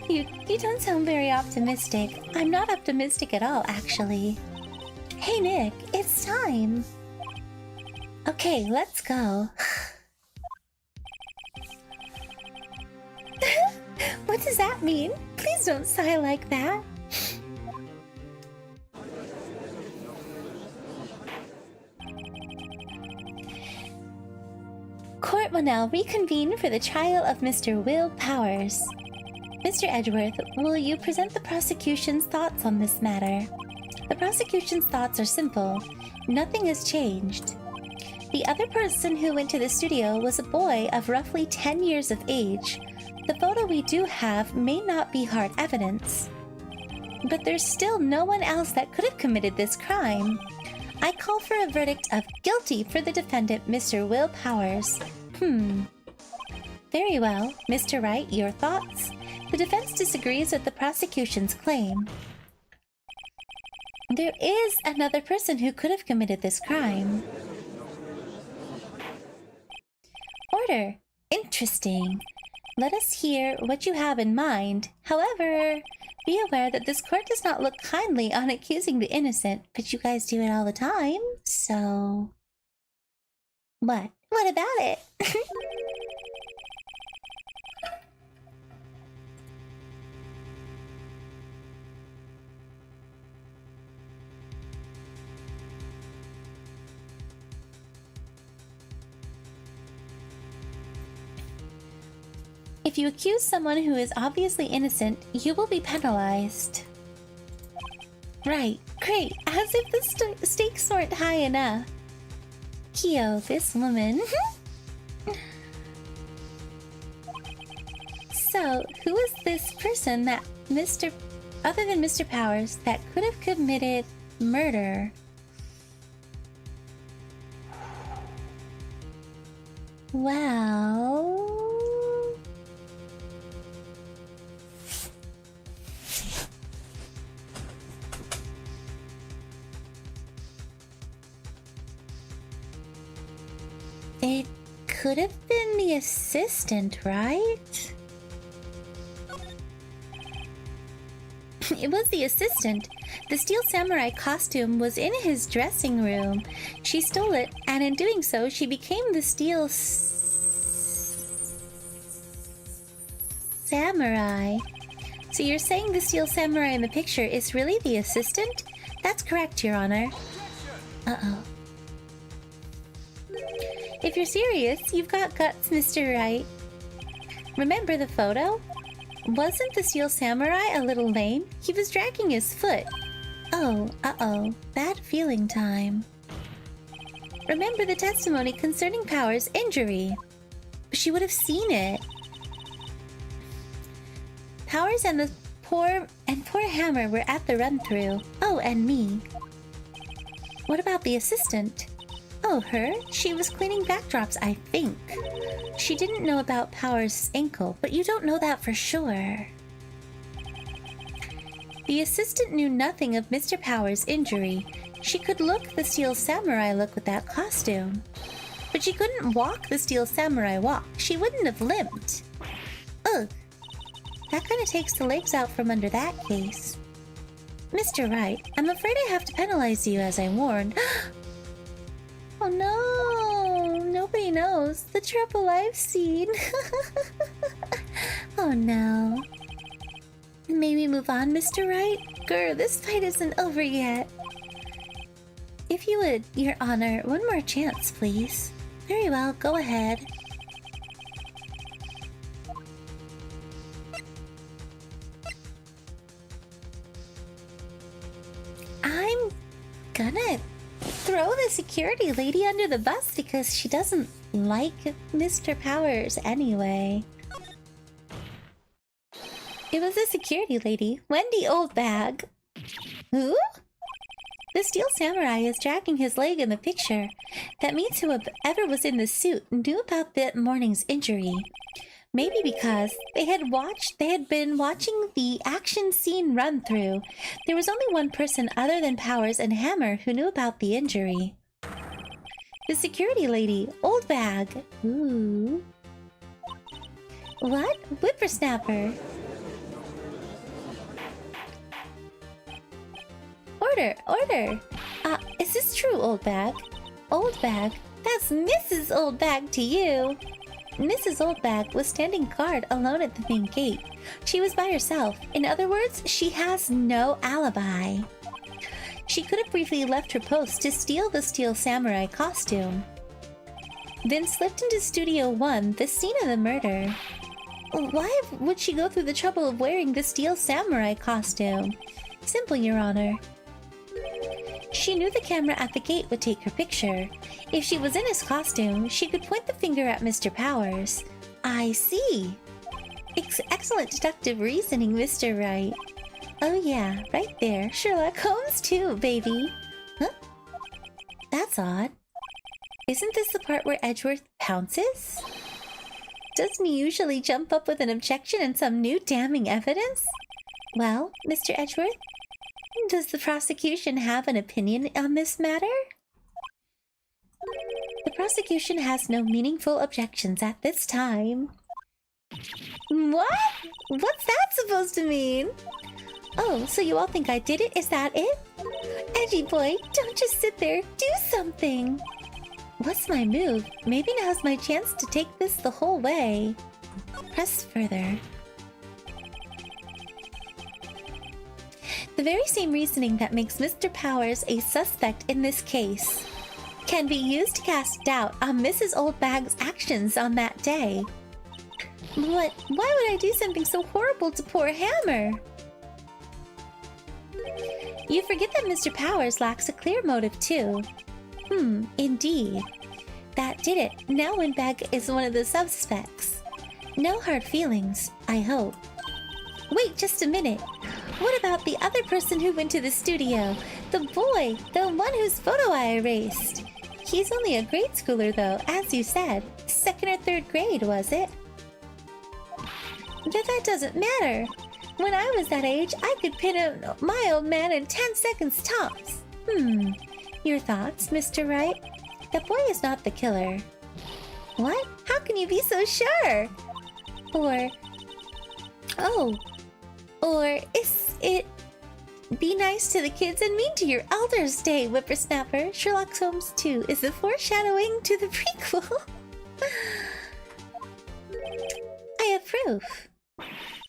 You don't sound very optimistic. I'm not optimistic at all, actually. Hey, Nick, it's time. Okay, let's go. What does that mean? Please don't sigh like that. Court will now reconvene for the trial of Mr. Will Powers. Mr. Edgeworth, will you present the prosecution's thoughts on this matter? The prosecution's thoughts are simple. Nothing has changed. The other person who went to the studio was a boy of roughly 10 years of age. The photo we do have may not be hard evidence. But there's still no one else that could have committed this crime. I call for a verdict of guilty for the defendant, Mr. Will Powers. Very well. Mr. Wright, your thoughts? The defense disagrees with the prosecution's claim. There is another person who could have committed this crime. Order. Interesting. Let us hear what you have in mind. However, be aware that this court does not look kindly on accusing the innocent, but you guys do it all the time, so... What? What about it? If you accuse someone who is obviously innocent, you will be penalized. Right, great, as if the stakes weren't high enough. Kyo, this woman. So, who is this person that other than Mr. Powers, that could have committed murder? Well... it could have been the assistant, right? It was the assistant. The Steel Samurai costume was in his dressing room. She stole it, and in doing so, she became the Steel Samurai. So you're saying the Steel Samurai in the picture is really the assistant? That's correct, Your Honor. Uh-oh. If you're serious, you've got guts, Mr. Wright. Remember the photo? Wasn't the Steel Samurai a little lame? He was dragging his foot. Oh, uh-oh. Bad feeling time. Remember the testimony concerning Power's injury. She would have seen it. Powers and poor Hammer were at the run-through. Oh, and me. What about the assistant? Oh, her? She was cleaning backdrops, I think. She didn't know about Power's ankle, but you don't know that for sure. The assistant knew nothing of Mr. Power's injury. She could look the Steel Samurai look with that costume. But she couldn't walk the Steel Samurai walk. She wouldn't have limped. Ugh. That kind of takes the legs out from under that case. Mr. Wright, I'm afraid I have to penalize you as I warned. Oh no! Nobody knows the trouble I've seen. Oh no. May we move on, Mr. Wright? Grr, this fight isn't over yet. If you would, Your Honor, one more chance, please. Very well, go ahead. I'm gonna throw the security lady under the bus because she doesn't like Mr. Powers anyway. It was a security lady, Wendy Oldbag. Who? The Steel Samurai is dragging his leg in the picture. That means whoever was in the suit knew about that morning's injury. Maybe because they had been watching the action scene run through. There was only one person other than Powers and Hammer who knew about the injury. The security lady, Oldbag. Ooh. What? Whippersnapper. Order, order. Is this true, Oldbag? Oldbag? That's Mrs. Oldbag to you. Mrs. Oldbag was standing guard alone at the main gate. She was by herself. In other words, she has no alibi. She could have briefly left her post to steal the Steel Samurai costume, then slipped into Studio 1, the scene of the murder. Why would she go through the trouble of wearing the Steel Samurai costume? Simple, Your Honor. She knew the camera at the gate would take her picture. If she was in his costume, she could point the finger at Mr. Powers. I see. Excellent deductive reasoning, Mr. Wright. Oh yeah, right there. Sherlock Holmes too, baby. Huh? That's odd. Isn't this the part where Edgeworth pounces? Doesn't he usually jump up with an objection and some new damning evidence? Well, Mr. Edgeworth, does the prosecution have an opinion on this matter? The prosecution has no meaningful objections at this time. What? What's that supposed to mean? Oh, so you all think I did it? Is that it? Edgy boy, don't just sit there. Do something. What's my move? Maybe now's my chance to take this the whole way. Press further. The very same reasoning that makes Mr. Powers a suspect in this case can be used to cast doubt on Mrs. Oldbag's actions on that day. What? Why would I do something so horrible to poor Hammer? You forget that Mr. Powers lacks a clear motive, too. Indeed. That did it. Now Windbag is one of the suspects. No hard feelings, I hope. Wait just a minute. What about the other person who went to the studio? The boy, the one whose photo I erased. He's only a grade schooler, though, as you said. 2nd or 3rd grade, was it? But that doesn't matter. When I was that age, I could pin my old man in 10 seconds tops. Your thoughts, Mr. Wright? The boy is not the killer. What? How can you be so sure? Or is it... Be nice to the kids and mean to your elders, Day, whippersnapper. Sherlock Holmes 2 is the foreshadowing to the prequel. I have proof.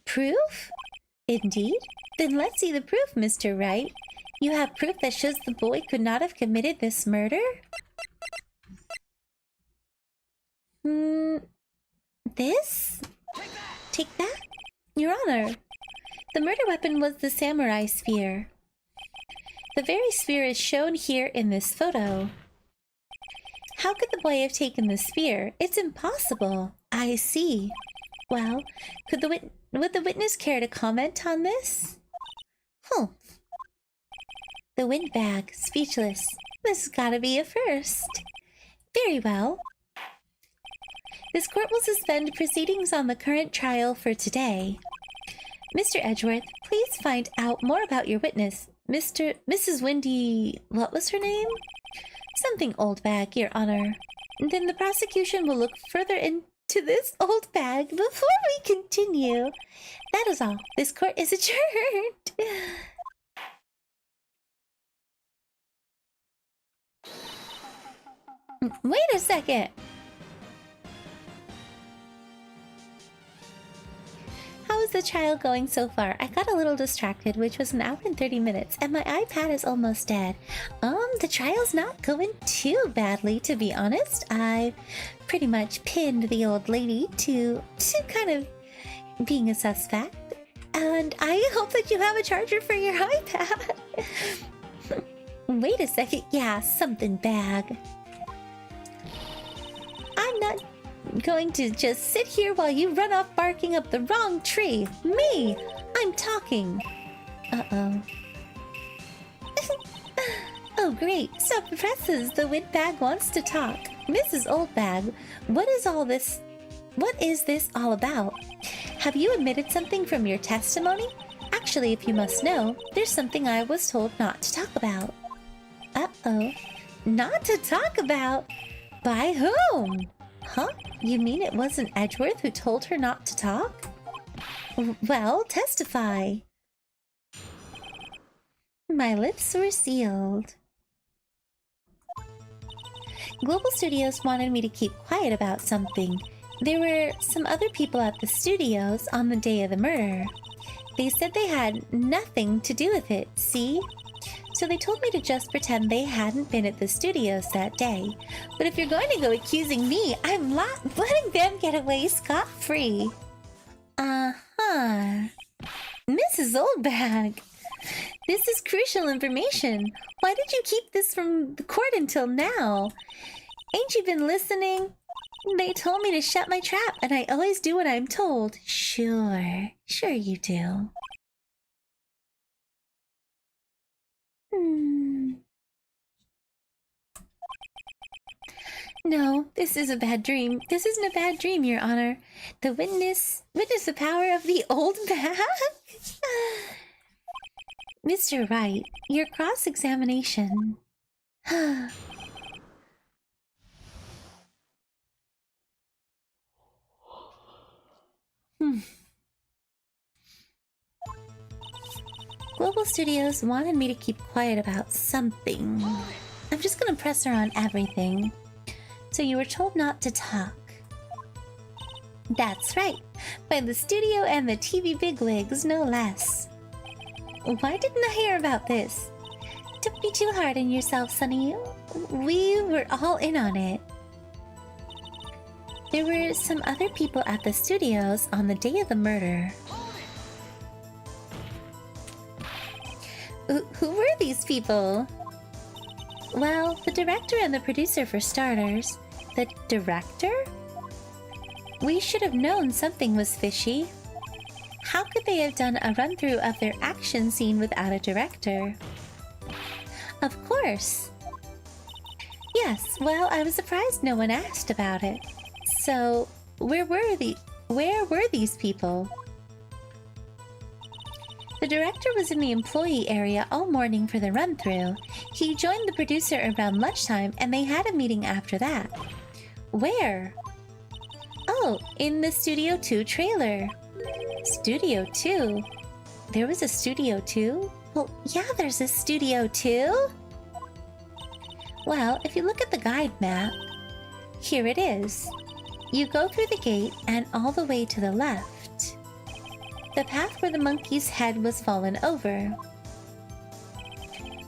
Proof? Indeed? Then let's see the proof, Mr. Wright. You have proof that shows the boy could not have committed this murder? This? Take that? Your Honor, the murder weapon was the samurai spear. The very spear is shown here in this photo. How could the boy have taken the spear? It's impossible. I see. Well, would the witness care to comment on this? The windbag, speechless. This has gotta be a first. Very well. This court will suspend proceedings on the current trial for today. Mr. Edgeworth, please find out more about your witness. Mrs. Wendy... what was her name? Something old bag, Your Honor. Then the prosecution will look further into this old bag before we continue. That is all. This court is adjourned. Wait a second. How is the trial going so far? I got a little distracted, which was 1 hour and 30 minutes, and my iPad is almost dead. The trial's not going too badly, to be honest. I pretty much pinned the old lady to kind of being a suspect. And I hope that you have a charger for your iPad. Wait a second. Yeah, something bag. I'm not going to just sit here while you run off barking up the wrong tree. Me! I'm talking. Uh-oh. Oh, great. Stop the presses. The windbag wants to talk. Mrs. Oldbag, what is this all about? Have you admitted something from your testimony? Actually, if you must know, there's something I was told not to talk about. Uh-oh. Not to talk about? By whom? Huh? You mean it wasn't Edgeworth who told her not to talk? Well, testify. My lips were sealed. Global Studios wanted me to keep quiet about something. There were some other people at the studios on the day of the murder. They said they had nothing to do with it, see? So they told me to just pretend they hadn't been at the studios that day. But if you're going to go accusing me, I'm not letting them get away scot-free. Uh-huh. Mrs. Oldbag, this is crucial information. Why did you keep this from the court until now? Ain't you been listening? They told me to shut my trap, and I always do what I'm told. Sure you do. No, this is a bad dream. This isn't a bad dream, Your Honor. The witness the power of the old bag? Mr. Wright, your cross-examination. Global Studios wanted me to keep quiet about something. I'm just gonna press her on everything. So you were told not to talk. That's right. By the studio and the TV bigwigs, no less. Why didn't I hear about this? Don't be too hard on yourself, Sonny. We were all in on it. There were some other people at the studios on the day of the murder. Who were these people? Well, the director and the producer for starters. The director? We should have known something was fishy. How could they have done a run-through of their action scene without a director? Of course. Yes, well, I was surprised no one asked about it. So, where were these people? The director was in the employee area all morning for the run-through. He joined the producer around lunchtime and they had a meeting after that. Where? Oh, in the Studio 2 trailer. Studio 2? There was a Studio 2? Well, yeah, there's a Studio 2. Well, if you look at the guide map, here it is. You go through the gate and all the way to the left. The path where the monkey's head was fallen over.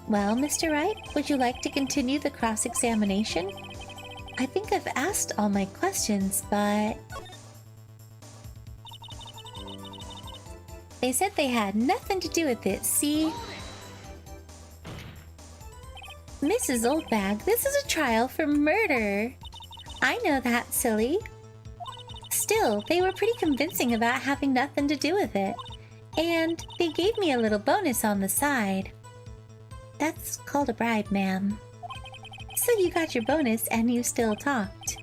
Well, Mr. Wright, would you like to continue the cross-examination? I think I've asked all my questions, but... They said they had nothing to do with it, see? Mrs. Oldbag, this is a trial for murder. I know that, silly. Still, they were pretty convincing about having nothing to do with it. And they gave me a little bonus on the side. That's called a bribe, ma'am. So you got your bonus and you still talked.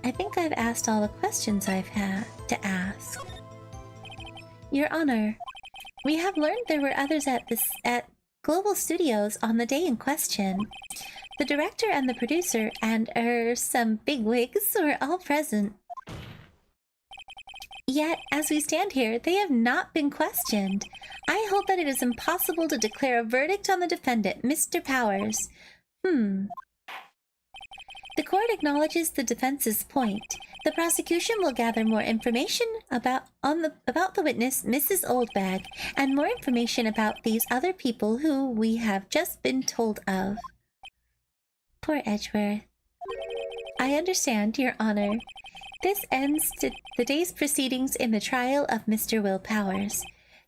I think I've asked all the questions I've had to ask. Your Honor, we have learned there were others at Global Studios on the day in question. The director and the producer and some bigwigs were all present. Yet, as we stand here, they have not been questioned. I hold that it is impossible to declare a verdict on the defendant, Mr. Powers. The court acknowledges the defense's point. The prosecution will gather more information about the witness, Mrs. Oldbag, and more information about these other people who we have just been told of. Poor Edgeworth. I understand, Your Honor. This ends the day's proceedings in the trial of Mr. Will Powers.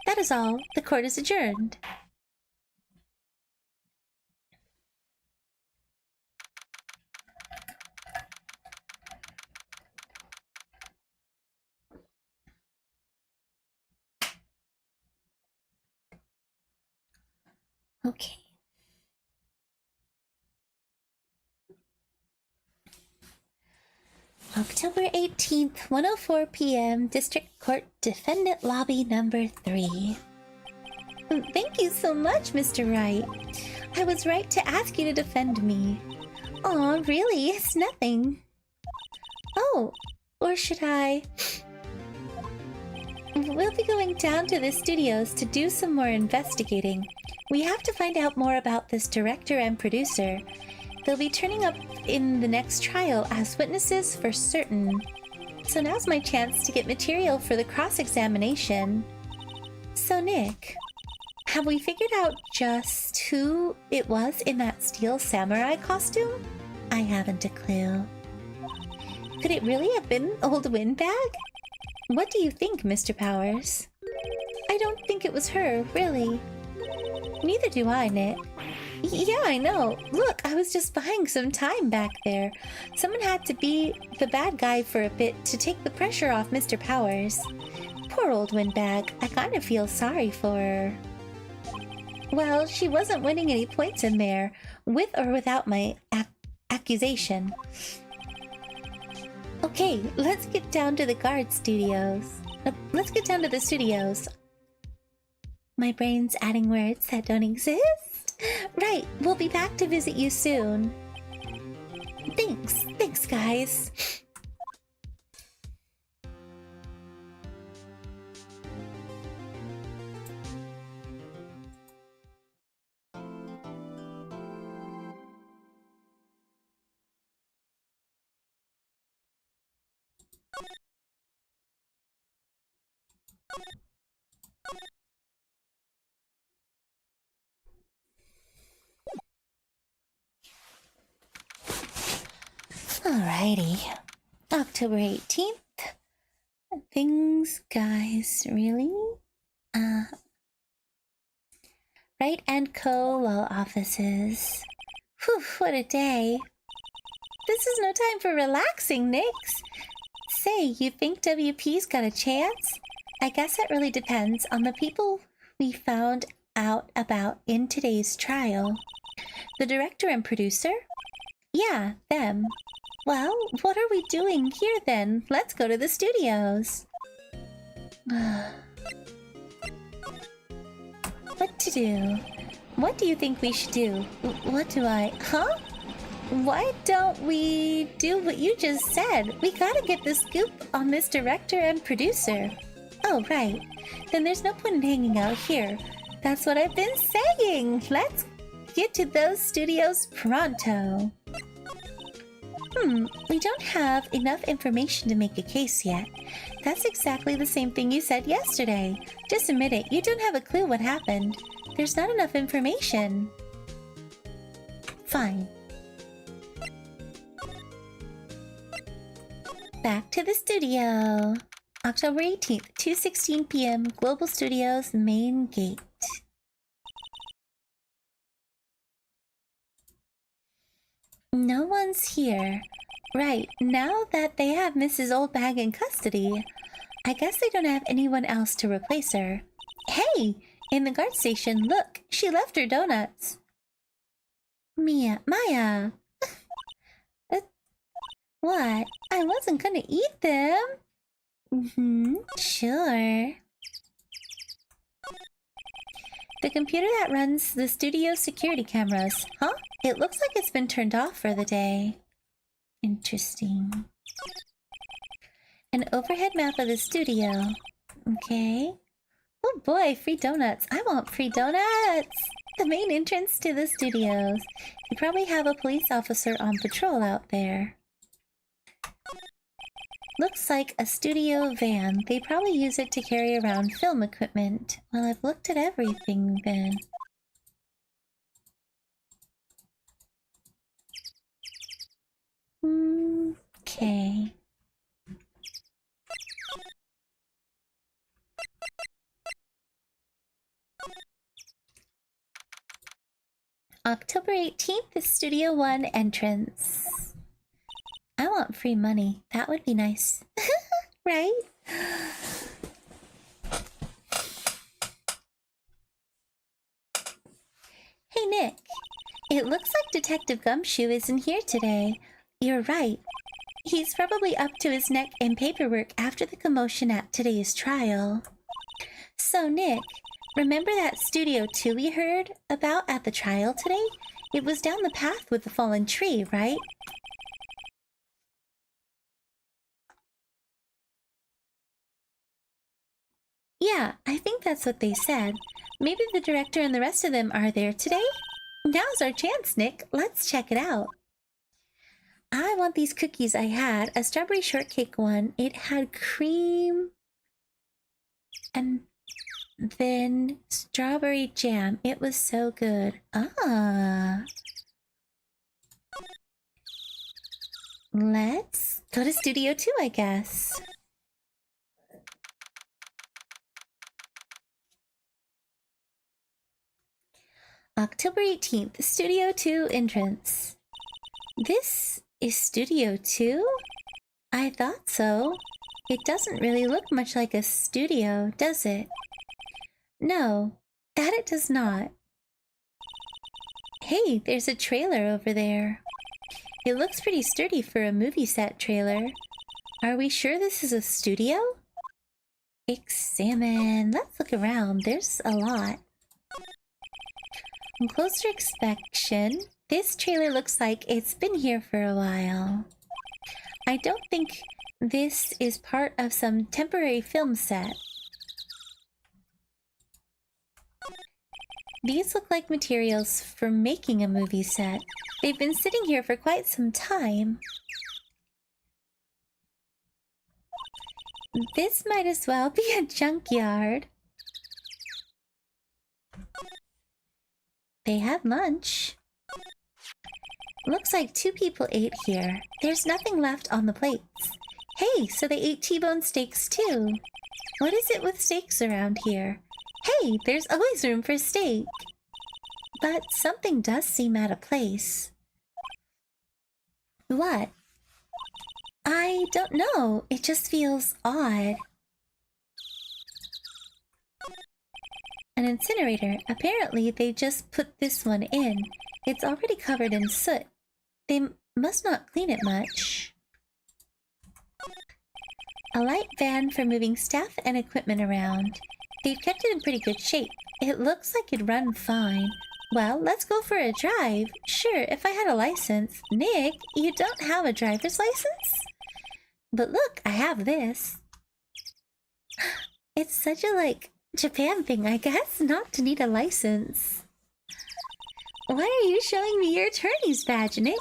That is all. The court is adjourned. Okay. October 18th, 1:04 p.m., District Court Defendant Lobby number 3. Thank you so much, Mr. Wright. I was right to ask you to defend me. Aw, really? It's nothing. Oh, or should I... We'll be going down to the studios to do some more investigating. We have to find out more about this director and producer. They'll be turning up in the next trial as witnesses for certain. So now's my chance to get material for the cross-examination. So Nick, have we figured out just who it was in that steel samurai costume? I haven't a clue. Could it really have been Old Windbag? What do you think, Mr. Powers? I don't think it was her, really. Neither do I, Nick. Yeah, I know. Look, I was just buying some time back there. Someone had to be the bad guy for a bit to take the pressure off Mr. Powers. Poor Old Windbag. I kind of feel sorry for her. Well, she wasn't winning any points in there, with or without my accusation. Okay, let's get down to the guard studios. Let's get down to the studios. My brain's adding words that don't exist. Right, we'll be back to visit you soon. Thanks, guys. Alrighty. October 18th. Things, guys, really? Wright and Co. law offices. Whew, what a day. This is no time for relaxing, Nix. Say, you think WP's got a chance? I guess it really depends on the people we found out about in today's trial. The director and producer? Yeah, them. Well, what are we doing here then? Let's go to the studios. What to do? What do you think we should do? What do I... Huh? Why don't we do what you just said? We gotta get the scoop on this director and producer. Oh, right. Then there's no point in hanging out here. That's what I've been saying. Let's get to those studios pronto. We don't have enough information to make a case yet. That's exactly the same thing you said yesterday. Just admit it, you don't have a clue what happened. There's not enough information. Fine. Back to the studio. October 18th, 2:16 p.m. Global Studios main gate. No one's here. Right, now that they have Mrs. Oldbag in custody, I guess they don't have anyone else to replace her. Hey! In the guard station, look! She left her donuts. Maya! What? I wasn't gonna eat them! Sure. The computer that runs the studio security cameras. Huh? It looks like it's been turned off for the day. Interesting. An overhead map of the studio. Okay. Oh boy, free donuts. I want free donuts! The main entrance to the studios. You probably have a police officer on patrol out there. Looks like a studio van. They probably use it to carry around film equipment. Well, I've looked at everything then. Okay. October 18th is Studio 1 entrance. I want free money. That would be nice. Right? Hey, Nick. It looks like Detective Gumshoe isn't here today. You're right. He's probably up to his neck in paperwork after the commotion at today's trial. So, Nick, remember that Studio 2 we heard about at the trial today? It was down the path with the fallen tree, right? Yeah, I think that's what they said. Maybe the director and the rest of them are there today? Now's our chance, Nick. Let's check it out. I want these cookies I had. A strawberry shortcake one. It had cream and then strawberry jam. It was so good. Let's go to Studio 2, I guess. October 18th, Studio 2 entrance. This is Studio 2? I thought so. It doesn't really look much like a studio, does it? No, that it does not. Hey, there's a trailer over there. It looks pretty sturdy for a movie set trailer. Are we sure this is a studio? Examine. Let's look around. There's a lot. On closer inspection, this trailer looks like it's been here for a while. I don't think this is part of some temporary film set. These look like materials for making a movie set. They've been sitting here for quite some time. This might as well be a junkyard. They had lunch. Looks like 2 people ate here. There's nothing left on the plates. Hey, so they ate T-bone steaks too. What is it with steaks around here? Hey, there's always room for steak. But something does seem out of place. What? I don't know. It just feels odd. An incinerator. Apparently, they just put this one in. It's already covered in soot. They must not clean it much. A light van for moving staff and equipment around. They've kept it in pretty good shape. It looks like it'd run fine. Well, let's go for a drive. Sure, if I had a license. Nick, you don't have a driver's license? But look, I have this. It's such a, Japan thing, I guess, not to need a license. Why are you showing me your attorney's badge, Nick?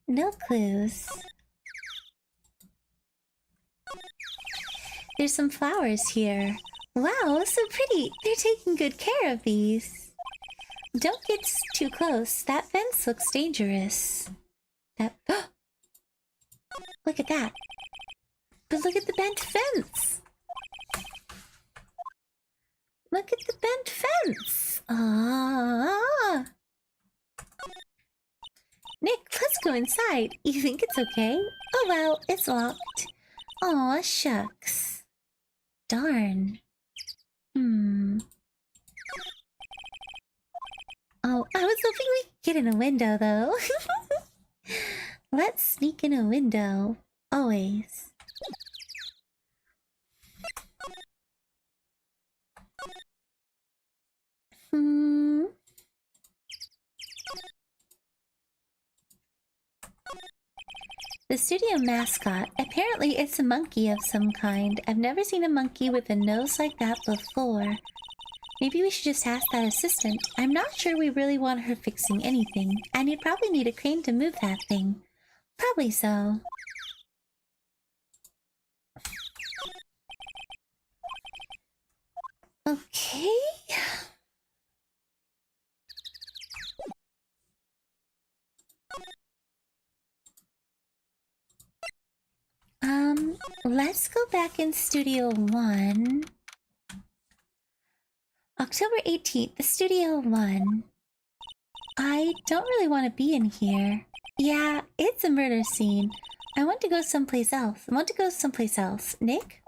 No clues. There's some flowers here. Wow, so pretty. They're taking good care of these. Don't get too close. That fence looks dangerous. Look at that. But look at the bent fence. Look at the bent fence. Ah. Nick, let's go inside. You think it's okay? Oh well, it's locked. Aw, shucks. Darn. Oh, I was hoping we could get in a window, though. Let's sneak in a window. Always. The studio mascot. Apparently it's a monkey of some kind. I've never seen a monkey with a nose like that before. Maybe we should just ask that assistant. I'm not sure we really want her fixing anything. And you'd probably need a crane to move that thing. Probably so. Okay. Let's go back in Studio 1. October 18th, the Studio 1. I don't really want to be in here. Yeah, it's a murder scene. I want to go someplace else. Nick?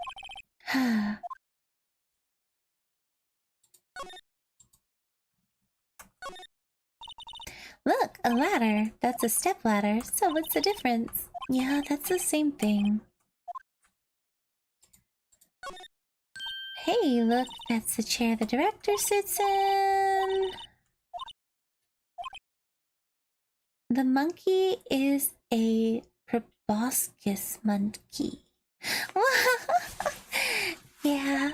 Look, a ladder. That's a step ladder. So what's the difference? Yeah, that's the same thing. Hey, look, that's the chair the director sits in. The monkey is a proboscis monkey. Yeah.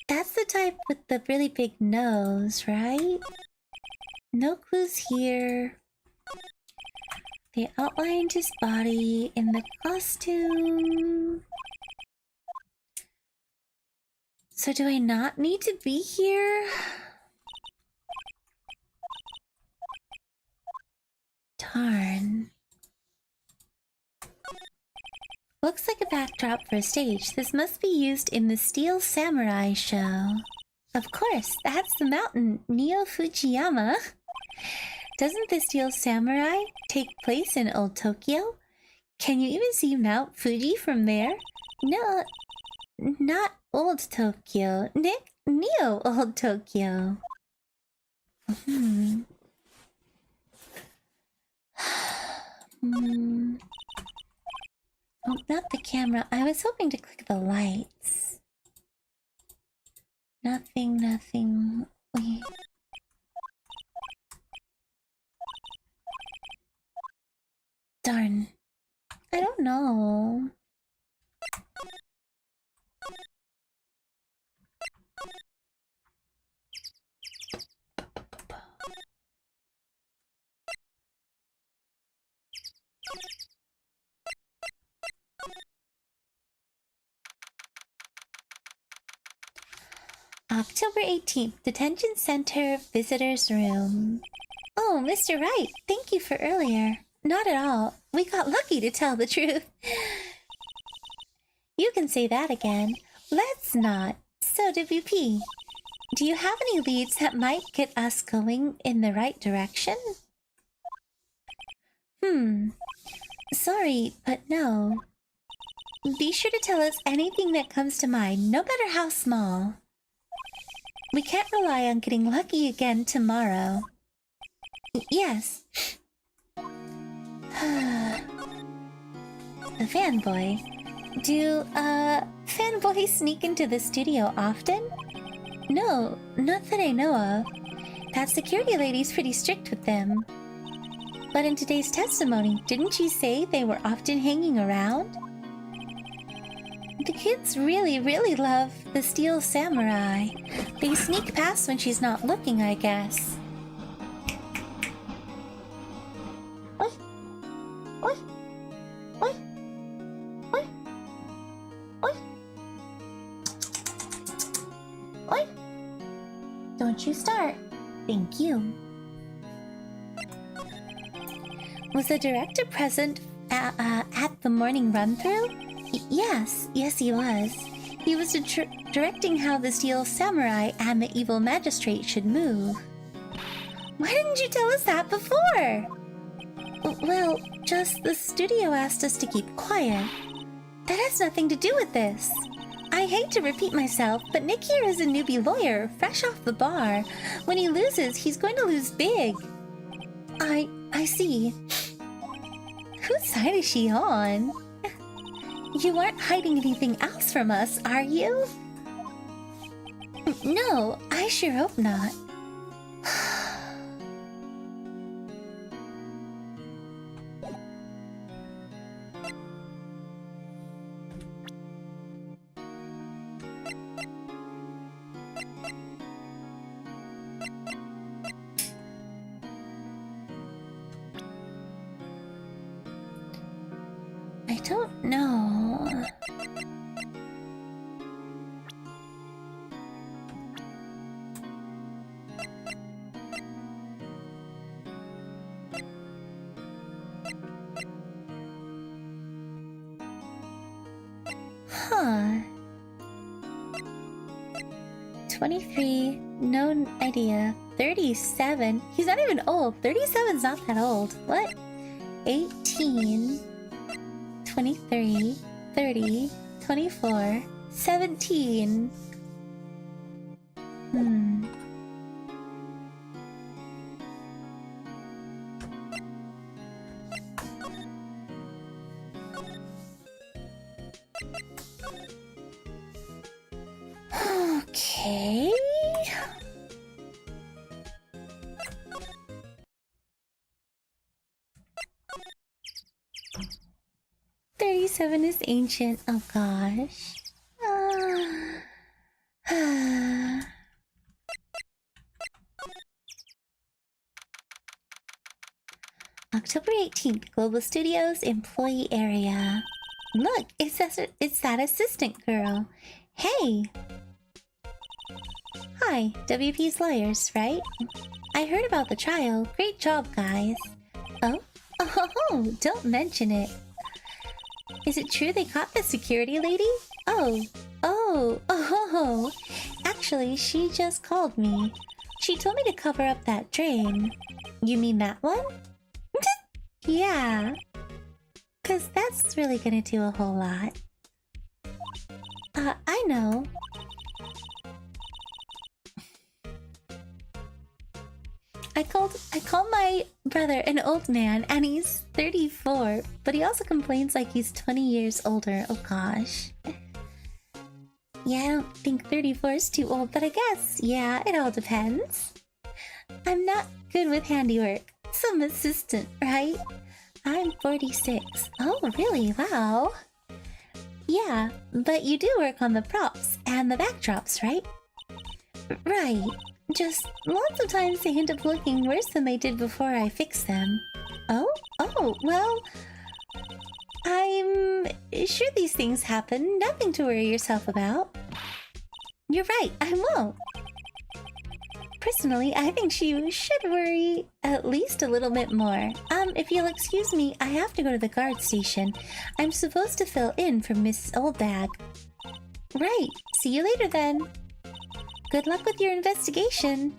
That's the type with the really big nose, right? No clues here. They outlined his body in the costume. So do I not need to be here? Darn. Looks like a backdrop for a stage. This must be used in the Steel Samurai show. Of course, that's the mountain, Neo Fujiyama. Doesn't the Steel Samurai take place in Old Tokyo? Can you even see Mount Fuji from there? No, not Old Tokyo. Nick, Neo Old Tokyo. Oh, not the camera. I was hoping to click the lights. Nothing. Wait. Darn. I don't know. October 18th, Detention Center, Visitor's Room. Oh, Mr. Wright, thank you for earlier. Not at all. We got lucky, to tell the truth. You can say that again. Let's not. So, WP, do you have any leads that might get us going in the right direction? Sorry, but no. Be sure to tell us anything that comes to mind, no matter how small. We can't rely on getting lucky again tomorrow. Yes. The fanboy. Do, fanboys sneak into the studio often? No, not that I know of. That security lady's pretty strict with them. But in today's testimony, didn't she say they were often hanging around? The kids really love the Steel Samurai. They sneak past when she's not looking, I guess. Oi! Oi! Oi! Oi! Oi! Oi! Don't you start. Thank you. Was the director present at the morning run-through? Yes he was. He was directing how the Steel Samurai and the evil magistrate should move. Why didn't you tell us that before? Well, just the studio asked us to keep quiet. That has nothing to do with this. I hate to repeat myself, but Nick here is a newbie lawyer, fresh off the bar. When he loses, he's going to lose big. I see. Whose side is she on? You aren't hiding anything else from us, are you? No, I sure hope not. I don't know. Huh. 23, no idea. 37. He's not even old. 37's not that old. What? 18. 23, 30, 24, 17. Okay. 37 is ancient. Oh gosh. October 18th, Global Studios employee area. Look, it's that assistant girl. Hey! Hi, WP's lawyers, right? I heard about the trial. Great job, guys. Oh? Oh, don't mention it. Is it true they caught the security lady? Oh. Actually, she just called me. She told me to cover up that drain. You mean that one? Yeah. 'Cause that's really gonna do a whole lot. I know. I called my brother an old man, and he's 34, but he also complains like he's 20 years older. Oh gosh. Yeah, I don't think 34 is too old, but I guess, yeah, it all depends. I'm not good with handiwork. Some assistant, right? I'm 46. Oh, really? Wow. Yeah, but you do work on the props and the backdrops, right? Right. Just lots of times they end up looking worse than they did before I fixed them. Oh, well... I'm sure these things happen. Nothing to worry yourself about. You're right, I won't. Personally, I think she should worry at least a little bit more. If you'll excuse me, I have to go to the guard station. I'm supposed to fill in for Miss Oldbag. Right. See you later then. Good luck with your investigation.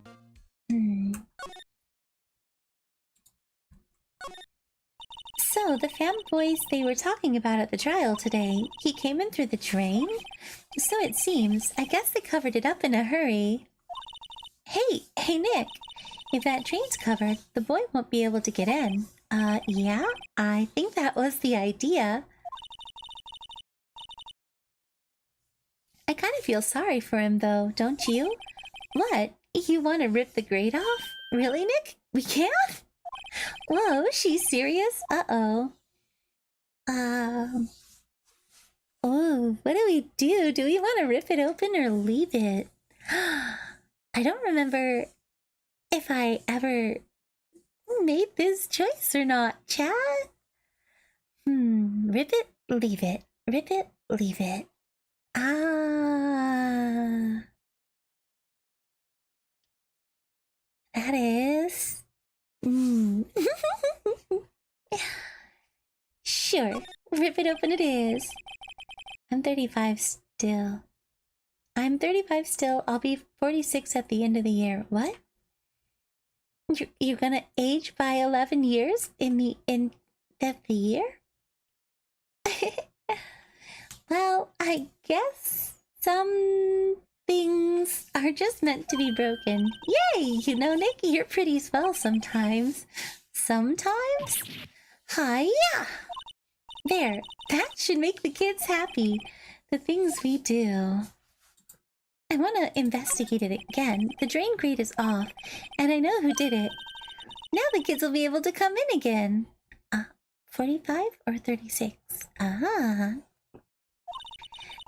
So, the fanboys they were talking about at the trial today, he came in through the drain? So it seems. I guess they covered it up in a hurry. Hey Nick! If that drain's covered, the boy won't be able to get in. Yeah? I think that was the idea. I kind of feel sorry for him though, don't you? What? You want to rip the grate off? Really, Nick? We can't? Whoa, she's serious? Uh-oh. Oh, what do we do? Do we want to rip it open or leave it? I don't remember if I ever made this choice or not, chat. Rip it, leave it. Rip it, leave it. That is... Sure, rip it open it is. I'm 35 still. I'm 35 still. I'll be 46 at the end of the year. What? You're gonna age by 11 years in the end of the year? Well, I guess some things are just meant to be broken. Yay! You know, Nick, you're pretty swell sometimes. Sometimes? Hi-ya! There, that should make the kids happy. The things we do. I want to investigate it again. The drain grate is off, and I know who did it. Now the kids will be able to come in again. 45 or 36?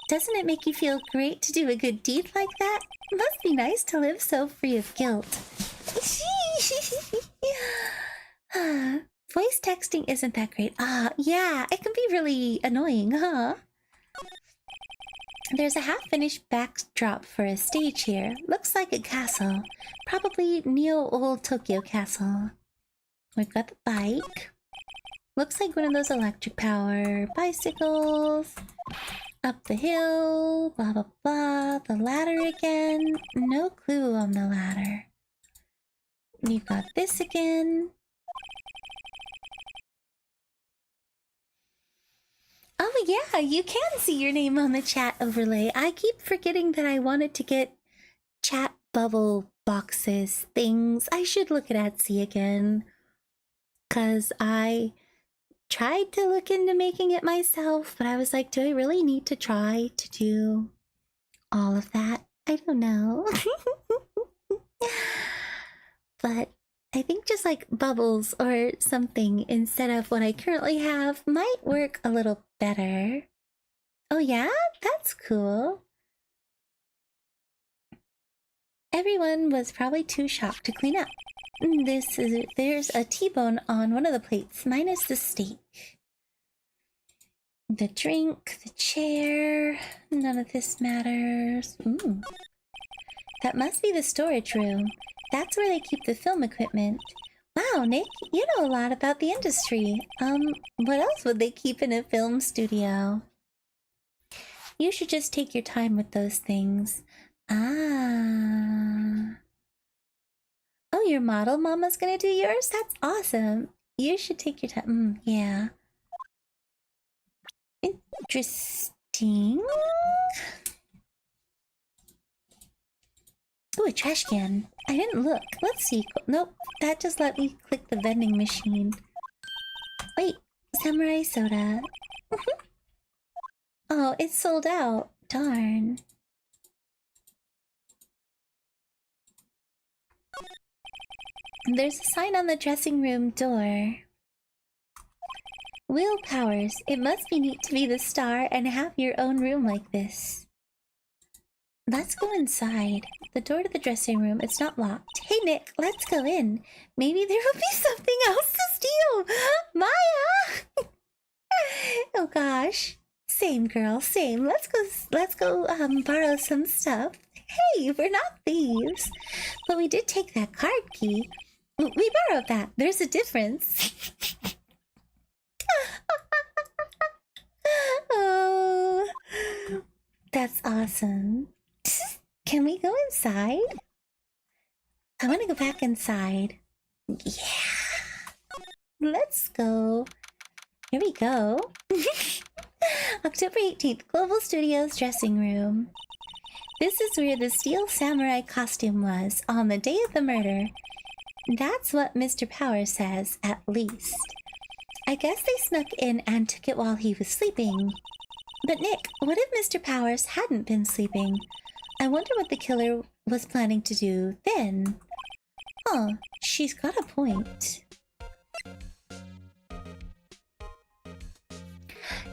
Doesn't it make you feel great to do a good deed like that? Must be nice to live so free of guilt. Voice texting isn't that great. Yeah, it can be really annoying, huh? There's a half-finished backdrop for a stage here. Looks like a castle. Probably Neo-Old Tokyo Castle. We've got the bike. Looks like one of those electric power bicycles. Up the hill, blah blah blah. The ladder again. No clue on the ladder. We've got this again. Oh yeah, you can see your name on the chat overlay. I keep forgetting that I wanted to get chat bubble boxes, things. I should look at Etsy again. 'Cause I tried to look into making it myself, but I was like, do I really need to try to do all of that? I don't know. But I think just like bubbles or something instead of what I currently have might work a little better. Oh yeah? That's cool. Everyone was probably too shocked to clean up. There's a T-bone on one of the plates, minus the steak. The drink, the chair, none of this matters. Ooh. That must be the storage room. That's where they keep the film equipment. Wow, Nick, you know a lot about the industry. What else would they keep in a film studio? You should just take your time with those things. Oh, your model mama's gonna do yours? That's awesome. You should take your time. Yeah. Interesting. Ooh, a trash can. I didn't look. Let's see. Nope, that just let me click the vending machine. Wait, samurai soda. Oh, it's sold out. Darn. There's a sign on the dressing room door. Will Powers, it must be neat to be the star and have your own room like this. Let's go inside. The door to the dressing room, it's not locked. Hey Nick, let's go in. Maybe there will be something else to steal. Maya! Oh gosh. Same girl, same. Let's go borrow some stuff. Hey, we're not thieves. But we did take that card key. We borrowed that. There's a difference. Oh, that's awesome. Can we go inside? I want to go back inside. Yeah. Let's go. Here we go. October 18th, Global Studios dressing room. This is where the steel samurai costume was on the day of the murder. That's what Mr. Power says, at least. I guess they snuck in and took it while he was sleeping. But Nick, what if Mr. Powers hadn't been sleeping? I wonder what the killer was planning to do then. Huh, she's got a point.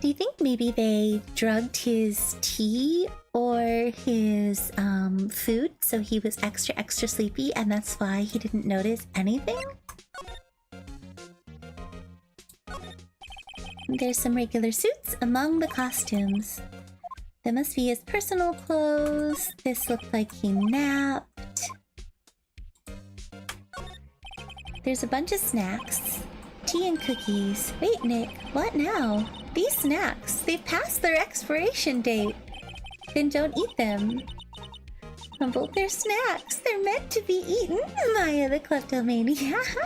Do you think maybe they drugged his tea or his food so he was extra sleepy and that's why he didn't notice anything? There's some regular suits among the costumes. That must be his personal clothes. This looked like he napped. There's a bunch of snacks. Tea and cookies. Wait, Nick, what now? These snacks, they've passed their expiration date. Then don't eat them. Humble, they're snacks. They're meant to be eaten. Maya the kleptomaniac.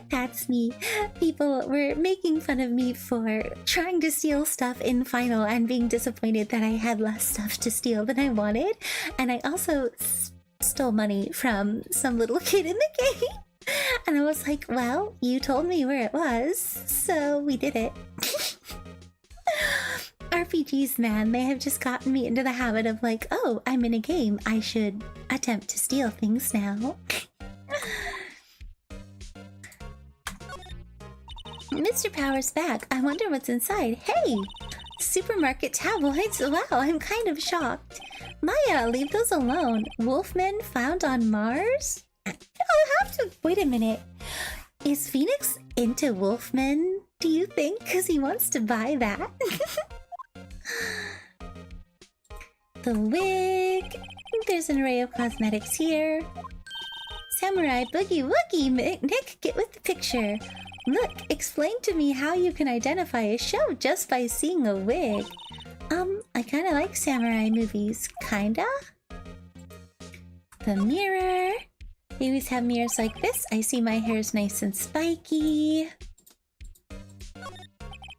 That's me. People were making fun of me for trying to steal stuff in Final and being disappointed that I had less stuff to steal than I wanted. And I also stole money from some little kid in the game. And I was like, well, you told me where it was, so we did it. RPGs, man, they have just gotten me into the habit of like, oh, I'm in a game, I should attempt to steal things now. Mr. Power's back. I wonder what's inside. Hey! Supermarket tabloids? Wow, I'm kind of shocked. Maya, leave those alone. Wolfmen found on Mars? I'll have to... Wait a minute. Is Phoenix into Wolfmen, do you think? Because he wants to buy that? The wig. There's an array of cosmetics here. Samurai boogie woogie. Nick, get with the picture. Look, explain to me how you can identify a show just by seeing a wig. I kinda like samurai movies. Kinda? The mirror. They always have mirrors like this. I see my hair's nice and spiky.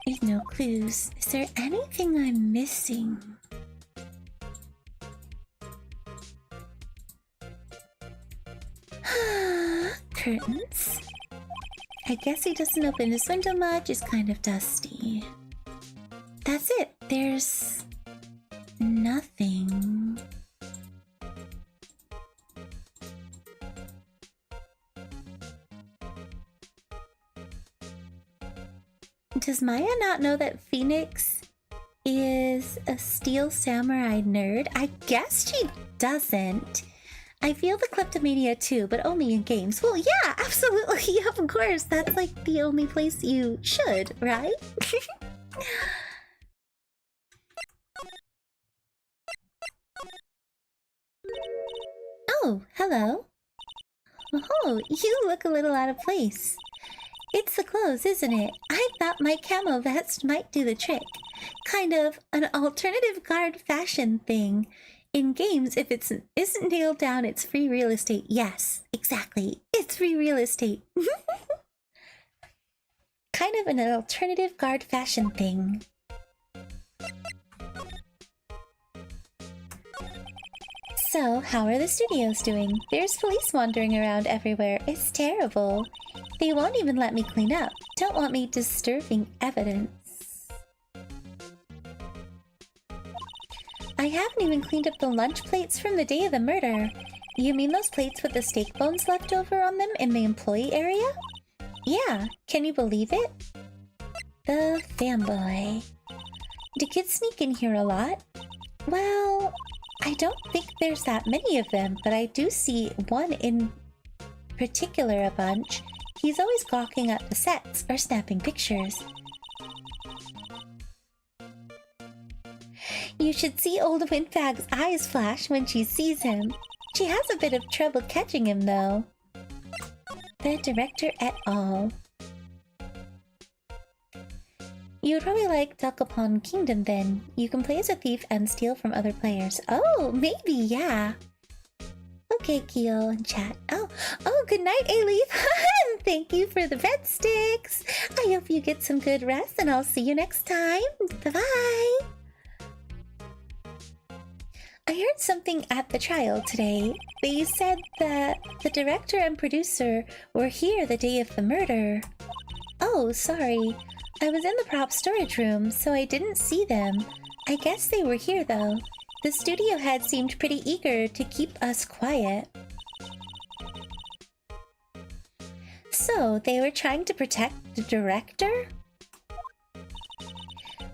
There's no clues. Is there anything I'm missing? Curtains. I guess he doesn't open his window much. It's kind of dusty. That's it. There's nothing. Does Maya not know that Phoenix is a steel samurai nerd? I guess she doesn't. I feel the kleptomania too, but only in games. Well, yeah, absolutely, of course. That's like the only place you should, right? Oh, hello. Oh, you look a little out of place. It's the clothes, isn't it? I thought my camo vest might do the trick. Kind of an alternative guard fashion thing. In games, if it isn't nailed down, it's free real estate. Yes, exactly. It's free real estate. Kind of an alternative guard fashion thing. So, how are the studios doing? There's police wandering around everywhere. It's terrible. They won't even let me clean up. Don't want me disturbing evidence. I haven't even cleaned up the lunch plates from the day of the murder. You mean those plates with the steak bones left over on them in the employee area? Yeah, can you believe it? The fanboy. Do kids sneak in here a lot? Well, I don't think there's that many of them, but I do see one in particular a bunch. He's always gawking at the sets or snapping pictures. You should see old Windbag's eyes flash when she sees him. She has a bit of trouble catching him, though. The director et al. You would probably like Duck Upon Kingdom then. You can play as a thief and steal from other players. Oh, maybe, yeah. Okay, Kyo and chat. Oh, good night, A-Leaf. And thank you for the red sticks. I hope you get some good rest, and I'll see you next time. Bye-bye. I heard something at the trial today. They said that the director and producer were here the day of the murder. Oh, sorry. I was in the prop storage room, so I didn't see them. I guess they were here, though. The studio head seemed pretty eager to keep us quiet. So, they were trying to protect the director?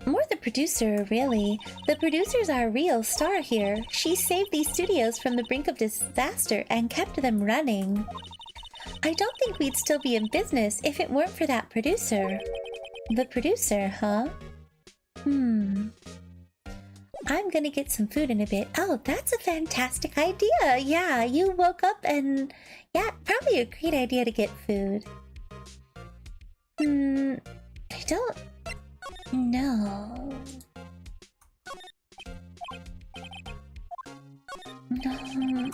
More the producer, really. The producer's our real star here. She saved these studios from the brink of disaster and kept them running. I don't think we'd still be in business if it weren't for that producer. The producer, huh? I'm gonna get some food in a bit. Oh, that's a fantastic idea. Yeah, you woke up and... yeah, probably a great idea to get food. I don't... know. No...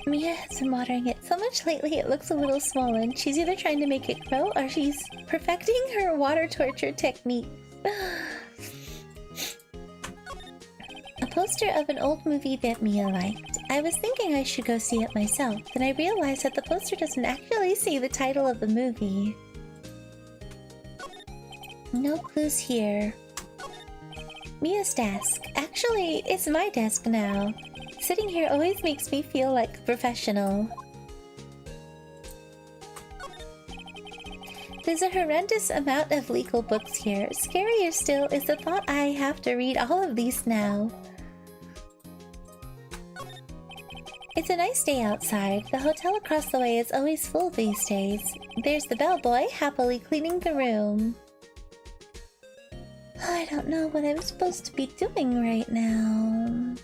Mia has been watering it so much lately it looks a little swollen. She's either trying to make it grow or she's perfecting her water torture technique. A poster of an old movie that Mia liked. I was thinking I should go see it myself, then I realized that the poster doesn't actually say the title of the movie. No clues here. Mia's desk. Actually, it's my desk now. Sitting here always makes me feel like a professional. There's a horrendous amount of legal books here. Scarier still is the thought I have to read all of these now. It's a nice day outside. The hotel across the way is always full these days. There's the bellboy happily cleaning the room. I don't know what I'm supposed to be doing right now.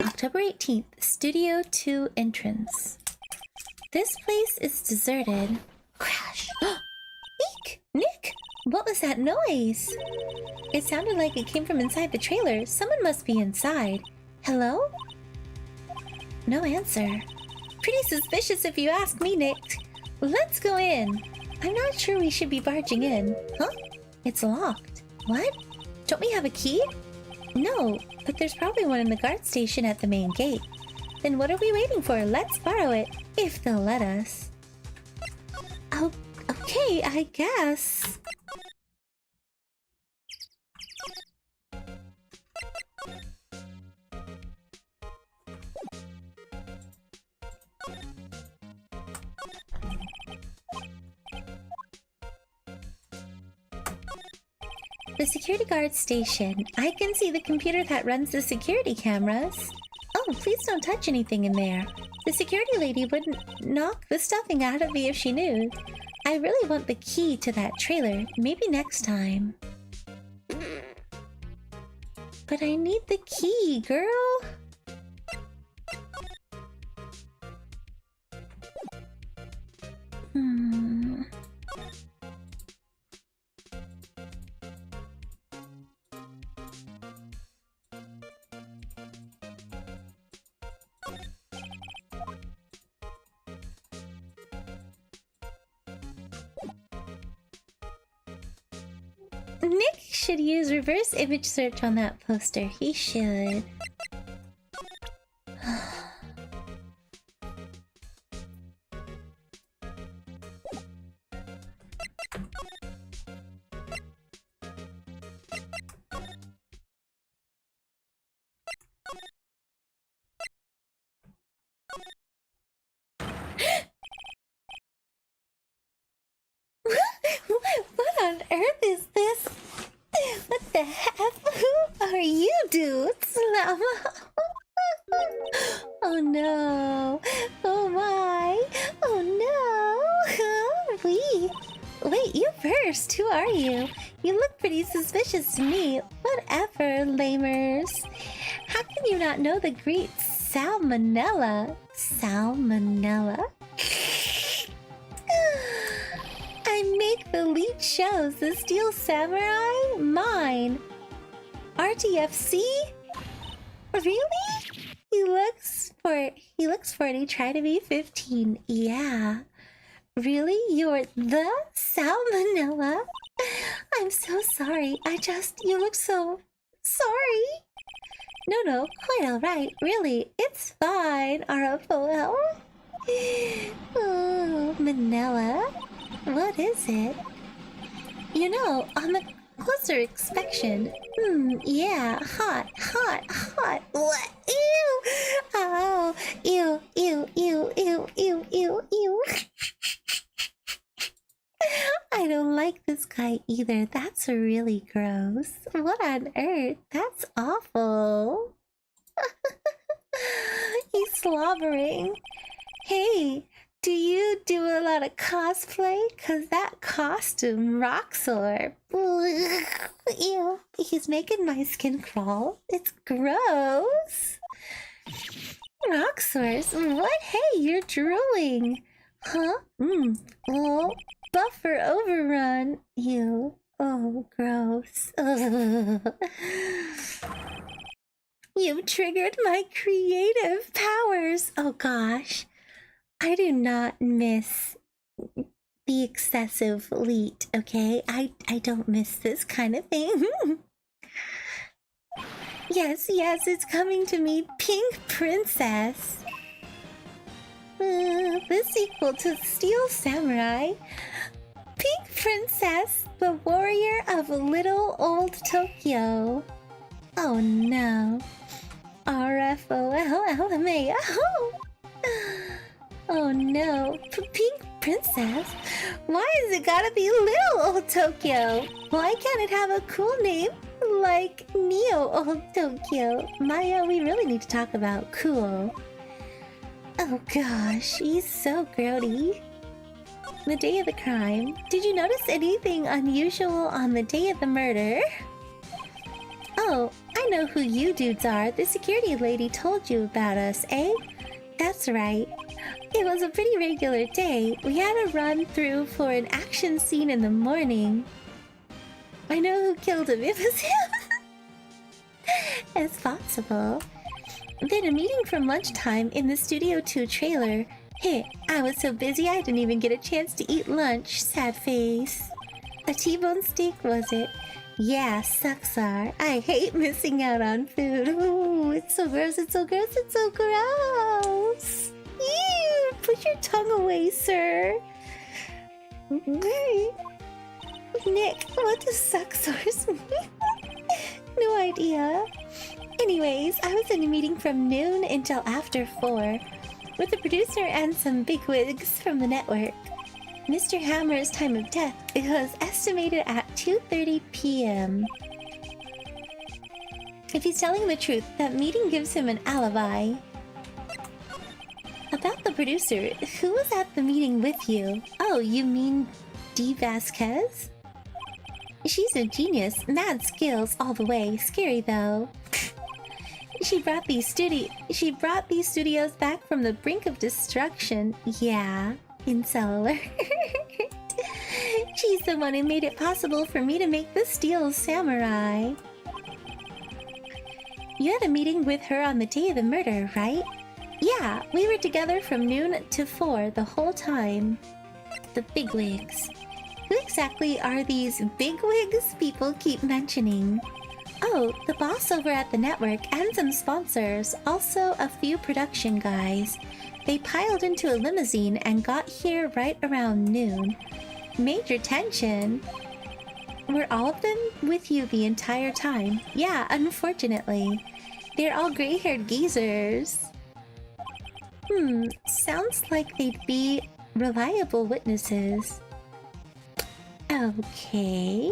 October 18th, Studio 2 entrance. This place is deserted. Crash! Eek! Nick! What was that noise? It sounded like it came from inside the trailer. Someone must be inside. Hello? No answer. Pretty suspicious if you ask me, Nick. Let's go in. I'm not sure we should be barging in. Huh? It's locked. What? Don't we have a key? No, but there's probably one in the guard station at the main gate. Then what are we waiting for? Let's borrow it, if they'll let us. Oh, okay, I guess. The security guard station. I can see the computer that runs the security cameras. Oh, please don't touch anything in there. The security lady wouldn't knock the stuffing out of me if she knew. I really want the key to that trailer. Maybe next time. But I need the key, girl. Nick should use reverse image search on that poster. He should. What on earth is this? What the heck? Who are you dudes? Oh no. Oh my. Oh no. Wait, you first. Who are you? You look pretty suspicious to me. Whatever, lamers. How can you not know the great salmonella? Salmonella? I make the lead shows. The Steel Samurai? Mine. RTFC? Really? He looks 40. Try to be 15. Yeah. Really? You're the Salmonella? I'm so sorry. You look so sorry. No, quite alright. Really, it's fine. RFOL. Oh, Manila. What is it? You know, on the closer inspection. Yeah, hot. What? Ew! Oh, ew. I don't like this guy either. That's really gross. What on earth? That's awful. He's slobbering. Hey, do you do a lot of cosplay? Cause that costume rocks or ew, he's making my skin crawl. It's gross. Roxors, what? Hey, you're drooling. Huh? Oh, buffer overrun. Ew. Oh, gross. Ugh. You've triggered my creative powers. Oh gosh. I do not miss the excessive leet, okay? I don't miss this kind of thing. Yes, it's coming to me, Pink Princess. The sequel to Steel Samurai. Pink Princess, the warrior of little old Tokyo. Oh no. RFOLLMAO. Oh no, Pink Princess? Why has it gotta be little old Tokyo? Why can't it have a cool name like Neo Old Tokyo? Maya, we really need to talk about cool. Oh gosh, he's so grody. The day of the crime. Did you notice anything unusual on the day of the murder? Oh, I know who you dudes are. The security lady told you about us, eh? That's right. It was a pretty regular day. We had a run through for an action scene in the morning. I know who killed him. It was him. As possible. Then a meeting from lunchtime in the Studio 2 trailer. Hey, I was so busy I didn't even get a chance to eat lunch. Sad face. A T-bone steak, was it? Yeah, sucks are. I hate missing out on food. Ooh, it's so gross, it's so gross. Ew, put your tongue away, sir. Nick, what does sucksars mean? No idea. Anyways, I was in a meeting from noon until after 4 with the producer and some bigwigs from the network. Mr. Hammer's time of death was estimated at 2:30 p.m. If he's telling the truth, that meeting gives him an alibi. About the producer, who was at the meeting with you? Oh, you mean Dee Vasquez? She's a genius, mad skills all the way, scary though. She brought these studios back from the brink of destruction. Yeah, incel alert. She's the one who made it possible for me to make the Steel Samurai. You had a meeting with her on the day of the murder, right? Yeah, we were together from noon to 4 the whole time. The bigwigs. Who exactly are these bigwigs people keep mentioning? Oh, the boss over at the network and some sponsors, also a few production guys. They piled into a limousine and got here right around noon. Major tension. Were all of them with you the entire time? Yeah, unfortunately. They're all gray-haired geezers. Sounds like they'd be reliable witnesses. Okay.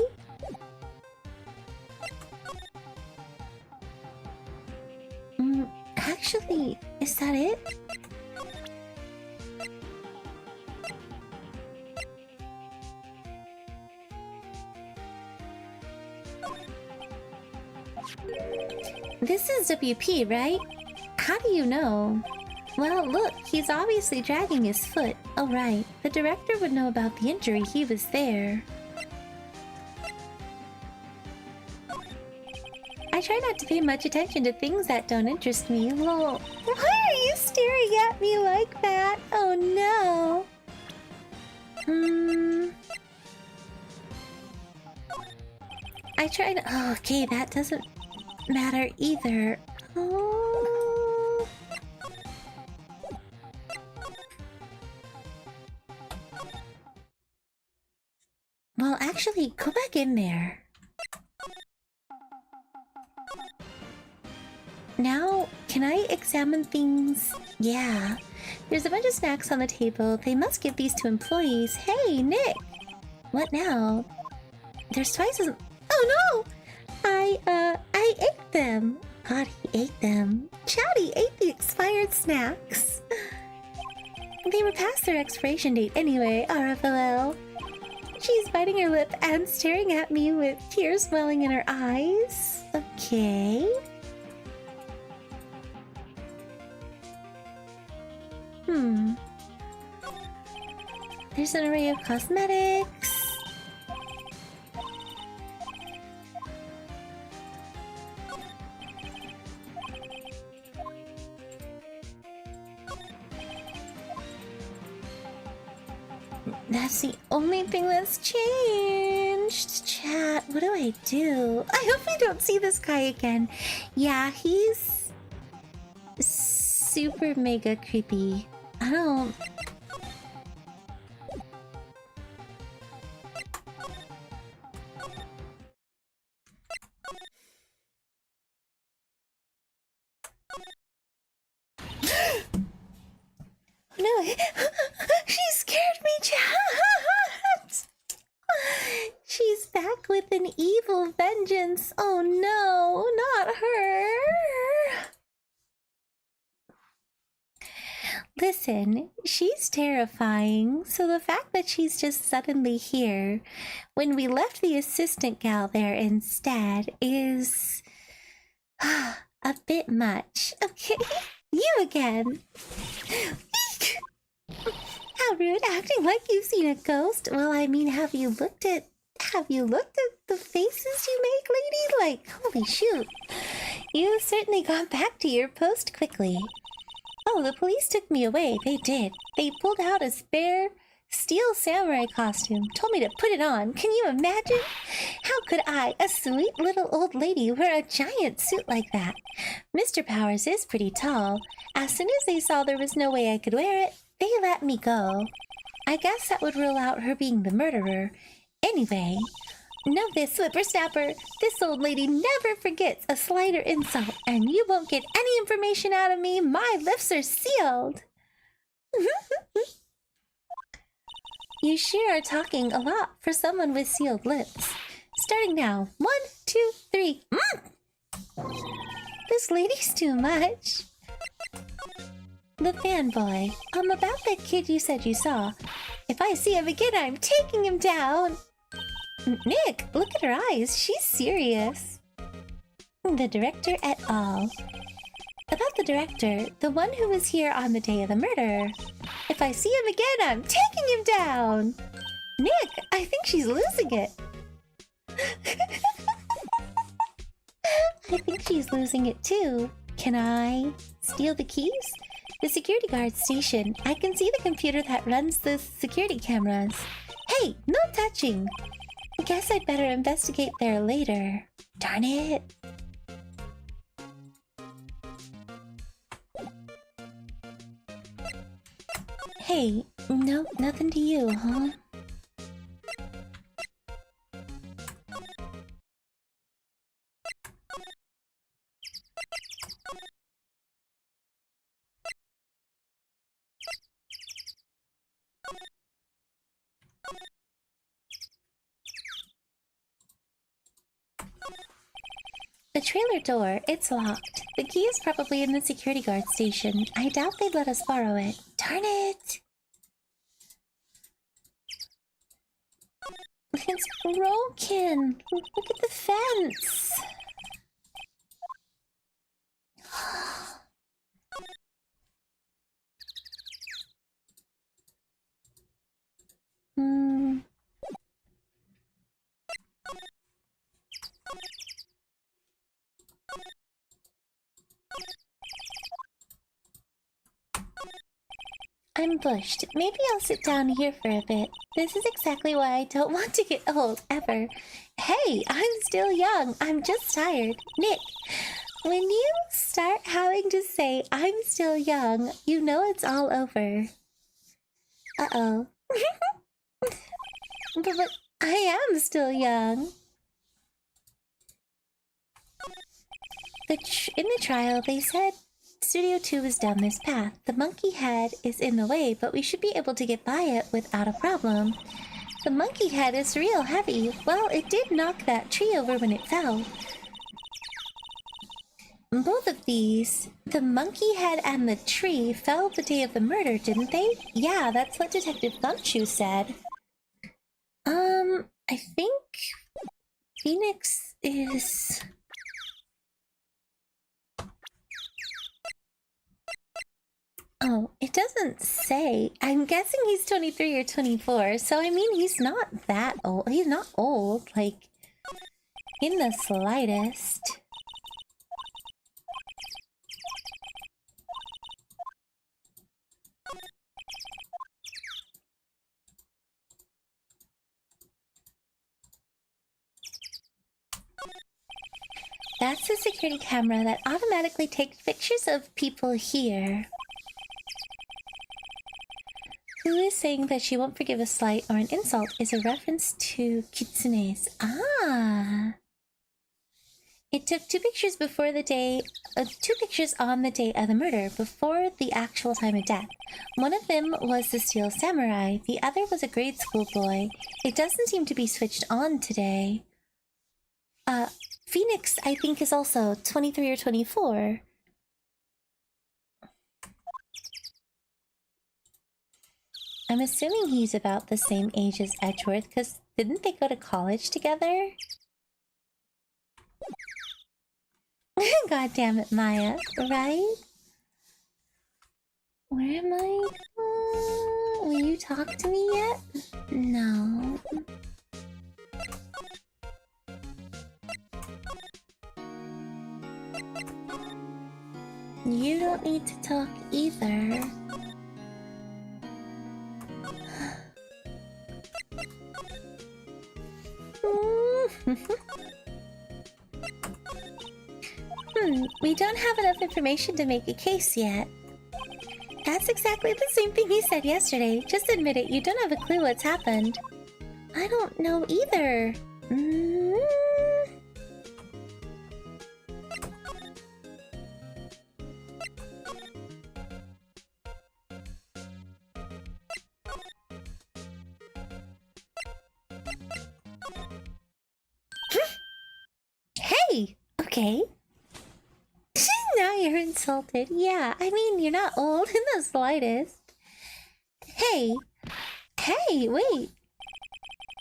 Actually, is that it? This is WP, right? How do you know? Well, look, he's obviously dragging his foot. Oh, right. The director would know about the injury. He was there. I try not to pay much attention to things that don't interest me. Lol. Why are you staring at me like that? Oh, no. I tried. Oh, okay, that doesn't matter either. Oh. Well, actually, go back in there. Now, can I examine things? Yeah. There's a bunch of snacks on the table. They must give these to employees. Hey, Nick! What now? There's twice as... Oh no! I ate them. God, he ate them. Chatty ate the expired snacks. They were past their expiration date anyway, RFLL. She's biting her lip and staring at me with tears welling in her eyes. Okay. There's an array of cosmetics. That's the only thing that's changed. Chat, what do I do? I hope I don't see this guy again. Yeah, he's super mega creepy. I don't... No, she scared me, chat! She's back with an evil vengeance. Oh no, not her! Listen, she's terrifying, so the fact that she's just suddenly here, when we left the assistant gal there instead, is... a bit much. Okay, you again! How rude, acting like you've seen a ghost. Well, I mean, have you looked at the faces you make, lady? Like, holy shoot. You certainly got back to your post quickly. Oh, the police took me away. They did. They pulled out a spare steel samurai costume. Told me to put it on. Can you imagine? How could I, a sweet little old lady, wear a giant suit like that? Mr. Powers is pretty tall. As soon as they saw there was no way I could wear it, they let me go. I guess that would rule out her being the murderer. Anyway, know this, whippersnapper. This old lady never forgets a slighter insult, and you won't get any information out of me. My lips are sealed. You sure are talking a lot for someone with sealed lips. Starting now. 1, 2, 3. This lady's too much. The fanboy. About that kid you said you saw. If I see him again, I'm taking him down. Nick, look at her eyes. She's serious. The director et al. About the director, the one who was here on the day of the murder. If I see him again, I'm taking him down. Nick, I think she's losing it. I think she's losing it too. Can I steal the keys? The security guard station. I can see the computer that runs the security cameras. Hey, no touching! I guess I'd better investigate there later. Darn it! Hey, nope, nothing to you, huh? The trailer door, it's locked. The key is probably in the security guard station. I doubt they'd let us borrow it. Darn it! It's broken! Look at the fence! Hmm... I'm bushed. Maybe I'll sit down here for a bit. This is exactly why I don't want to get old, ever. Hey, I'm still young. I'm just tired. Nick, when you start having to say I'm still young, you know it's all over. Uh-oh. but I am still young. In the trial, they said Studio 2 is down this path. The monkey head is in the way, but we should be able to get by it without a problem. The monkey head is real heavy. Well, it did knock that tree over when it fell. Both of these, the monkey head and the tree, fell the day of the murder, didn't they? Yeah, that's what Detective Gumshoe said. I think Phoenix is... Oh, it doesn't say. I'm guessing he's 23 or 24, so I mean, he's not that old. He's not old, like, in the slightest. That's the security camera that automatically takes pictures of people here. Who is saying that she won't forgive a slight or an insult is a reference to kitsunes. Ah! It took two pictures before the day... two pictures on the day of the murder, before the actual time of death. One of them was the steel samurai, the other was a grade school boy. It doesn't seem to be switched on today. Phoenix, I think, is also 23 or 24. I'm assuming he's about the same age as Edgeworth, because didn't they go to college together? God damn it, Maya, right? Where am I? Will you talk to me yet? No. You don't need to talk either. We don't have enough information to make a case yet. That's exactly the same thing he said yesterday. Just admit it, you don't have a clue what's happened. I don't know either. Hey! Okay. Now you're insulted. Yeah, I mean, you're not old in the slightest. Hey! Hey, wait!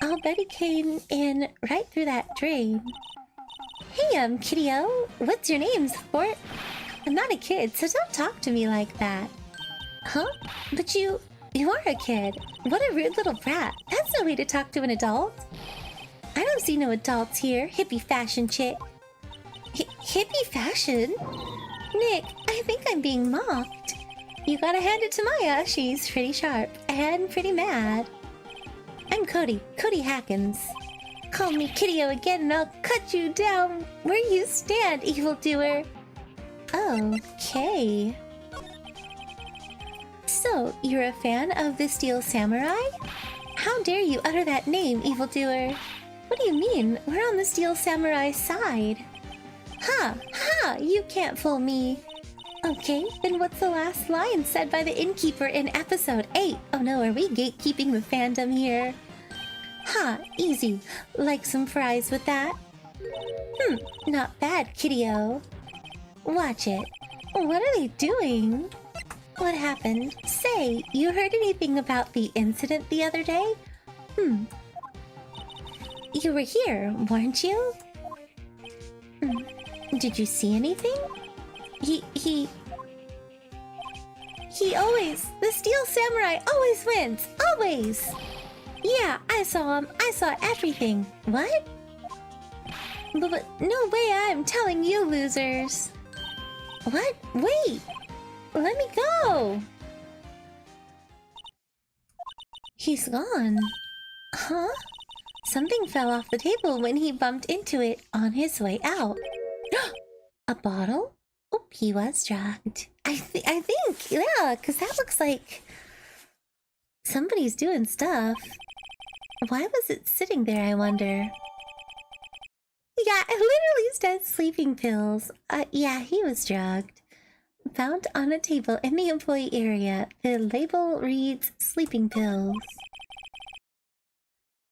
I'll bet he came in right through that drain. Hey, kiddo. What's your name, sport? I'm not a kid, so don't talk to me like that. Huh? But you are a kid. What a rude little brat. That's no way to talk to an adult. I don't see no adults here, hippie fashion chick. Hippie fashion? Nick, I think I'm being mocked. You gotta hand it to Maya. She's pretty sharp and pretty mad. I'm I'm Cody. Cody Hackins. Call me Kiddyo again and I'll cut you down where you stand, evildoer. Okay. So, you're a fan of the Steel Samurai? How dare you utter that name, evildoer? What do you mean? We're on the Steel Samurai side. Ha! Ha! You can't fool me. Okay, then what's the last line said by the innkeeper in episode 8? Oh no, are we gatekeeping the fandom here? Ha! Easy. Like some fries with that? Not bad, Kiddyo. Watch it. What are they doing? What happened? Say, you heard anything about the incident the other day? You were here, weren't you? Did you see anything? He always... The Steel Samurai always wins! Always! Yeah, I saw him. I saw everything. What? But no way I'm telling you losers. What? Wait! Let me go! He's gone. Huh? Something fell off the table when he bumped into it on his way out. A bottle? Oh, he was drugged. I think, yeah, because that looks like somebody's doing stuff. Why was it sitting there, I wonder? Yeah, it literally says sleeping pills. Yeah, he was drugged. Found on a table in the employee area. The label reads sleeping pills.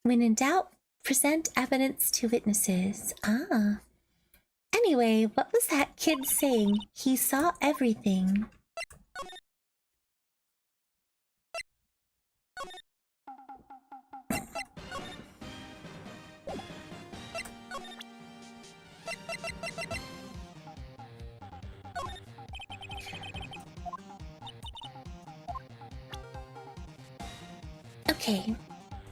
When in doubt, present evidence to witnesses. Ah. Anyway, what was that kid saying? He saw everything. Okay.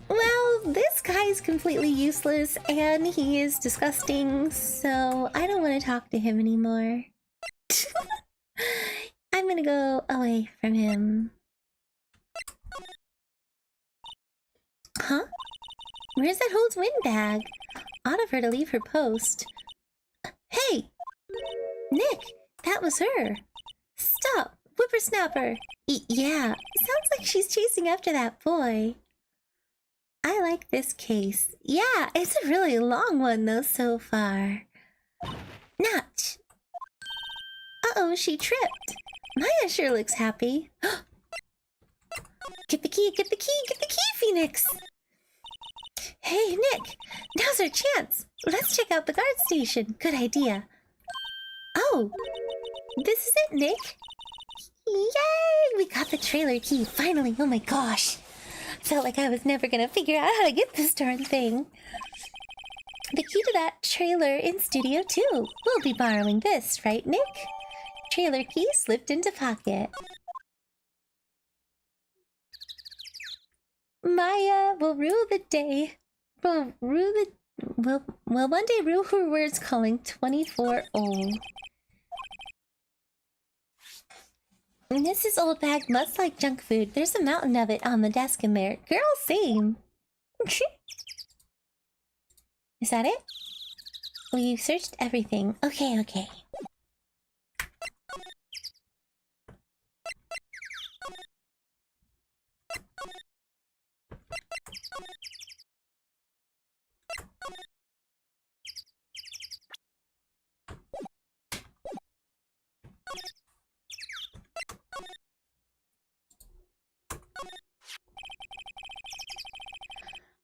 Well, this guy's completely useless and he is disgusting, so I don't want to talk to him anymore. I'm gonna go away from him. Huh? Where's that Holds Wind bag? Odd of her to leave her post. Hey! Nick, that was her. Stop, whippersnapper. Yeah, sounds like she's chasing after that boy. I like this case. Yeah, it's a really long one though so far. Not. Uh-oh, she tripped. Maya sure looks happy. Get the key, get the key, get the key, Phoenix! Hey, Nick, now's our chance. Let's check out the guard station. Good idea. Oh, this is it, Nick. Yay! We got the trailer key, finally. Oh my gosh. Felt like I was never gonna figure out how to get this darn thing. The key to that trailer in Studio 2. We'll be borrowing this, right, Nick? Trailer key slipped into pocket. Maya will rule the day. Will one day rule her words calling 24 old. Mrs. Old Bag must like junk food. There's a mountain of it on the desk in there. Girl, same. Is that it? We've searched everything. Okay.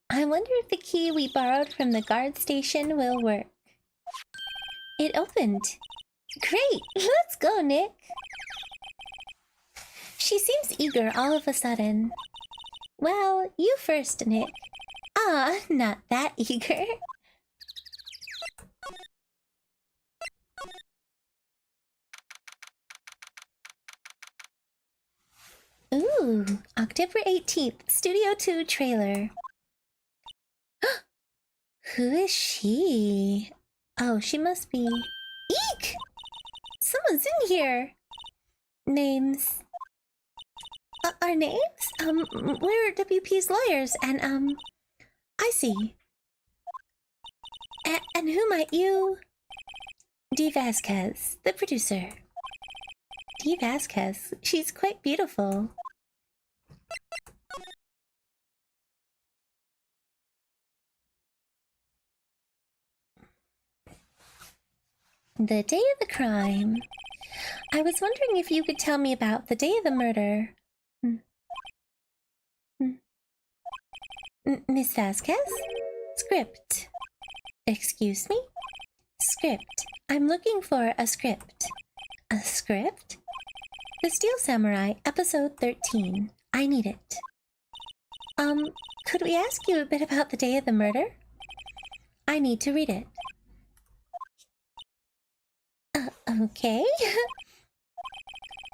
I wonder if the key we borrowed from the guard station will work. It opened. Great! Let's go, Nick! She seems eager all of a sudden. Well, you first, Nick. Ah, not that eager. Ooh, October 18th, Studio 2 trailer. Who is she? Oh, she must be... Eek! Someone's in here! Names... our names? We're WP's lawyers, and, I see. And who might you... Dee Vasquez, the producer. Dee Vasquez, she's quite beautiful. The day of the crime. I was wondering if you could tell me about the day of the murder. Miss Vasquez? Script. Excuse me? Script. I'm looking for a script. A script? The Steel Samurai, episode 13. I need it. Could we ask you a bit about the day of the murder? I need to read it. Okay.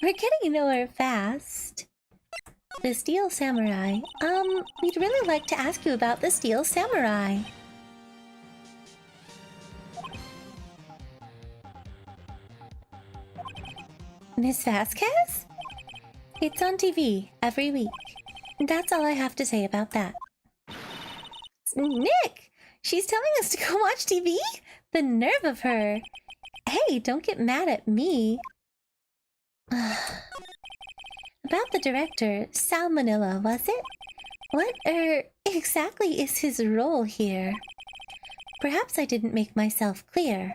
We're getting nowhere fast. The Steel Samurai. We'd really like to ask you about the Steel Samurai. Miss Vasquez? It's on TV every week. That's all I have to say about that. Nick! She's telling us to go watch TV? The nerve of her! Hey, don't get mad at me. About the director, Sal Manila, was it? What, exactly is his role here? Perhaps I didn't make myself clear.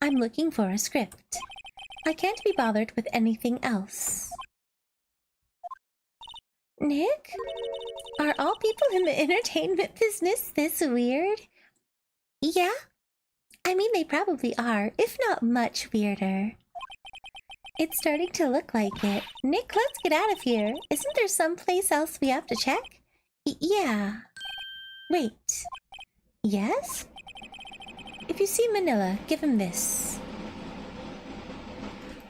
I'm looking for a script. I can't be bothered with anything else. Nick? Are all people in the entertainment business this weird? Yeah? I mean, they probably are, if not much weirder. It's starting to look like it. Nick, let's get out of here. Isn't there someplace else we have to check? Yeah. Wait. Yes? If you see Manila, give him this.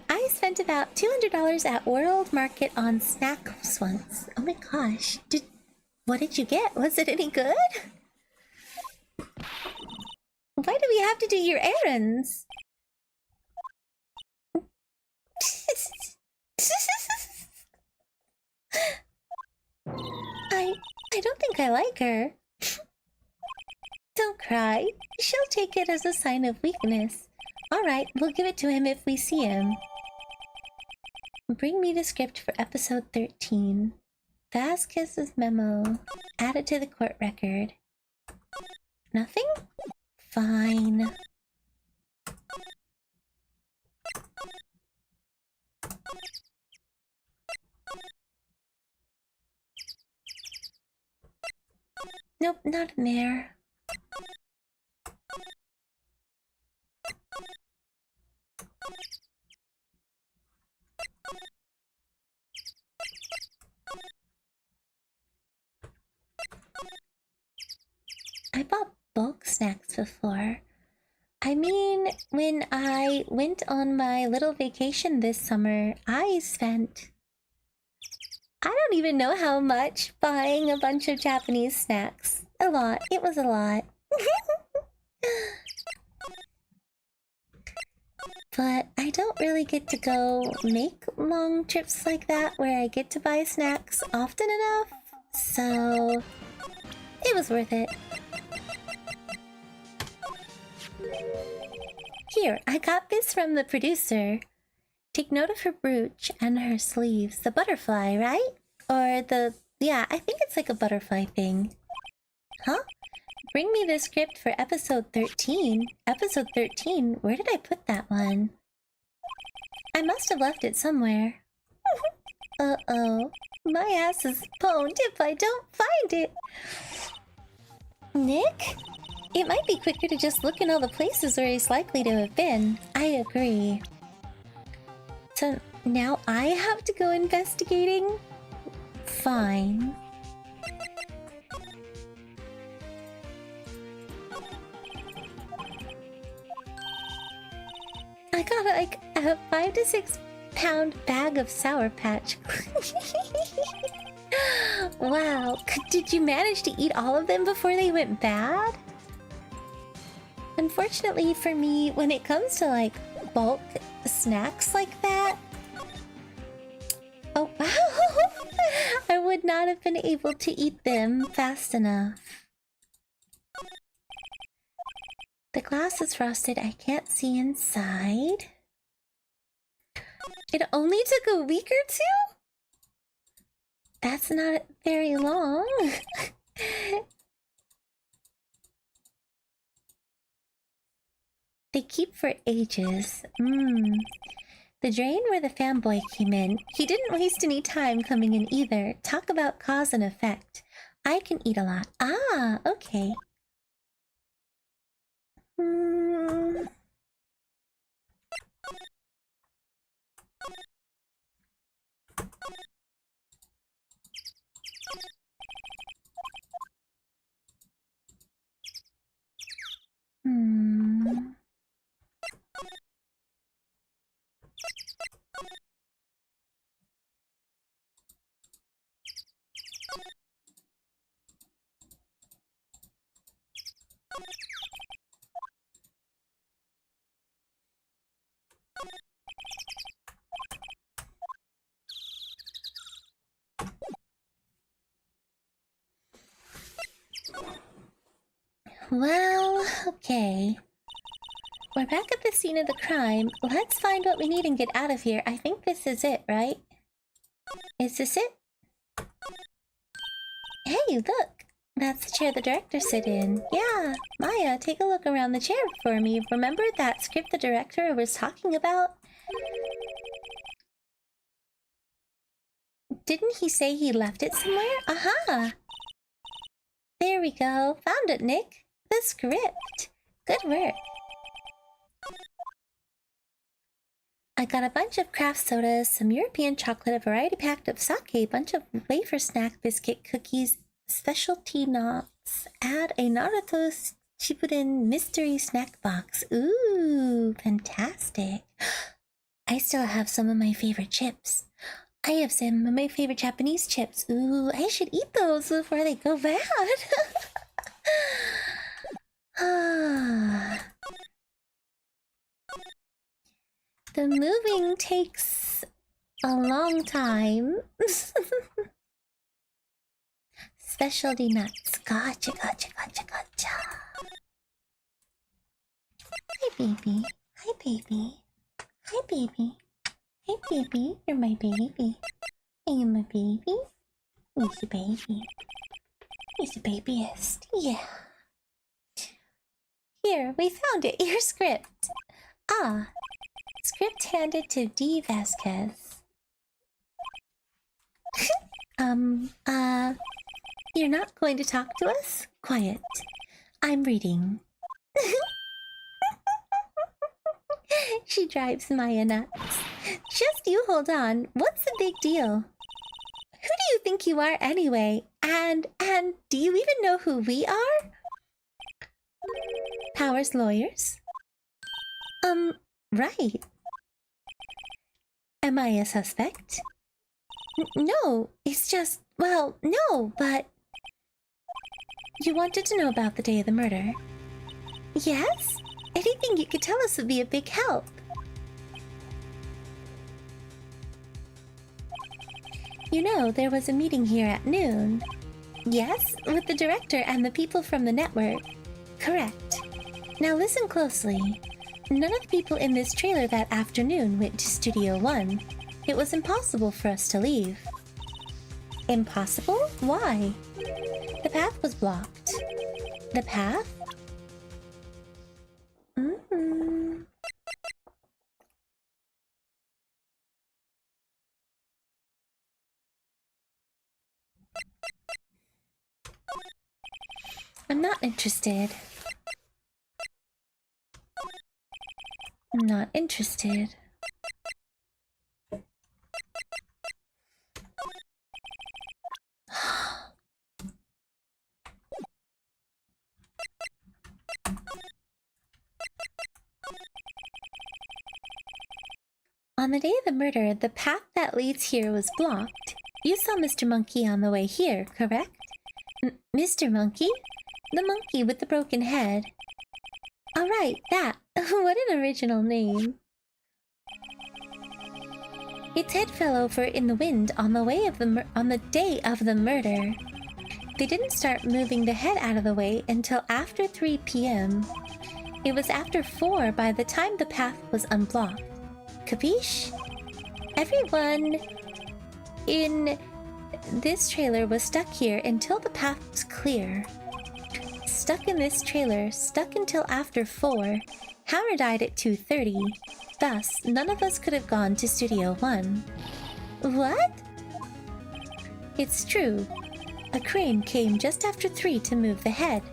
I spent about $200 at World Market on snacks once. Oh my gosh. What did you get? Was it any good? Why do we have to do your errands? I don't think I like her. Don't cry. She'll take it as a sign of weakness. Alright, we'll give it to him if we see him. Bring me the script for episode 13. Vasquez's memo. Added to the court record. Nothing? Fine. Nope, not in there. I bought bulk snacks before. I mean, when I went on my little vacation this summer, I spent... I don't even know how much buying a bunch of Japanese snacks. A lot. It was a lot. But I don't really get to go make long trips like that where I get to buy snacks often enough. So... it was worth it. Here, I got this from the producer. Take note of her brooch and her sleeves. The butterfly, right? Or the... yeah, I think it's like a butterfly thing. Huh? Bring me the script for episode 13. Episode 13? Where did I put that one? I must have left it somewhere. Uh-oh. My ass is pwned if I don't find it. Nick? It might be quicker to just look in all the places where he's likely to have been. I agree. So now I have to go investigating? Fine. I got like a 5 to 6 pound bag of Sour Patch. Wow, did you manage to eat all of them before they went bad? Unfortunately for me, when it comes to like bulk snacks like that, oh wow, I would not have been able to eat them fast enough. The glass is frosted. I can't see inside. It only took a week or two? That's not very long. They keep for ages. The drain where the fanboy came in. He didn't waste any time coming in either. Talk about cause and effect. I can eat a lot. Ah, okay. Well, okay. We're back at the scene of the crime. Let's find what we need and get out of here. I think this is it, right? Is this it? Hey, look! That's the chair the director sit in. Yeah, Maya, take a look around the chair for me. Remember that script the director was talking about? Didn't he say he left it somewhere? Aha! There we go. Found it, Nick. The script. Good work. I got a bunch of craft sodas, some European chocolate, a variety pack of sake, a bunch of wafer snack biscuit cookies, specialty nuts. Add a Naruto Shippuden mystery snack box. Ooh, fantastic. I still have some of my favorite chips. I have some of my favorite Japanese chips. Ooh, I should eat those before they go bad. The moving takes a long time. Specialty nuts. Gotcha, gotcha, gotcha, gotcha. Hi, baby. Hi, baby. Hi, baby. Hey, baby. You're my baby. Are you my baby? He's a baby. He's the babyest. Yeah. Here, we found it. Your script. Ah. Script handed to D. Vasquez. You're not going to talk to us? Quiet. I'm reading. She drives Maya nuts. Just you hold on. What's the big deal? Who do you think you are anyway? And do you even know who we are? Powers lawyers? Right. Am I a suspect? No, it's just, well, no, but... You wanted to know about the day of the murder? Yes? Anything you could tell us would be a big help. You know, there was a meeting here at noon. Yes, with the director and the people from the network. Correct. Now listen closely. None of the people in this trailer that afternoon went to Studio 1. It was impossible for us to leave. Impossible? Why? The path was blocked. The path? I'm not interested. I'm not interested. On the day of the murder, the path that leads here was blocked. You saw Mr. Monkey on the way here, correct? Mr. Monkey? The monkey with the broken head. Alright, that. What an original name. Its head fell over in the wind on the day of the murder. They didn't start moving the head out of the way until after 3 p.m. It was after 4 by the time the path was unblocked. Capiche? Everyone in this trailer was stuck here until the path was clear. Stuck in this trailer, stuck until after 4. Hammer died at 2:30. Thus, none of us could have gone to Studio 1. What? It's true. A crane came just after 3 to move the head.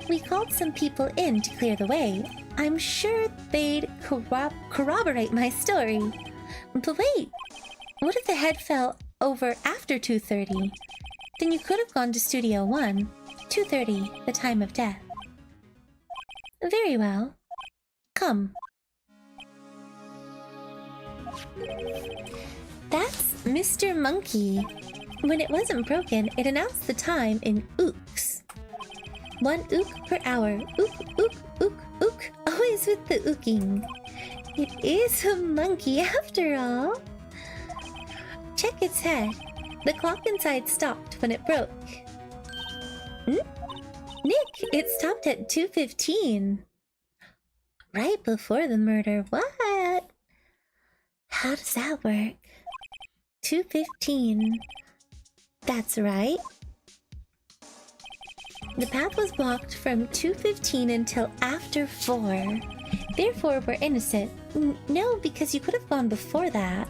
We called some people in to clear the way. I'm sure they'd corroborate my story. But wait, what if the head fell over after 2:30? Then you could have gone to Studio 1. 2:30, the time of death. Very well. Come. That's Mr. Monkey. When it wasn't broken, it announced the time in ooks. 1 ook per hour. Ook, ook, ook, ook. Always with the ooking. It is a monkey after all. Check its head. The clock inside stopped when it broke. Nick, it stopped at 2:15. Right before the murder. What? How does that work? 2:15. That's right. The path was blocked from 2:15 until after 4. Therefore, we're innocent. No, because you could have gone before that.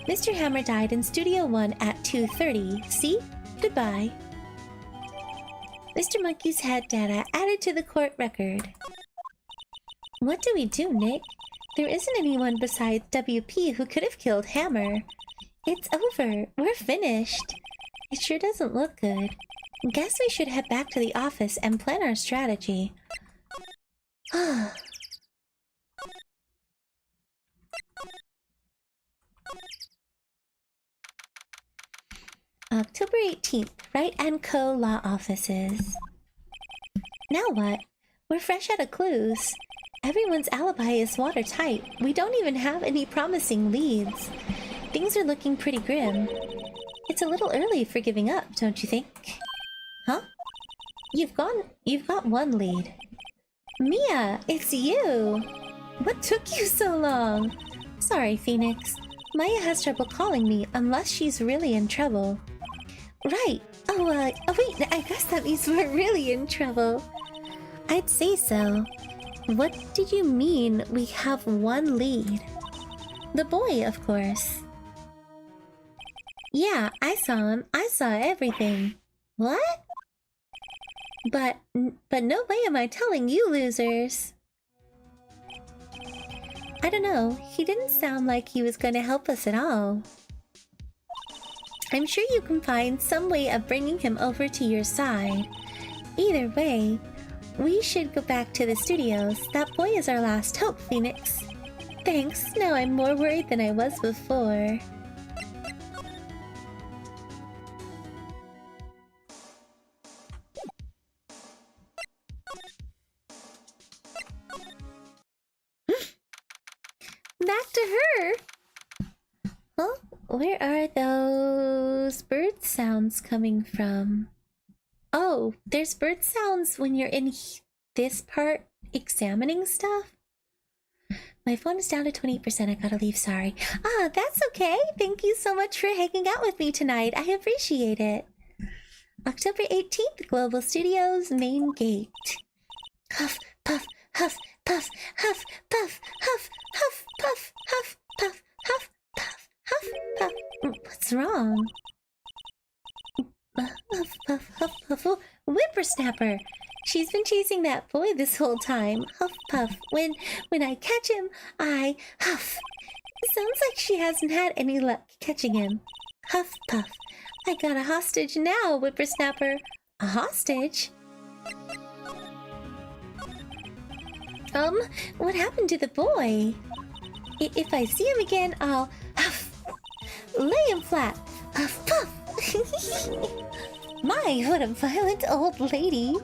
Mr. Hammer died in Studio 1 at 2:30. See? Goodbye. Mr. Monkey's head data added to the court record. What do we do, Nick? There isn't anyone besides WP who could have killed Hammer. It's over. We're finished. It sure doesn't look good. Guess we should head back to the office and plan our strategy. October 18th, Wright & Co. Law Offices. Now what? We're fresh out of clues. Everyone's alibi is watertight. We don't even have any promising leads. Things are looking pretty grim. It's a little early for giving up, don't you think? Huh? You've got one lead. Mia, it's you! What took you so long? Sorry, Phoenix. Maya has trouble calling me unless she's really in trouble. Right. Oh, wait, I guess that means we're really in trouble. I'd say so. What did you mean we have one lead? The boy, of course. Yeah, I saw him. I saw everything. What? But no way am I telling you losers. I don't know. He didn't sound like he was going to help us at all. I'm sure you can find some way of bringing him over to your side. Either way, we should go back to the studios. That boy is our last hope, Phoenix. Thanks. Now I'm more worried than I was before. Back to her! Huh? Where are those bird sounds coming from? Oh, there's bird sounds when you're in this part examining stuff? My phone is down to 20%. I gotta leave, sorry. Ah, that's okay. Thank you so much for hanging out with me tonight. I appreciate it. October 18th, Global Studios main gate. Huff, puff, huff, puff, huff, puff, huff, huff, puff, huff, puff, huff, puff, huff, puff. What's wrong? Huff, puff, huff, puff. Oh, whippersnapper! She's been chasing that boy this whole time. Huff, puff. When I catch him, I huff. Sounds like she hasn't had any luck catching him. Huff, puff. I got a hostage now, whippersnapper. A hostage? What happened to the boy? If I see him again, I'll huff. Lay him flat. Huff, puff. My, what a violent old lady.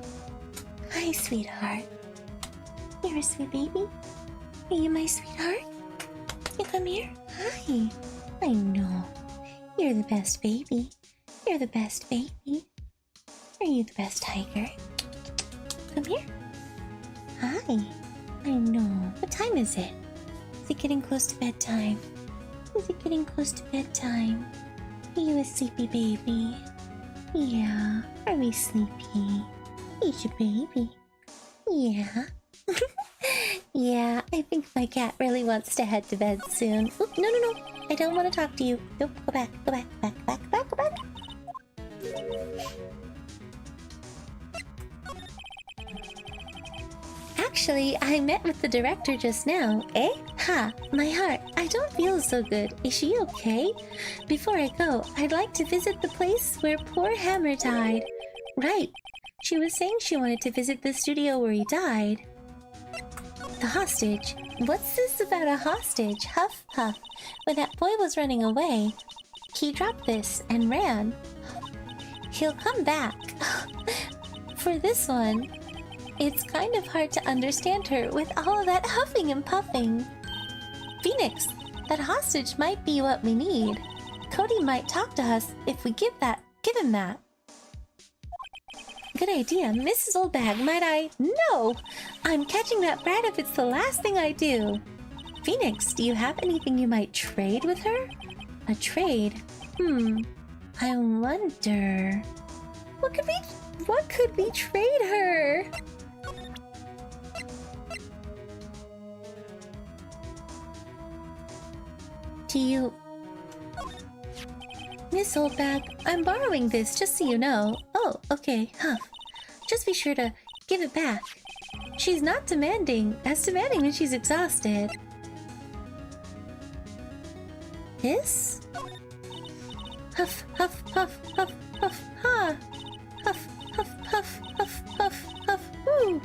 Hi, sweetheart. You're a sweet baby. Are you my sweetheart? You come here? Hi. I know. You're the best baby. You're the best baby. Are you the best tiger? Come here. Hi. I know. What time is it? Is it getting close to bedtime? Is it getting close to bedtime? Are you a sleepy baby? Yeah. Are we sleepy? He's your baby. Yeah. Yeah, I think my cat really wants to head to bed soon. Oop, no, no, no. I don't want to talk to you. Nope, go back, go back, back, back, back, go back. Actually, I met with the director just now. Eh? Ha, my heart. I don't feel so good. Is she okay? Before I go, I'd like to visit the place where poor Hammer died. Right. She was saying she wanted to visit the studio where he died. The hostage. What's this about a hostage? Huff, huff. When that boy was running away, he dropped this and ran. He'll come back. For this one, it's kind of hard to understand her with all of that huffing and puffing. Phoenix, that hostage might be what we need. Cody might talk to us if we give him that. Good idea, Mrs. Oldbag, might I? No! I'm catching that brat if it's the last thing I do. Phoenix, do you have anything you might trade with her? A trade? I wonder... What could we trade her? Do you... Miss Oldbag, I'm borrowing this just so you know. Oh, okay, Huff. Just be sure to give it back. She's not demanding, as demanding when she's exhausted. This? Huff, huff, puff, puff, puff, ha! Huff, huff, puff, puff, puff, puff, woo!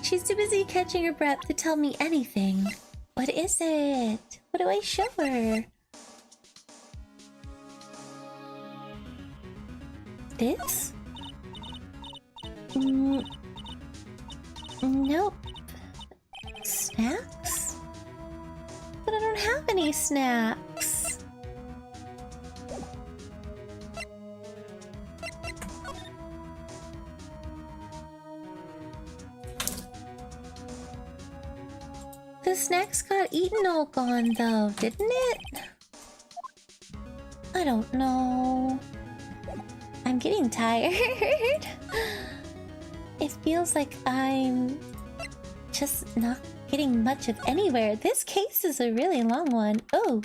She's too busy catching her breath to tell me anything. What is it? What do I show her? This? Nope. Snacks? But I don't have any snacks. The snacks got eaten all gone though, didn't it? I don't know. I'm getting tired. It feels like I'm just not getting much of anywhere. This case is a really long one. Oh!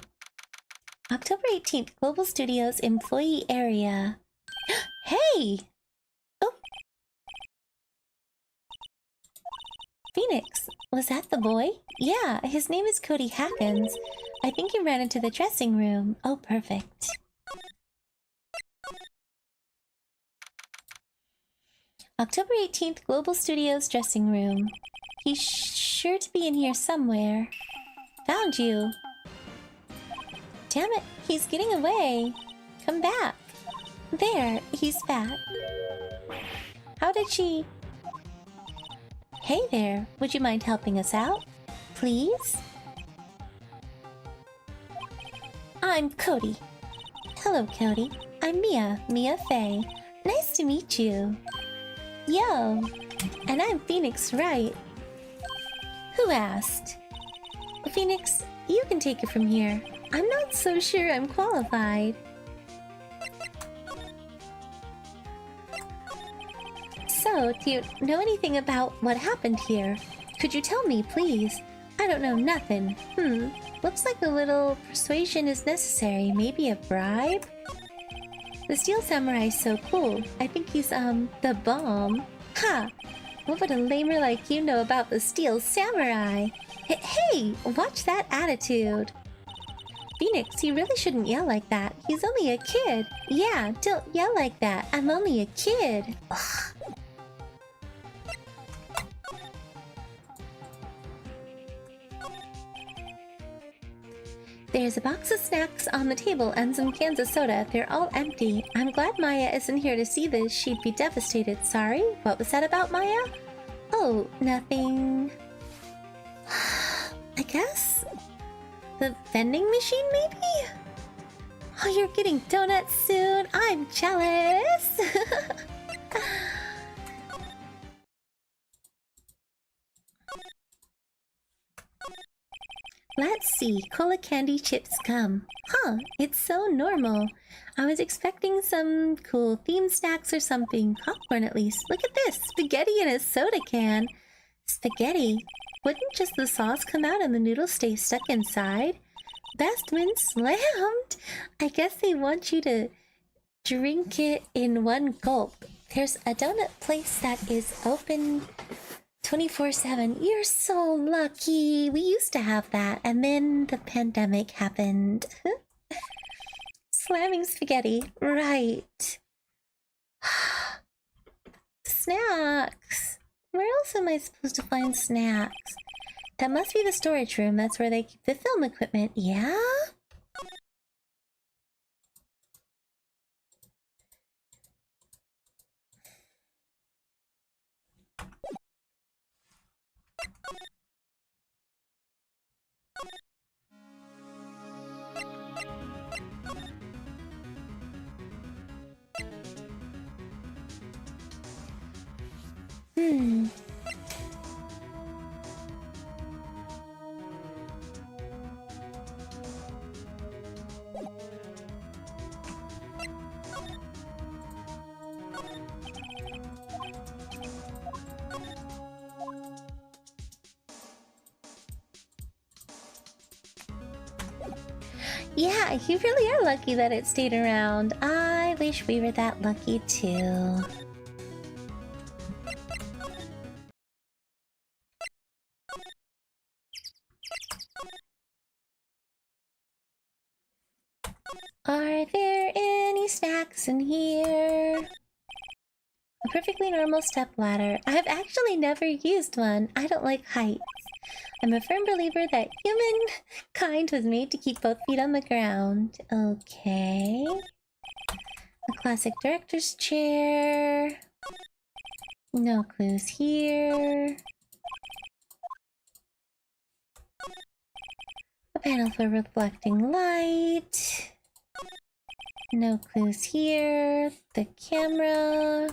October 18th, Global Studios Employee Area. Hey! Oh! Phoenix, was that the boy? Yeah, his name is Cody Hackins. I think he ran into the dressing room. Oh, perfect. October 18th, Global Studios dressing room. He's sure to be in here somewhere. Found you. Damn it, he's getting away. Come back. There, he's back. How did she... Hey there, would you mind helping us out? Please? I'm Cody. Hello, Cody. I'm Mia Faye. Nice to meet you. Yo! And I'm Phoenix Wright. Who asked? Phoenix, you can take it from here. I'm not so sure I'm qualified. So, do you know anything about what happened here? Could you tell me, please? I don't know nothing. Looks like a little persuasion is necessary. Maybe a bribe? The Steel Samurai is so cool. I think he's, the bomb. Ha! What would a lamer like you know about the Steel Samurai? Hey! Watch that attitude! Phoenix, he really shouldn't yell like that. He's only a kid. Yeah, don't yell like that. I'm only a kid. Ugh. There's a box of snacks on the table and some cans of soda. They're all empty. I'm glad Maya isn't here to see this. She'd be devastated. Sorry? What was that about, Maya? Oh, nothing. I guess? The vending machine, maybe? Oh, you're getting donuts soon. I'm jealous. see. Cola candy chips come. Huh, it's so normal. I was expecting some cool theme snacks or something. Popcorn at least. Look at this. Spaghetti in a soda can. Spaghetti? Wouldn't just the sauce come out and the noodles stay stuck inside? Best when slammed. I guess they want you to drink it in one gulp. There's a donut place that is open 24/7. You're so lucky. We used to have that, and then the pandemic happened. Slamming spaghetti. Right. Snacks. Where else am I supposed to find snacks? That must be the storage room. That's where they keep the film equipment. Yeah? Hmm. Yeah, you really are lucky that it stayed around. I wish we were that lucky too. Are there any snacks in here? A perfectly normal step ladder. I have actually never used one. I don't like heights. I'm a firm believer that humankind was made to keep both feet on the ground. Okay. A classic director's chair. No clues here. A panel for reflecting light. No clues here. The camera.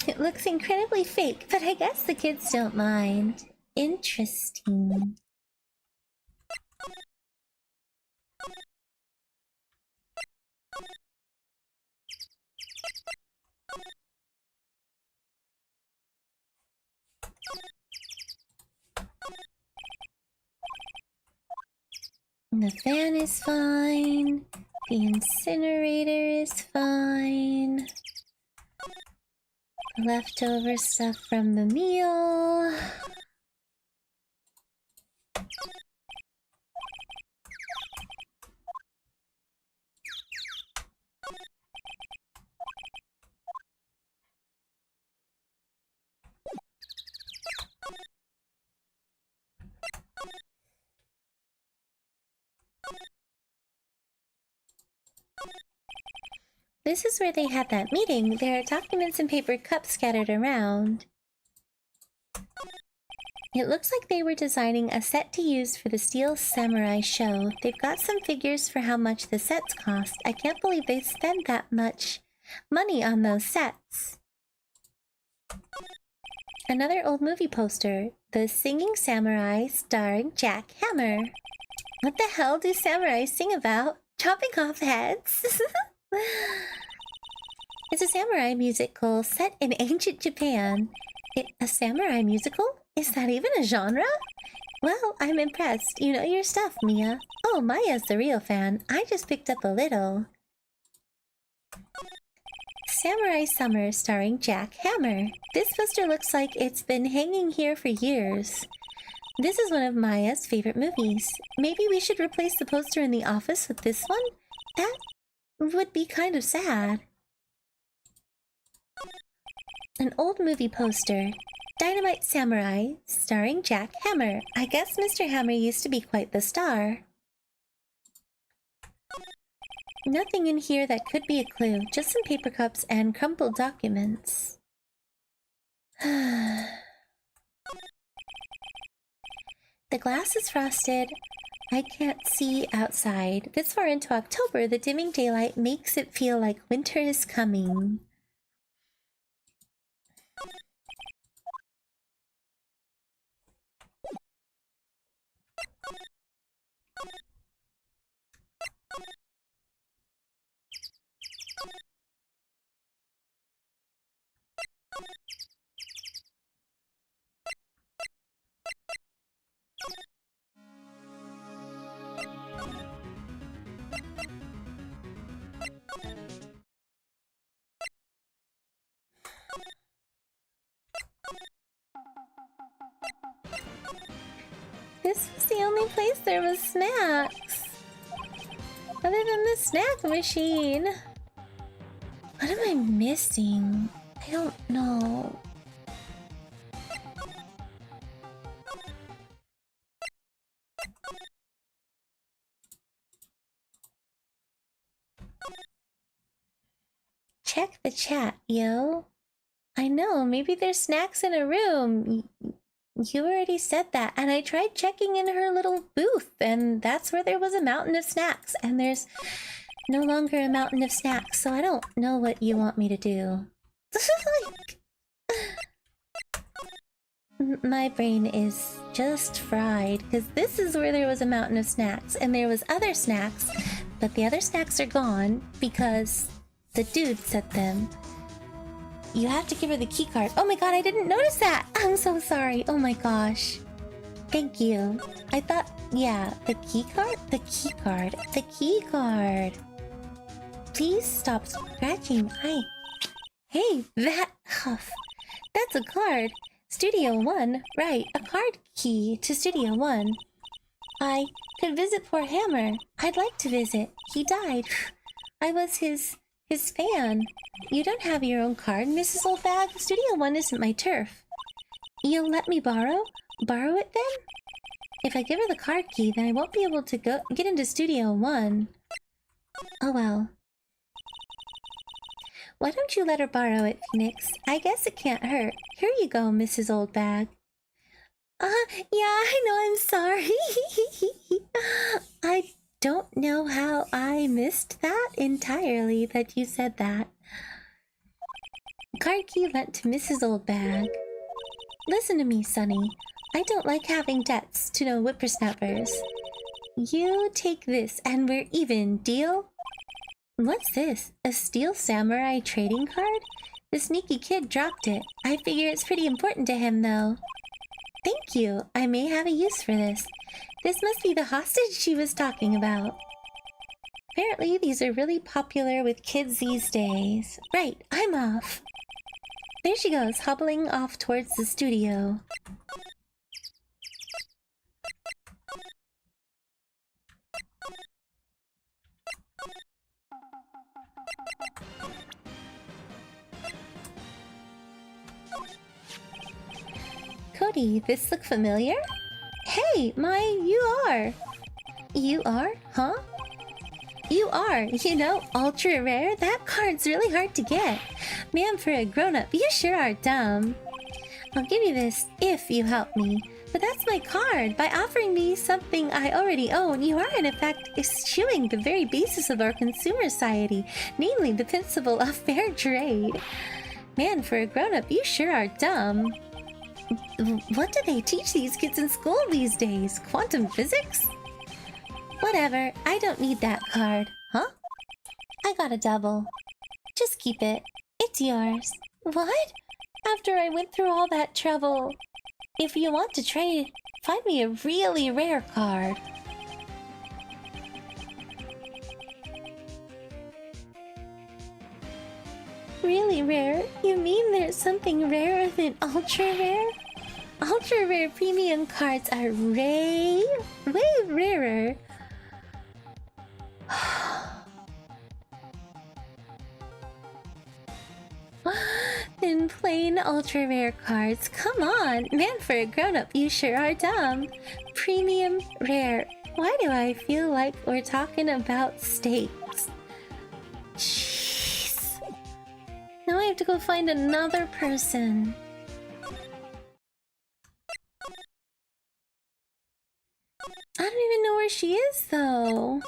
It looks incredibly fake, but I guess the kids don't mind. Interesting. The fan is fine. The incinerator is fine. Leftover stuff from the meal. This is where they had that meeting. There are documents and paper cups scattered around. It looks like they were designing a set to use for the Steel Samurai show. They've got some figures for how much the sets cost. I can't believe they spent that much money on those sets. Another old movie poster. The Singing Samurai starring Jack Hammer. What the hell do samurais sing about? Chopping off heads? It's a samurai musical set in ancient Japan. A samurai musical? Is that even a genre? Well, I'm impressed. You know your stuff, Mia. Oh, Maya's the real fan. I just picked up a little. Samurai Summer starring Jack Hammer. This poster looks like it's been hanging here for years. This is one of Maya's favorite movies. Maybe we should replace the poster in the office with this one? That would be kind of sad. An old movie poster. Dynamite Samurai, starring Jack Hammer. I guess Mr. Hammer used to be quite the star. Nothing in here that could be a clue. Just some paper cups and crumpled documents. The glass is frosted. I can't see outside. This far into October, the dimming daylight makes it feel like winter is coming. This was the only place there was snacks. Other than the snack machine. What am I missing? I don't know. Check the chat, yo. I know, maybe there's snacks in a room. You already said that, and I tried checking in her little booth, and that's where there was a mountain of snacks, and there's no longer a mountain of snacks, so I don't know what you want me to do. My brain is just fried, because this is where there was a mountain of snacks, and there was other snacks, but the other snacks are gone because the dude set them. You have to give her the key card. Oh my god, I didn't notice that! I'm so sorry. Oh my gosh. Thank you. I thought, yeah, the key card? The key card. The key card. Please stop scratching. Hi. Hey, that huff. That's a card. Studio 1. Right, a card key to Studio 1. I could visit poor Hammer. I'd like to visit. He died. I was his fan. You don't have your own card, Mrs. Oldbag. Studio 1 isn't my turf. You'll let me borrow it then? If I give her the card key, then I won't be able to get into Studio 1. Oh well. Why don't you let her borrow it, Phoenix? I guess it can't hurt. Here you go, Mrs. Oldbag. Yeah, I know, I'm sorry. I don't know how I missed that entirely, that you said that. Card key lent to Mrs. Oldbag. Listen to me, Sonny. I don't like having debts to no whippersnappers. You take this and we're even, deal? What's this? A steel samurai trading card? The sneaky kid dropped it. I figure it's pretty important to him, though. Thank you. I may have a use for this. This must be the hostage she was talking about. Apparently, these are really popular with kids these days. Right, I'm off. There she goes, hobbling off towards the studio. Cody, this look familiar? Hey, you are. You are? Huh? You are. You know, ultra rare? That card's really hard to get. Man, for a grown-up, you sure are dumb. I'll give you this if you help me. But that's my card. By offering me something I already own, you are in effect eschewing the very basis of our consumer society, namely the principle of fair trade. Man, for a grown-up, you sure are dumb. What do they teach these kids in school these days? Quantum physics? Whatever, I don't need that card. Huh? I got a double. Just keep it. It's yours. What? After I went through all that trouble. If you want to trade, find me a really rare card. Really rare? You mean there's something rarer than ultra rare? Ultra rare premium cards are way rarer. Than plain ultra rare cards. Come on, man, for a grown-up, you sure are dumb. Premium rare. Why do I feel like we're talking about steaks? Jeez. Now I have to go find another person. I don't even know where she is, though.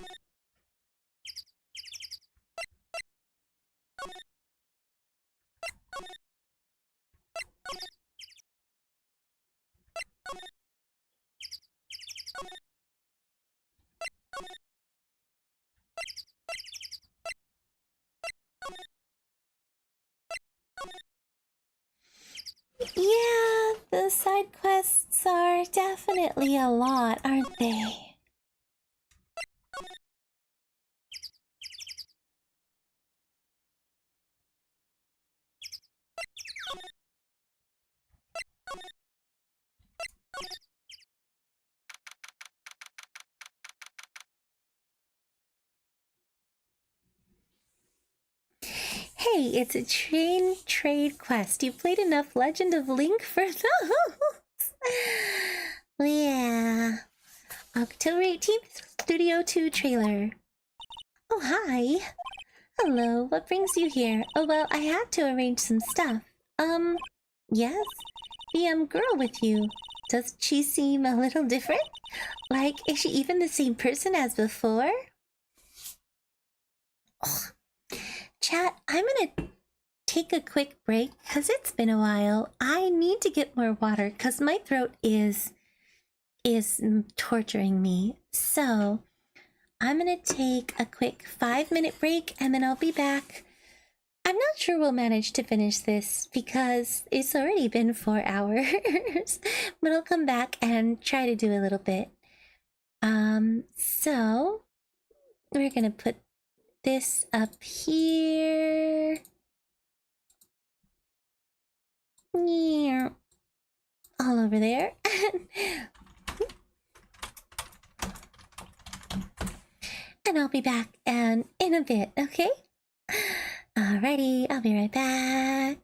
Yeah, the side quests are definitely a lot, aren't they? Hey, it's a train trade quest. You played enough Legend of Link for those. Yeah. October 18th, Studio 2 trailer. Oh, hi. Hello, what brings you here? Oh, well, I had to arrange some stuff. Yes? The, girl with you. Does she seem a little different? Like, is she even the same person as before? Ugh. Chat, I'm gonna take a quick break because it's been a while. I need to get more water because my throat is torturing me. So I'm gonna take a quick 5-minute break and then I'll be back. I'm not sure we'll manage to finish this because it's already been 4 hours, but I'll come back and try to do a little bit. So we're gonna put this up here. Yeah, all over there. And I'll be back in a bit, okay? Alrighty, I'll be right back.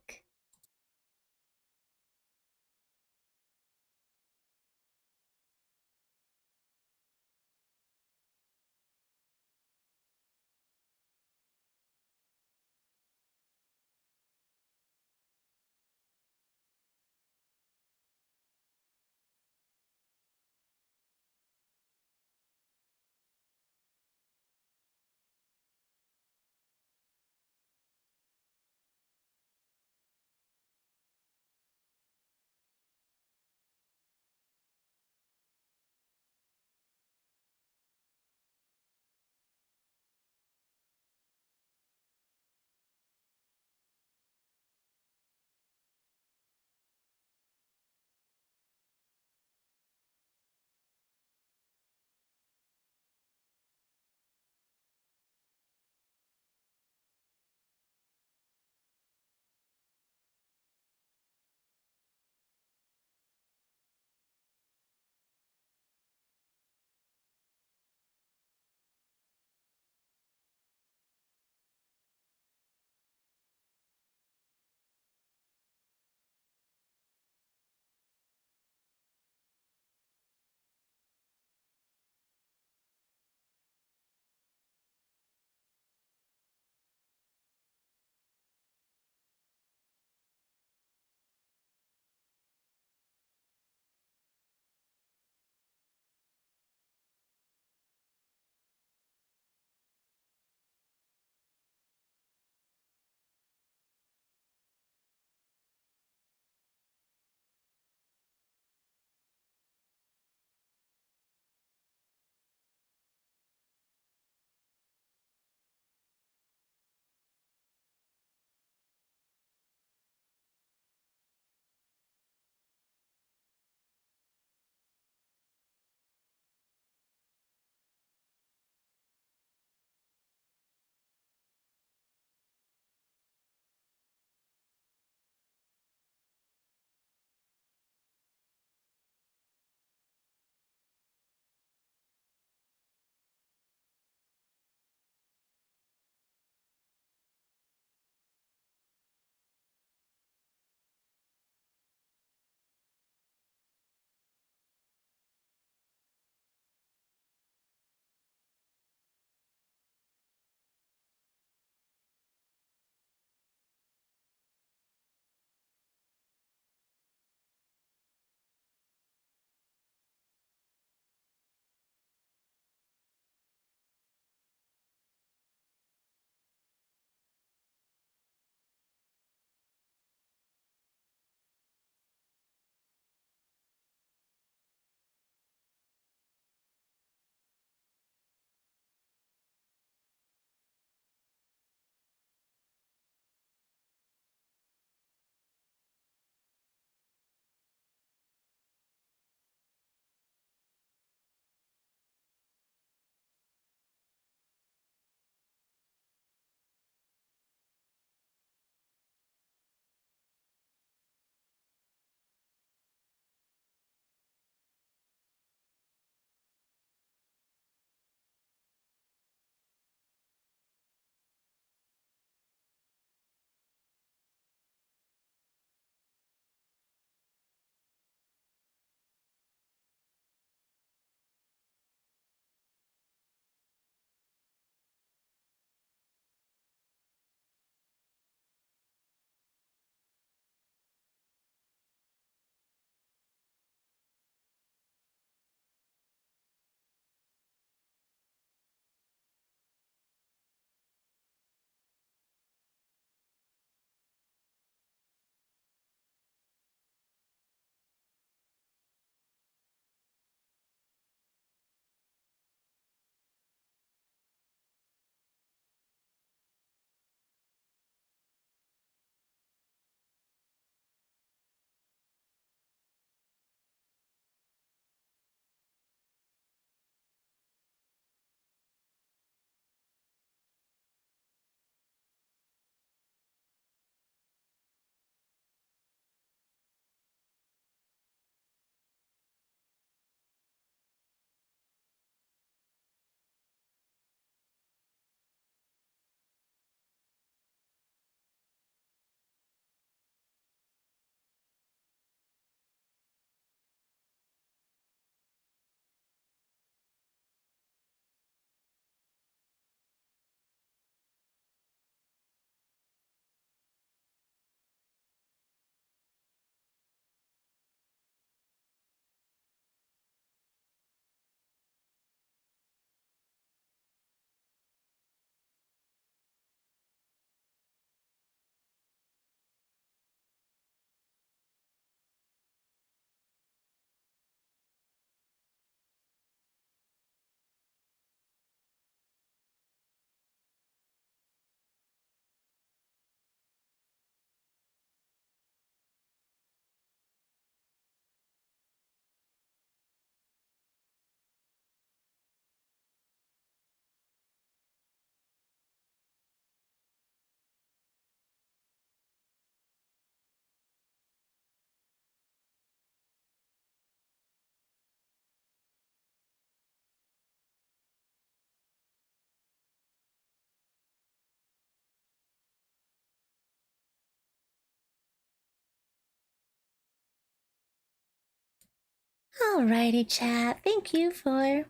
Alrighty, chat. Thank you for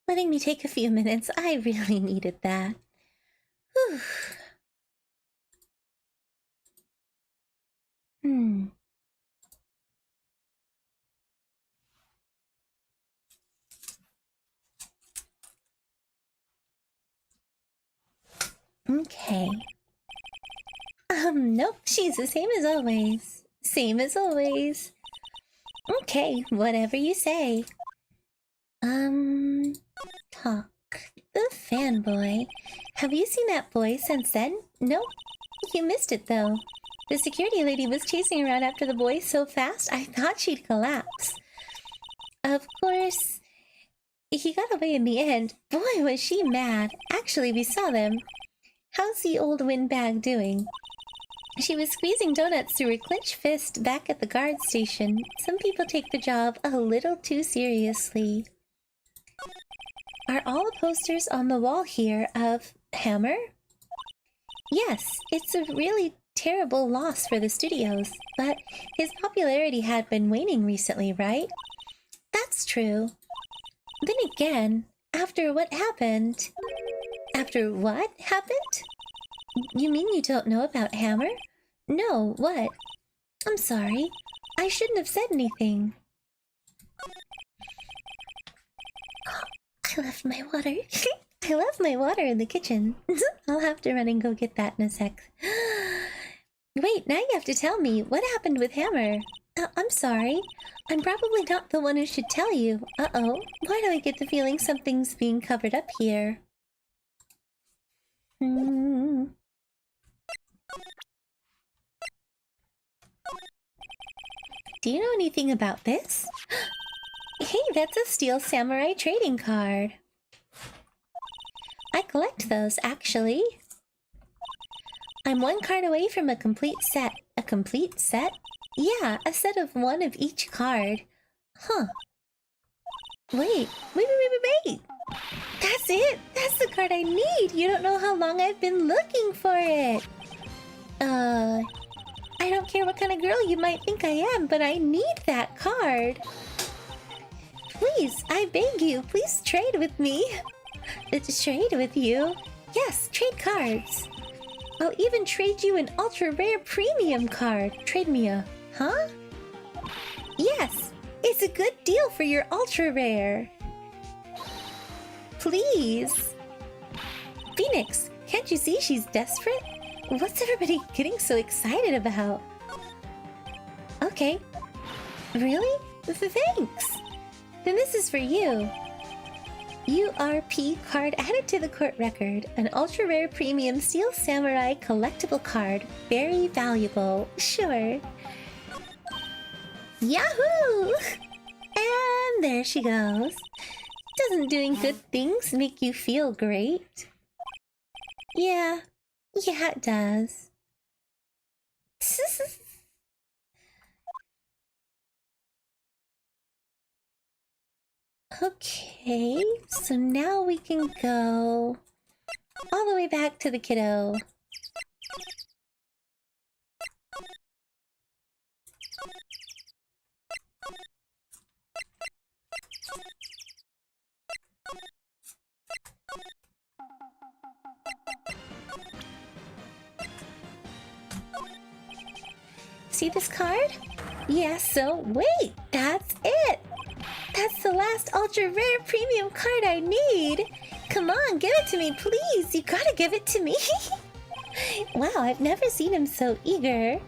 letting me take a few minutes. I really needed that. Whew. Okay. Nope, she's the same as always. Same as always. Okay, whatever you say. Talk. The fanboy. Have you seen that boy since then? Nope. You missed it though. The security lady was chasing around after the boy so fast I thought she'd collapse. Of course, he got away in the end. Boy, was she mad. Actually, we saw them. How's the old windbag doing? She was squeezing donuts through her clenched fist back at the guard station. Some people take the job a little too seriously. Are all the posters on the wall here of Hammer? Yes, it's a really terrible loss for the studios, but his popularity had been waning recently, right? That's true. Then again, after what happened... After what happened? You mean you don't know about Hammer? No, what? I'm sorry. I shouldn't have said anything. I left my water. I left my water in the kitchen. I'll have to run and go get that in a sec. Wait, now you have to tell me. What happened with Hammer? I'm sorry. I'm probably not the one who should tell you. Uh-oh. Why do I get the feeling something's being covered up here? Do you know anything about this? Hey, that's a Steel Samurai trading card. I collect those, actually. I'm one card away from a complete set. A complete set? Yeah, a set of one of each card. Huh. Wait. That's it! That's the card I need! You don't know how long I've been looking for it! I don't care what kind of girl you might think I am, but I need that card! Please, I beg you, please trade with me! Trade with you? Yes, trade cards! I'll even trade you an ultra-rare premium card! Trade me a... Huh? Yes! It's a good deal for your ultra-rare! Please! Phoenix, can't you see she's desperate? What's everybody getting so excited about? Okay. Really? Thanks! Then this is for you. URP card added to the court record. An ultra-rare premium Steel Samurai collectible card. Very valuable. Sure. Yahoo! And there she goes. Doesn't doing good things make you feel great? Yeah, it does. Okay, so now we can go all the way back to the kiddo. See this card? Yeah, so wait, that's it! That's the last ultra rare premium card I need! Come on, give it to me, please! You gotta give it to me! Wow, I've never seen him so eager.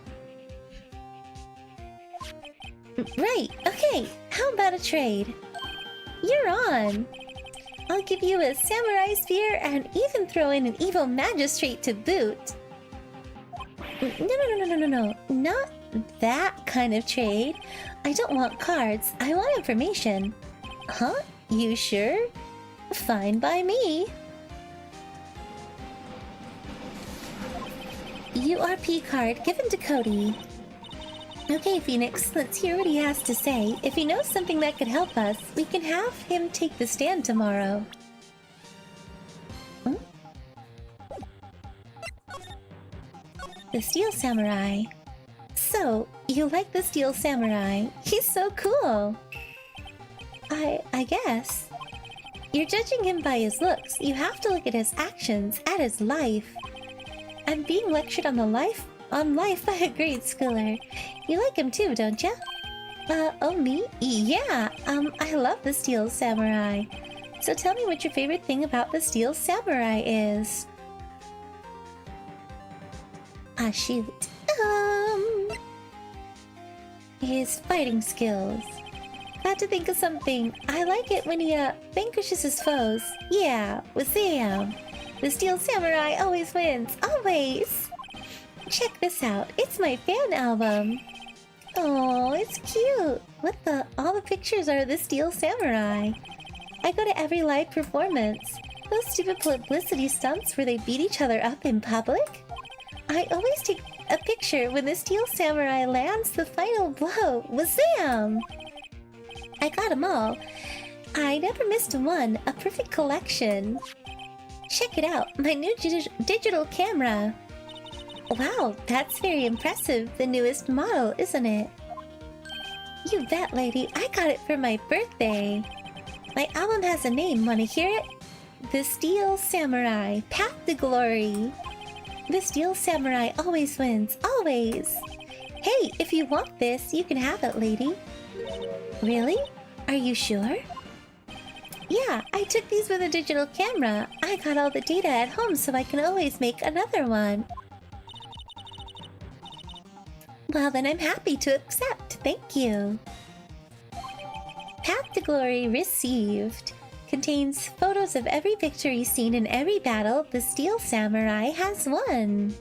Right, okay, how about a trade? You're on! I'll give you a samurai spear and even throw in an evil magistrate to boot. No. Not that kind of trade. I don't want cards. I want information. Huh? You sure? Fine by me. URP card given to Cody. Okay, Phoenix, let's hear what he has to say. If he knows something that could help us, we can have him take the stand tomorrow. The Steel Samurai. So, you like the Steel Samurai? He's so cool! I guess. You're judging him by his looks. You have to look at his actions, at his life. I'm being lectured on life by a grade schooler. You like him too, don't ya? Oh me? Yeah, I love the Steel Samurai. So tell me what your favorite thing about the Steel Samurai is. Ah, shoot. His fighting skills. Had to think of something. I like it when he, vanquishes his foes. Yeah, with Sam. The Steel Samurai always wins. Always! Check this out. It's my fan album. Oh, it's cute. All the pictures are the Steel Samurai. I go to every live performance. Those stupid publicity stunts where they beat each other up in public? I always take a picture when the Steel Samurai lands the final blow. Wazam! I got them all. I never missed one. A perfect collection. Check it out. My new digital camera. Wow, that's very impressive. The newest model, isn't it? You bet, lady. I got it for my birthday. My album has a name. Want to hear it? The Steel Samurai. Path to Glory. The Steel Samurai always wins. Always. Hey, if you want this, you can have it, lady. Really? Are you sure? Yeah, I took these with a digital camera. I got all the data at home so I can always make another one. Well, then I'm happy to accept. Thank you. Path to Glory received. Contains photos of every victory seen in every battle the Steel Samurai has won.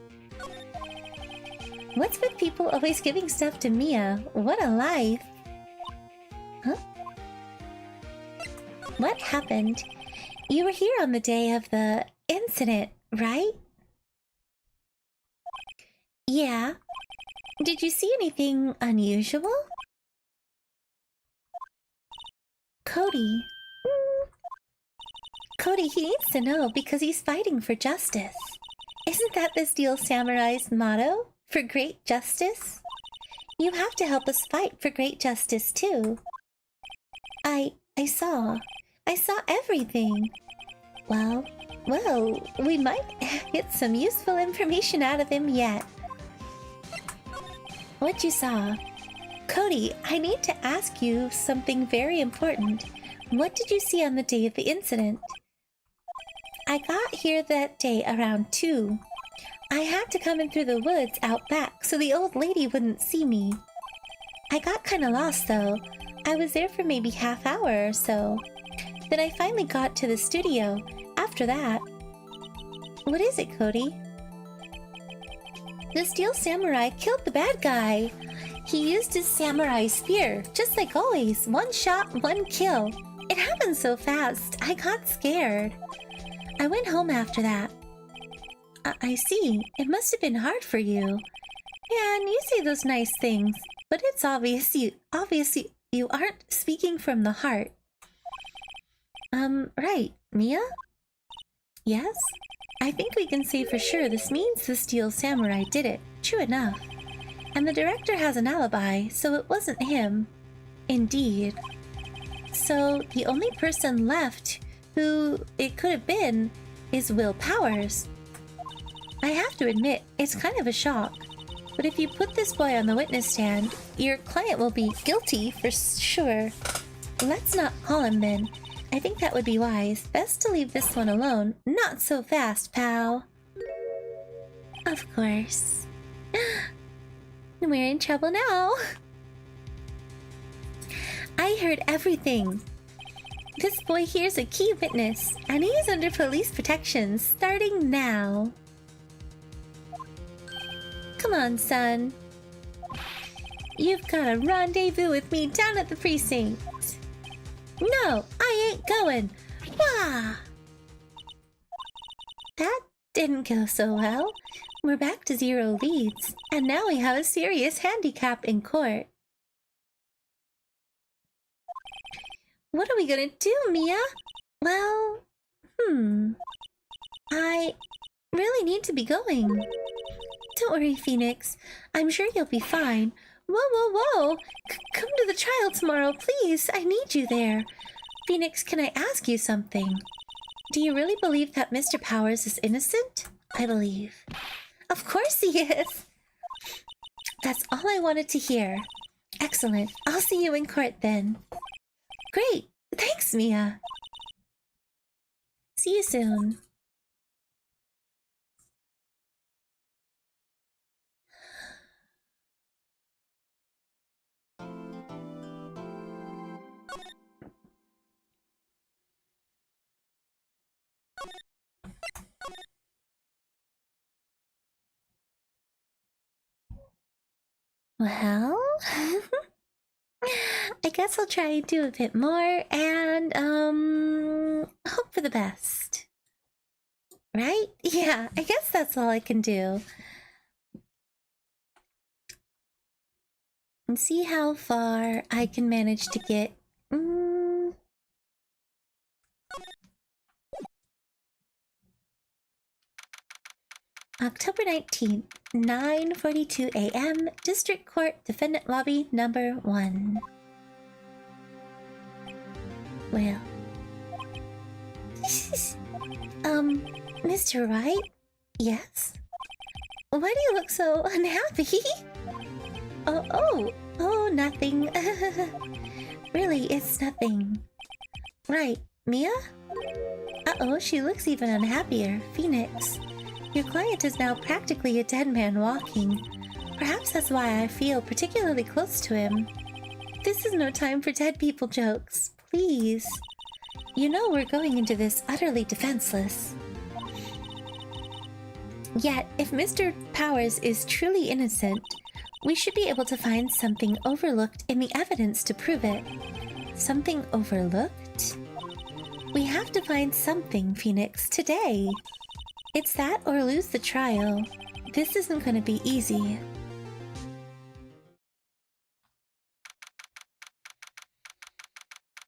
What's with people always giving stuff to Mia? What a life. Huh? What happened? You were here on the day of the incident, right? Yeah. Did you see anything unusual? Cody. Cody, he needs to know because he's fighting for justice. Isn't that the Steel Samurai's motto? For great justice? You have to help us fight for great justice too. I saw everything. Well, we might get some useful information out of him yet. What you saw? Cody, I need to ask you something very important. What did you see on the day of the incident? I got here that day around 2. I had to come in through the woods out back so the old lady wouldn't see me. I got kinda lost though. I was there for maybe half hour or so. Then I finally got to the studio. After that... What is it, Cody? The Steel Samurai killed the bad guy. He used his samurai spear, just like always. One shot, one kill. It happened so fast, I got scared. I went home after that. I see. It must have been hard for you. Yeah, and you say those nice things, but it's obvious you aren't speaking from the heart. Right, Mia? Yes? I think we can say for sure this means the Steel Samurai did it. True enough. And the director has an alibi, so it wasn't him. Indeed. So, the only person left who it could have been is Will Powers. I have to admit, it's kind of a shock. But if you put this boy on the witness stand, your client will be guilty for sure. Let's not call him then. I think that would be wise. Best to leave this one alone. Not so fast, pal. Of course. We're in trouble now. I heard everything. This boy here's a key witness, and he's under police protection starting now. Come on, son. You've got a rendezvous with me down at the precinct. No, I ain't going. Wah! That didn't go so well. We're back to 0 leads, and now we have a serious handicap in court. What are we gonna do, Mia? Well, I really need to be going. Don't worry, Phoenix. I'm sure you'll be fine. Whoa, whoa, whoa! Come to the trial tomorrow, please! I need you there! Phoenix, can I ask you something? Do you really believe that Mr. Powers is innocent? I believe. Of course he is! That's all I wanted to hear. Excellent. I'll see you in court then. Great! Thanks, Mia! See you soon. Well, I guess I'll try and do a bit more and, hope for the best. Right? Yeah, I guess that's all I can do. And see how far I can manage to get. October 19th, 9:42 a.m., District Court, Defendant Lobby number 1. Well. Mr. Wright? Yes? Why do you look so unhappy? Oh, nothing. Really, it's nothing. Right, Mia? Uh-oh, she looks even unhappier. Phoenix. Your client is now practically a dead man walking. Perhaps that's why I feel particularly close to him. This is no time for dead people jokes. Please. You know we're going into this utterly defenseless. Yet, if Mr. Powers is truly innocent, we should be able to find something overlooked in the evidence to prove it. Something overlooked? We have to find something, Phoenix, today. It's that or lose the trial. This isn't going to be easy.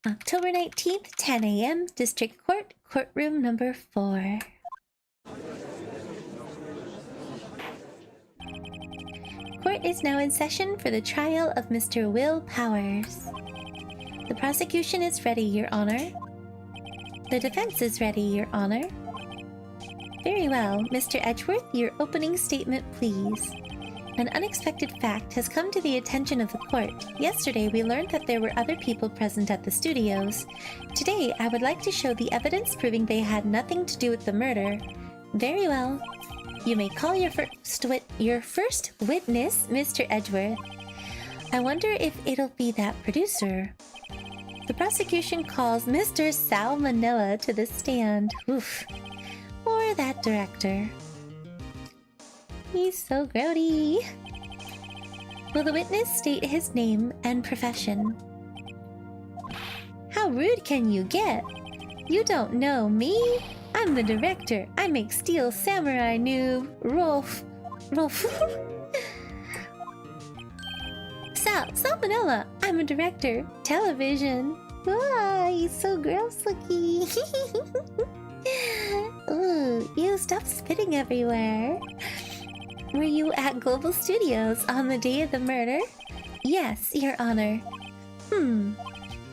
October 19th, 10 a.m., District Court, Courtroom number 4. Court is now in session for the trial of Mr. Will Powers. The prosecution is ready, Your Honor. The defense is ready, Your Honor. Very well, Mr. Edgeworth, your opening statement, please. An unexpected fact has come to the attention of the court. Yesterday, we learned that there were other people present at the studios. Today, I would like to show the evidence proving they had nothing to do with the murder. Very well. You may call your first witness, Mr. Edgeworth. I wonder if it'll be that producer. The prosecution calls Mr. Salmonella to the stand. Oof. Or that director. He's so grody. Will the witness state his name and profession? How rude can you get? You don't know me? I'm the director. I make Steel Samurai noob. Rolf. Salmonella. I'm a director. Television. Ah, he's so gross looking. Ooh, you stop spitting everywhere. Were you at Global Studios on the day of the murder? Yes, Your Honor.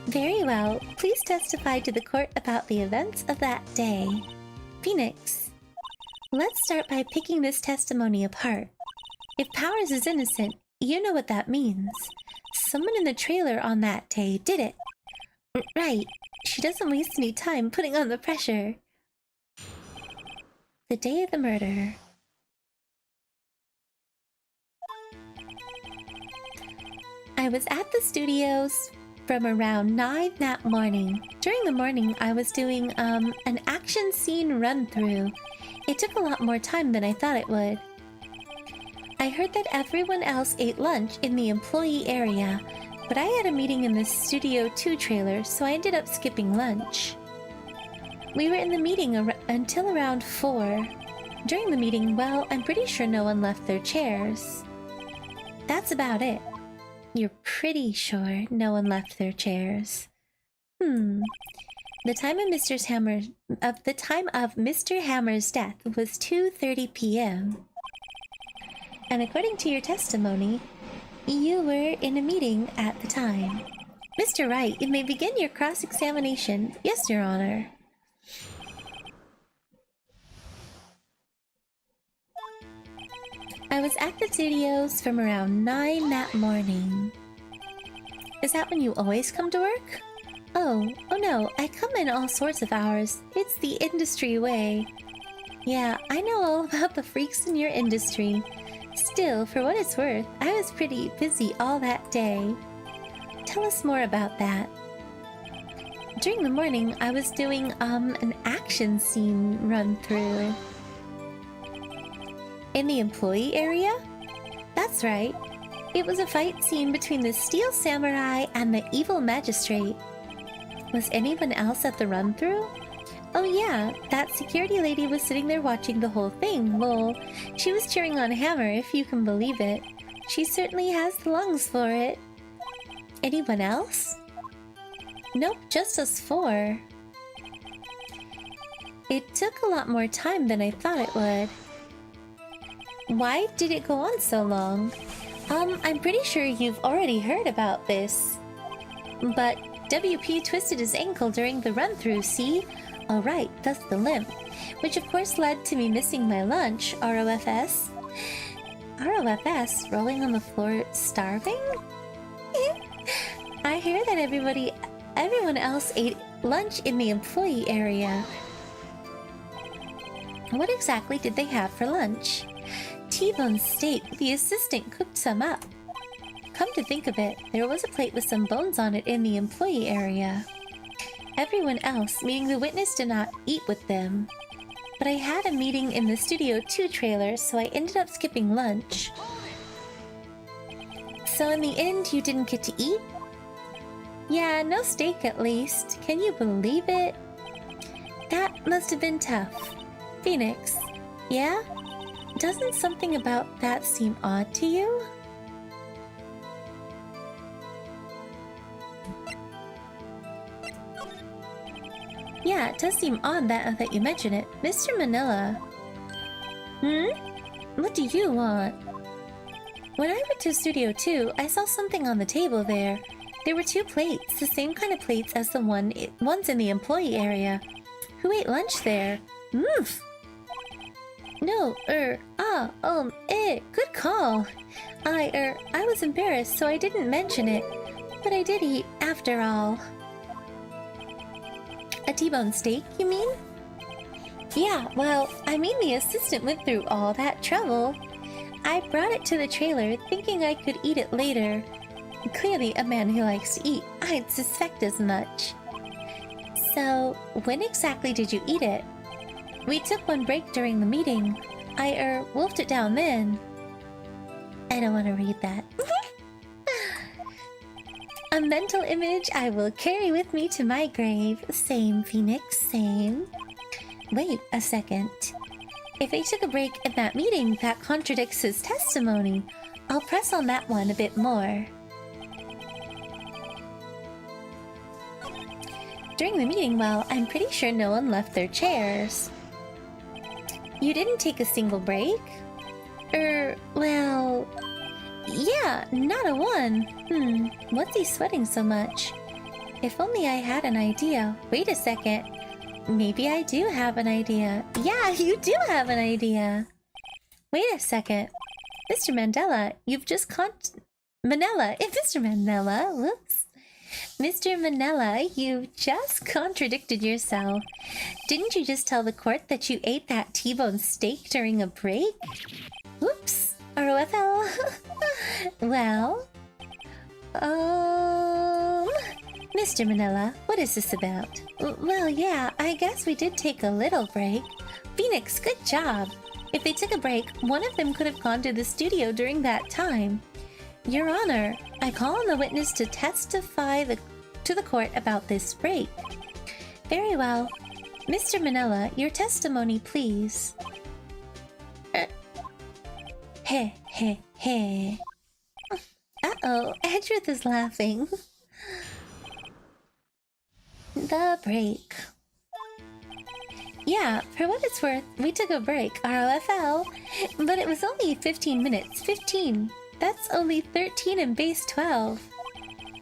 Very well. Please testify to the court about the events of that day. Phoenix. Let's start by picking this testimony apart. If Powers is innocent, you know what that means. Someone in the trailer on that day did it. Right. She doesn't waste any time putting on the pressure. The day of the murder. I was at the studios from around 9 that morning. During the morning, I was doing, an action scene run-through. It took a lot more time than I thought it would. I heard that everyone else ate lunch in the employee area, but I had a meeting in the Studio 2 trailer, so I ended up skipping lunch. We were in the meeting until around 4. During the meeting, well, I'm pretty sure no one left their chairs. That's about it. You're pretty sure no one left their chairs. The time of Mr. Hammer's death was 2:30 p.m. And according to your testimony, You were in a meeting at the time. Mr. Wright, you may begin your cross-examination. Yes, Your Honor. I was at the studios from around 9 that morning. Is that when you always come to work? Oh no, I come in all sorts of hours. It's the industry way. Yeah, I know all about the freaks in your industry. Still, for what it's worth, I was pretty busy all that day. Tell us more about that. During the morning, I was doing, an action scene run-through. In the employee area? That's right. It was a fight scene between the Steel Samurai and the evil magistrate. Was anyone else at the run-through? Oh yeah, that security lady was sitting there watching the whole thing, lol. She was cheering on Hammer, if you can believe it. She certainly has the lungs for it. Anyone else? Nope, just us four. It took a lot more time than I thought it would. Why did it go on so long? I'm pretty sure you've already heard about this. But WP twisted his ankle during the run-through, see? Alright, thus the limp. Which of course led to me missing my lunch, ROFS. ROFS? Rolling on the floor, starving? I hear that everyone else ate lunch in the employee area. What exactly did they have for lunch? T-bone steak. The assistant cooked some up. Come to think of it, there was a plate with some bones on it in the employee area. Everyone else, meaning the witness, did not eat with them. But I had a meeting in the Studio 2 trailer, so I ended up skipping lunch. So in the end, you didn't get to eat? Yeah, no steak at least. Can you believe it? That must have been tough. Phoenix, yeah? Doesn't something about that seem odd to you? Yeah, it does seem odd that you mention it. Mr. Manila. What do you want? When I went to Studio 2, I saw something on the table there. There were 2 plates, the same kind of plates as the ones in the employee area. Who ate lunch there? Oof! No, good call. I was embarrassed, so I didn't mention it. But I did eat, after all. A T-bone steak, you mean? Yeah, well, I mean the assistant went through all that trouble. I brought it to the trailer, thinking I could eat it later. Clearly a man who likes to eat. I'd suspect as much. So, when exactly did you eat it? We took one break during the meeting. I, wolfed it down then. I don't want to read that. A mental image I will carry with me to my grave. Same, Phoenix, same. Wait a second. If they took a break in that meeting, that contradicts his testimony. I'll press on that one a bit more. During the meeting, well, I'm pretty sure no one left their chairs. You didn't take a single break? Well... yeah, not a one. What's he sweating so much? If only I had an idea. Wait a second. Maybe I do have an idea. Yeah, you do have an idea. Wait a second. Mr. Mandela, you've just Mr. Mandela, whoops. Mr. Manila, you've just contradicted yourself. Didn't you just tell the court that you ate that T-bone steak during a break? Whoops. ROFL. Well... Mr. Manila, what is this about? Well, yeah, I guess we did take a little break. Phoenix, good job. If they took a break, one of them could have gone to the studio during that time. Your Honor, I call on the witness to testify to the court about this break. Very well. Mr. Manila, your testimony, please. Heh. Uh-oh, Edgeworth is laughing. The break. Yeah, for what it's worth, we took a break, ROFL, but it was only 15 minutes. 15. That's only 13 in base 12.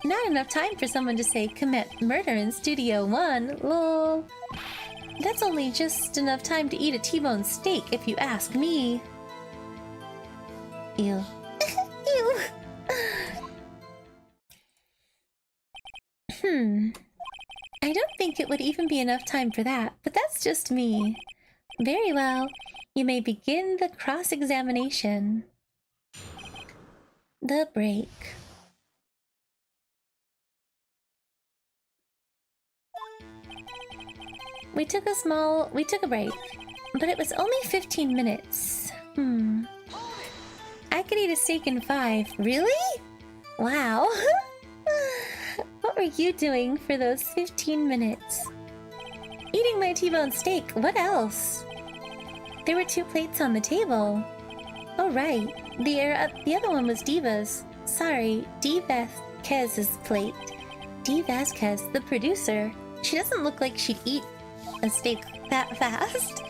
Not enough time for someone to say commit murder in Studio 1, lol. That's only just enough time to eat a T-bone steak, if you ask me. Ew. Ew. I don't think it would even be enough time for that, but that's just me. Very well. You may begin the cross-examination. The break. We took a break, but it was only 15 minutes. I could eat a steak in 5. Really? Wow. What were you doing for those 15 minutes? Eating my T-bone steak. What else? There were 2 plates on the table. Oh, right. The other one was Diva's. Sorry, D. Vasquez's plate. D. Vasquez, the producer. She doesn't look like she'd eat a steak that fast.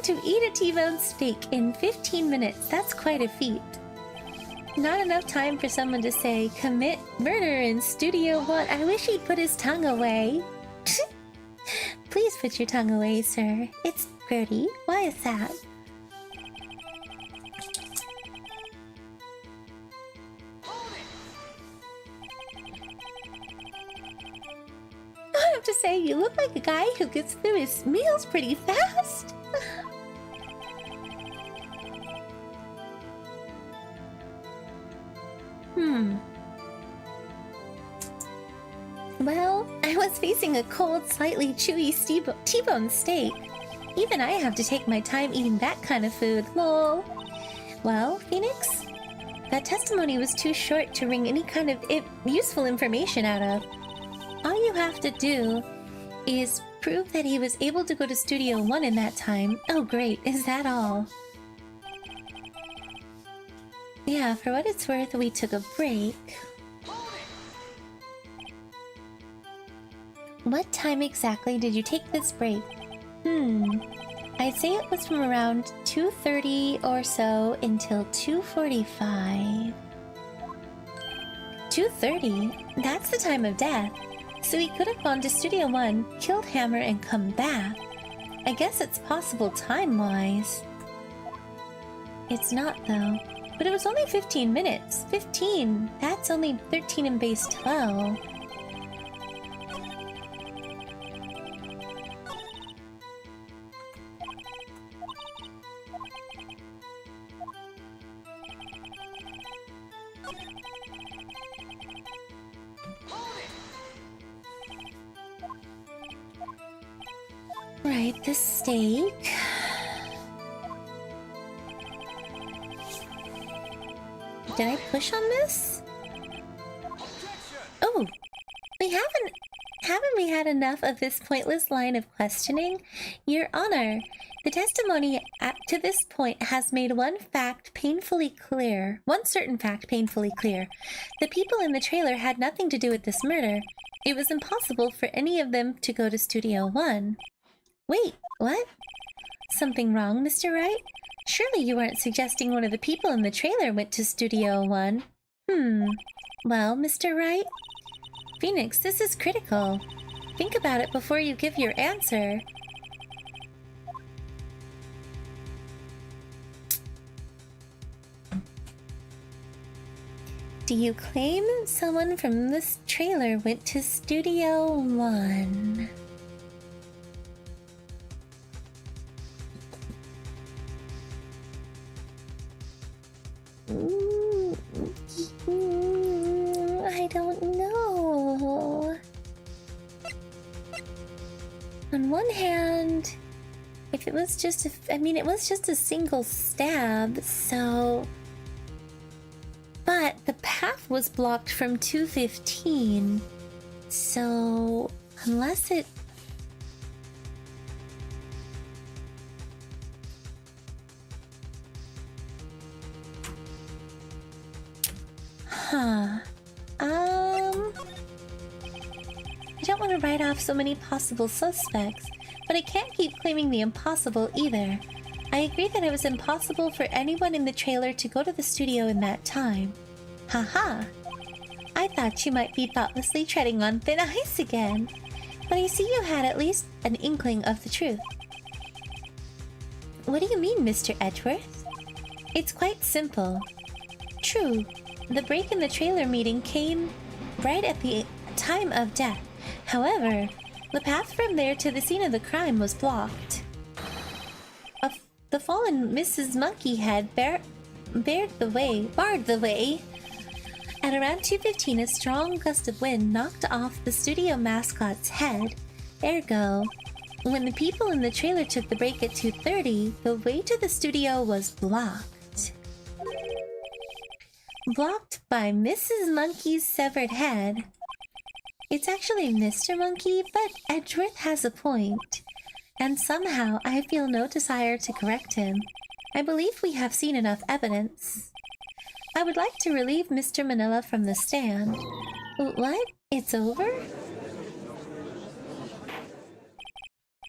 To eat a T-bone steak in 15 minutes, that's quite a feat. Not enough time for someone to say, commit murder in Studio 1. I wish he'd put his tongue away. Please put your tongue away, sir. It's Gertie. Why is that? I have to say, you look like a guy who gets through his meals pretty fast. Well, I was facing a cold, slightly chewy T-bone steak. Even I have to take my time eating that kind of food, lol. Well, Phoenix, that testimony was too short to wring any kind of useful information out of. All you have to do is prove that he was able to go to Studio 1 in that time. Oh great, is that all? Yeah, for what it's worth, we took a break. What time exactly did you take this break? I'd say it was from around 2:30 or so until 2:45. 2:30? That's the time of death. So he could have gone to Studio 1, killed Hammer, and come back. I guess it's possible time-wise. It's not, though. But it was only 15 minutes. 15! That's only 13 in base 12. Right, the steak. Did I push on this? Oh, haven't we had enough of this pointless line of questioning? Your Honor, the testimony to this point has made one certain fact painfully clear. The people in the trailer had nothing to do with this murder. It was impossible for any of them to go to Studio 1. Wait, what? Something wrong, Mr. Wright? Surely you aren't suggesting one of the people in the trailer went to Studio 1? Well, Mr. Wright? Phoenix, this is critical. Think about it before you give your answer. Do you claim someone from this trailer went to Studio 1? I don't know. On one hand, if it was just it was just a single stab, so... But the path was blocked from 2:15, so unless it... I don't want to write off so many possible suspects, but I can't keep claiming the impossible either. I agree that it was impossible for anyone in the trailer to go to the studio in that time. Haha. I thought you might be thoughtlessly treading on thin ice again. But I see you had at least an inkling of the truth. What do you mean, Mr. Edgeworth? It's quite simple. True, the break in the trailer meeting came right at the time of death. However, the path from there to the scene of the crime was blocked. The fallen Mrs. Monkeyhead barred the way. At around 2:15, a strong gust of wind knocked off the studio mascot's head. Ergo, when the people in the trailer took the break at 2:30, the way to the studio was blocked. Blocked by Mrs. Monkey's severed head. It's actually Mr. Monkey, but Edgeworth has a point. And somehow I feel no desire to correct him. I believe we have seen enough evidence. I would like to relieve Mr. Manila from the stand. What? It's over?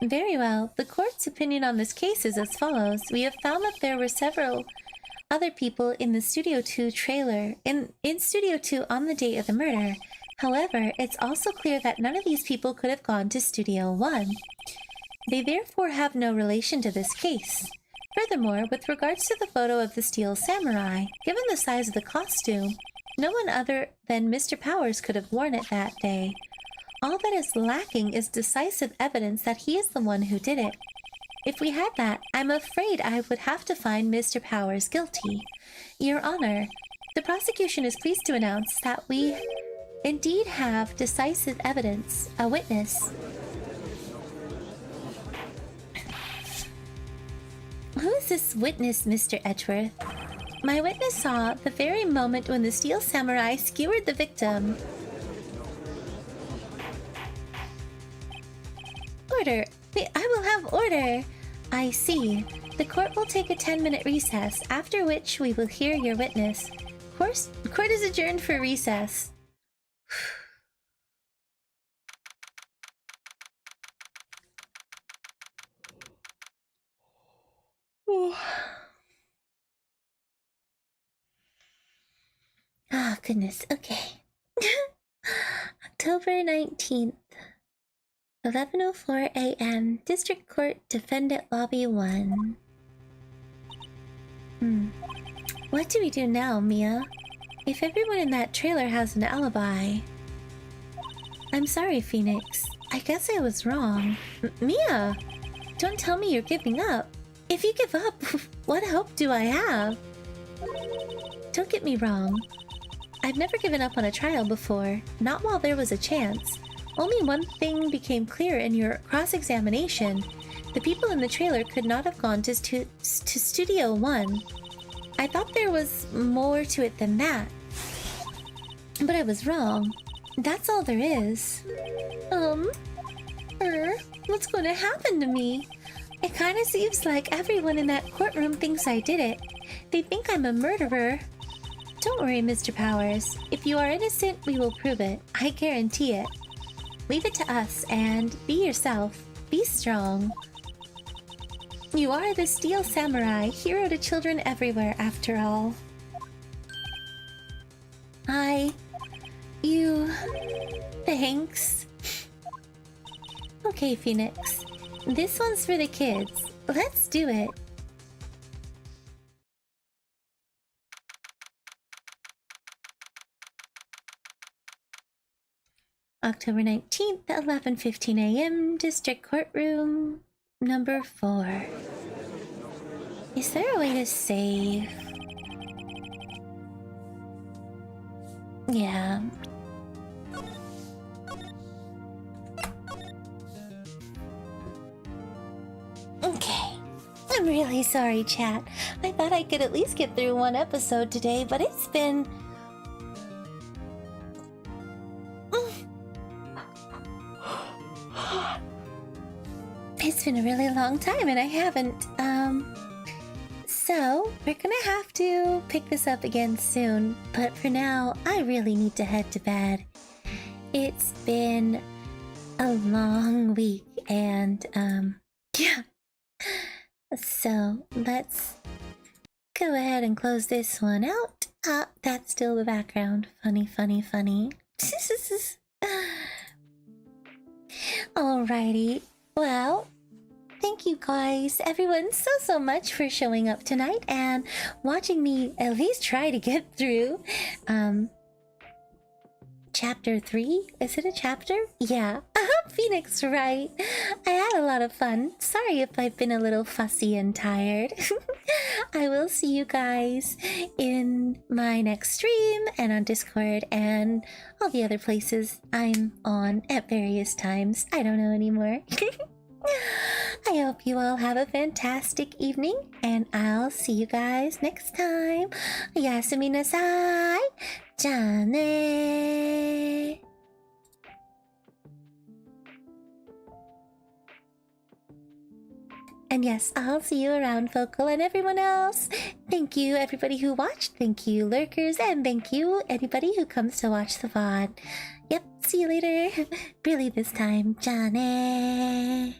Very well. The court's opinion on this case is as follows. We have found that there were several other people in the Studio 2 trailer, in Studio 2 on the date of the murder. However, it's also clear that none of these people could have gone to Studio 1. They therefore have no relation to this case. Furthermore, with regards to the photo of the Steel Samurai, given the size of the costume, no one other than Mr. Powers could have worn it that day. All that is lacking is decisive evidence that he is the one who did it. If we had that, I'm afraid I would have to find Mr. Powers guilty. Your Honor, the prosecution is pleased to announce that we indeed have decisive evidence, a witness. Who is this witness, Mr. Edgeworth? My witness saw the very moment when the Steel Samurai skewered the victim. Order! I will have order! I see. The court will take a 10-minute recess, after which we will hear your witness. Court is adjourned for recess. Ah, goodness. Okay. October 19th. 11:04 a.m. District Court Defendant Lobby 1. What do we do now, Mia? If everyone in that trailer has an alibi... I'm sorry, Phoenix. I guess I was wrong. Mia! Don't tell me you're giving up. If you give up, what hope do I have? Don't get me wrong. I've never given up on a trial before, not while there was a chance. Only one thing became clear in your cross-examination. The people in the trailer could not have gone to Studio 1. I thought there was more to it than that. But I was wrong. That's all there is. What's gonna happen to me? It kinda seems like everyone in that courtroom thinks I did it. They think I'm a murderer. Don't worry, Mr. Powers. If you are innocent, we will prove it. I guarantee it. Leave it to us and be yourself. Be strong. You are the Steel Samurai, hero to children everywhere, after all. Thanks. Okay, Phoenix. This one's for the kids. Let's do it. October 19th, 11:15 a.m. District Courtroom number 4. Is there a way to save? Yeah. Okay. I'm really sorry, chat. I thought I could at least get through one episode today, but it's been... It's been a really long time and I haven't, So, we're gonna have to pick this up again soon, but for now, I really need to head to bed. It's been a long week and, yeah. So let's go ahead and close this one out. Ah, that's still the background. Funny, funny, funny. Alrighty. Well, thank you guys, everyone, so much for showing up tonight and watching me at least try to get through chapter 3. Is it a chapter? Yeah. Phoenix Wright. I had a lot of fun. Sorry if I've been a little fussy and tired. I will see you guys in my next stream and on Discord and all the other places I'm on at various times. I don't know anymore. I hope you all have a fantastic evening, and I'll see you guys next time. Yasumi nasai. Jane. And yes, I'll see you around, Focal, and everyone else. Thank you, everybody who watched. Thank you, lurkers, and thank you, anybody who comes to watch the VOD. Yep, see you later. Really this time, Jane.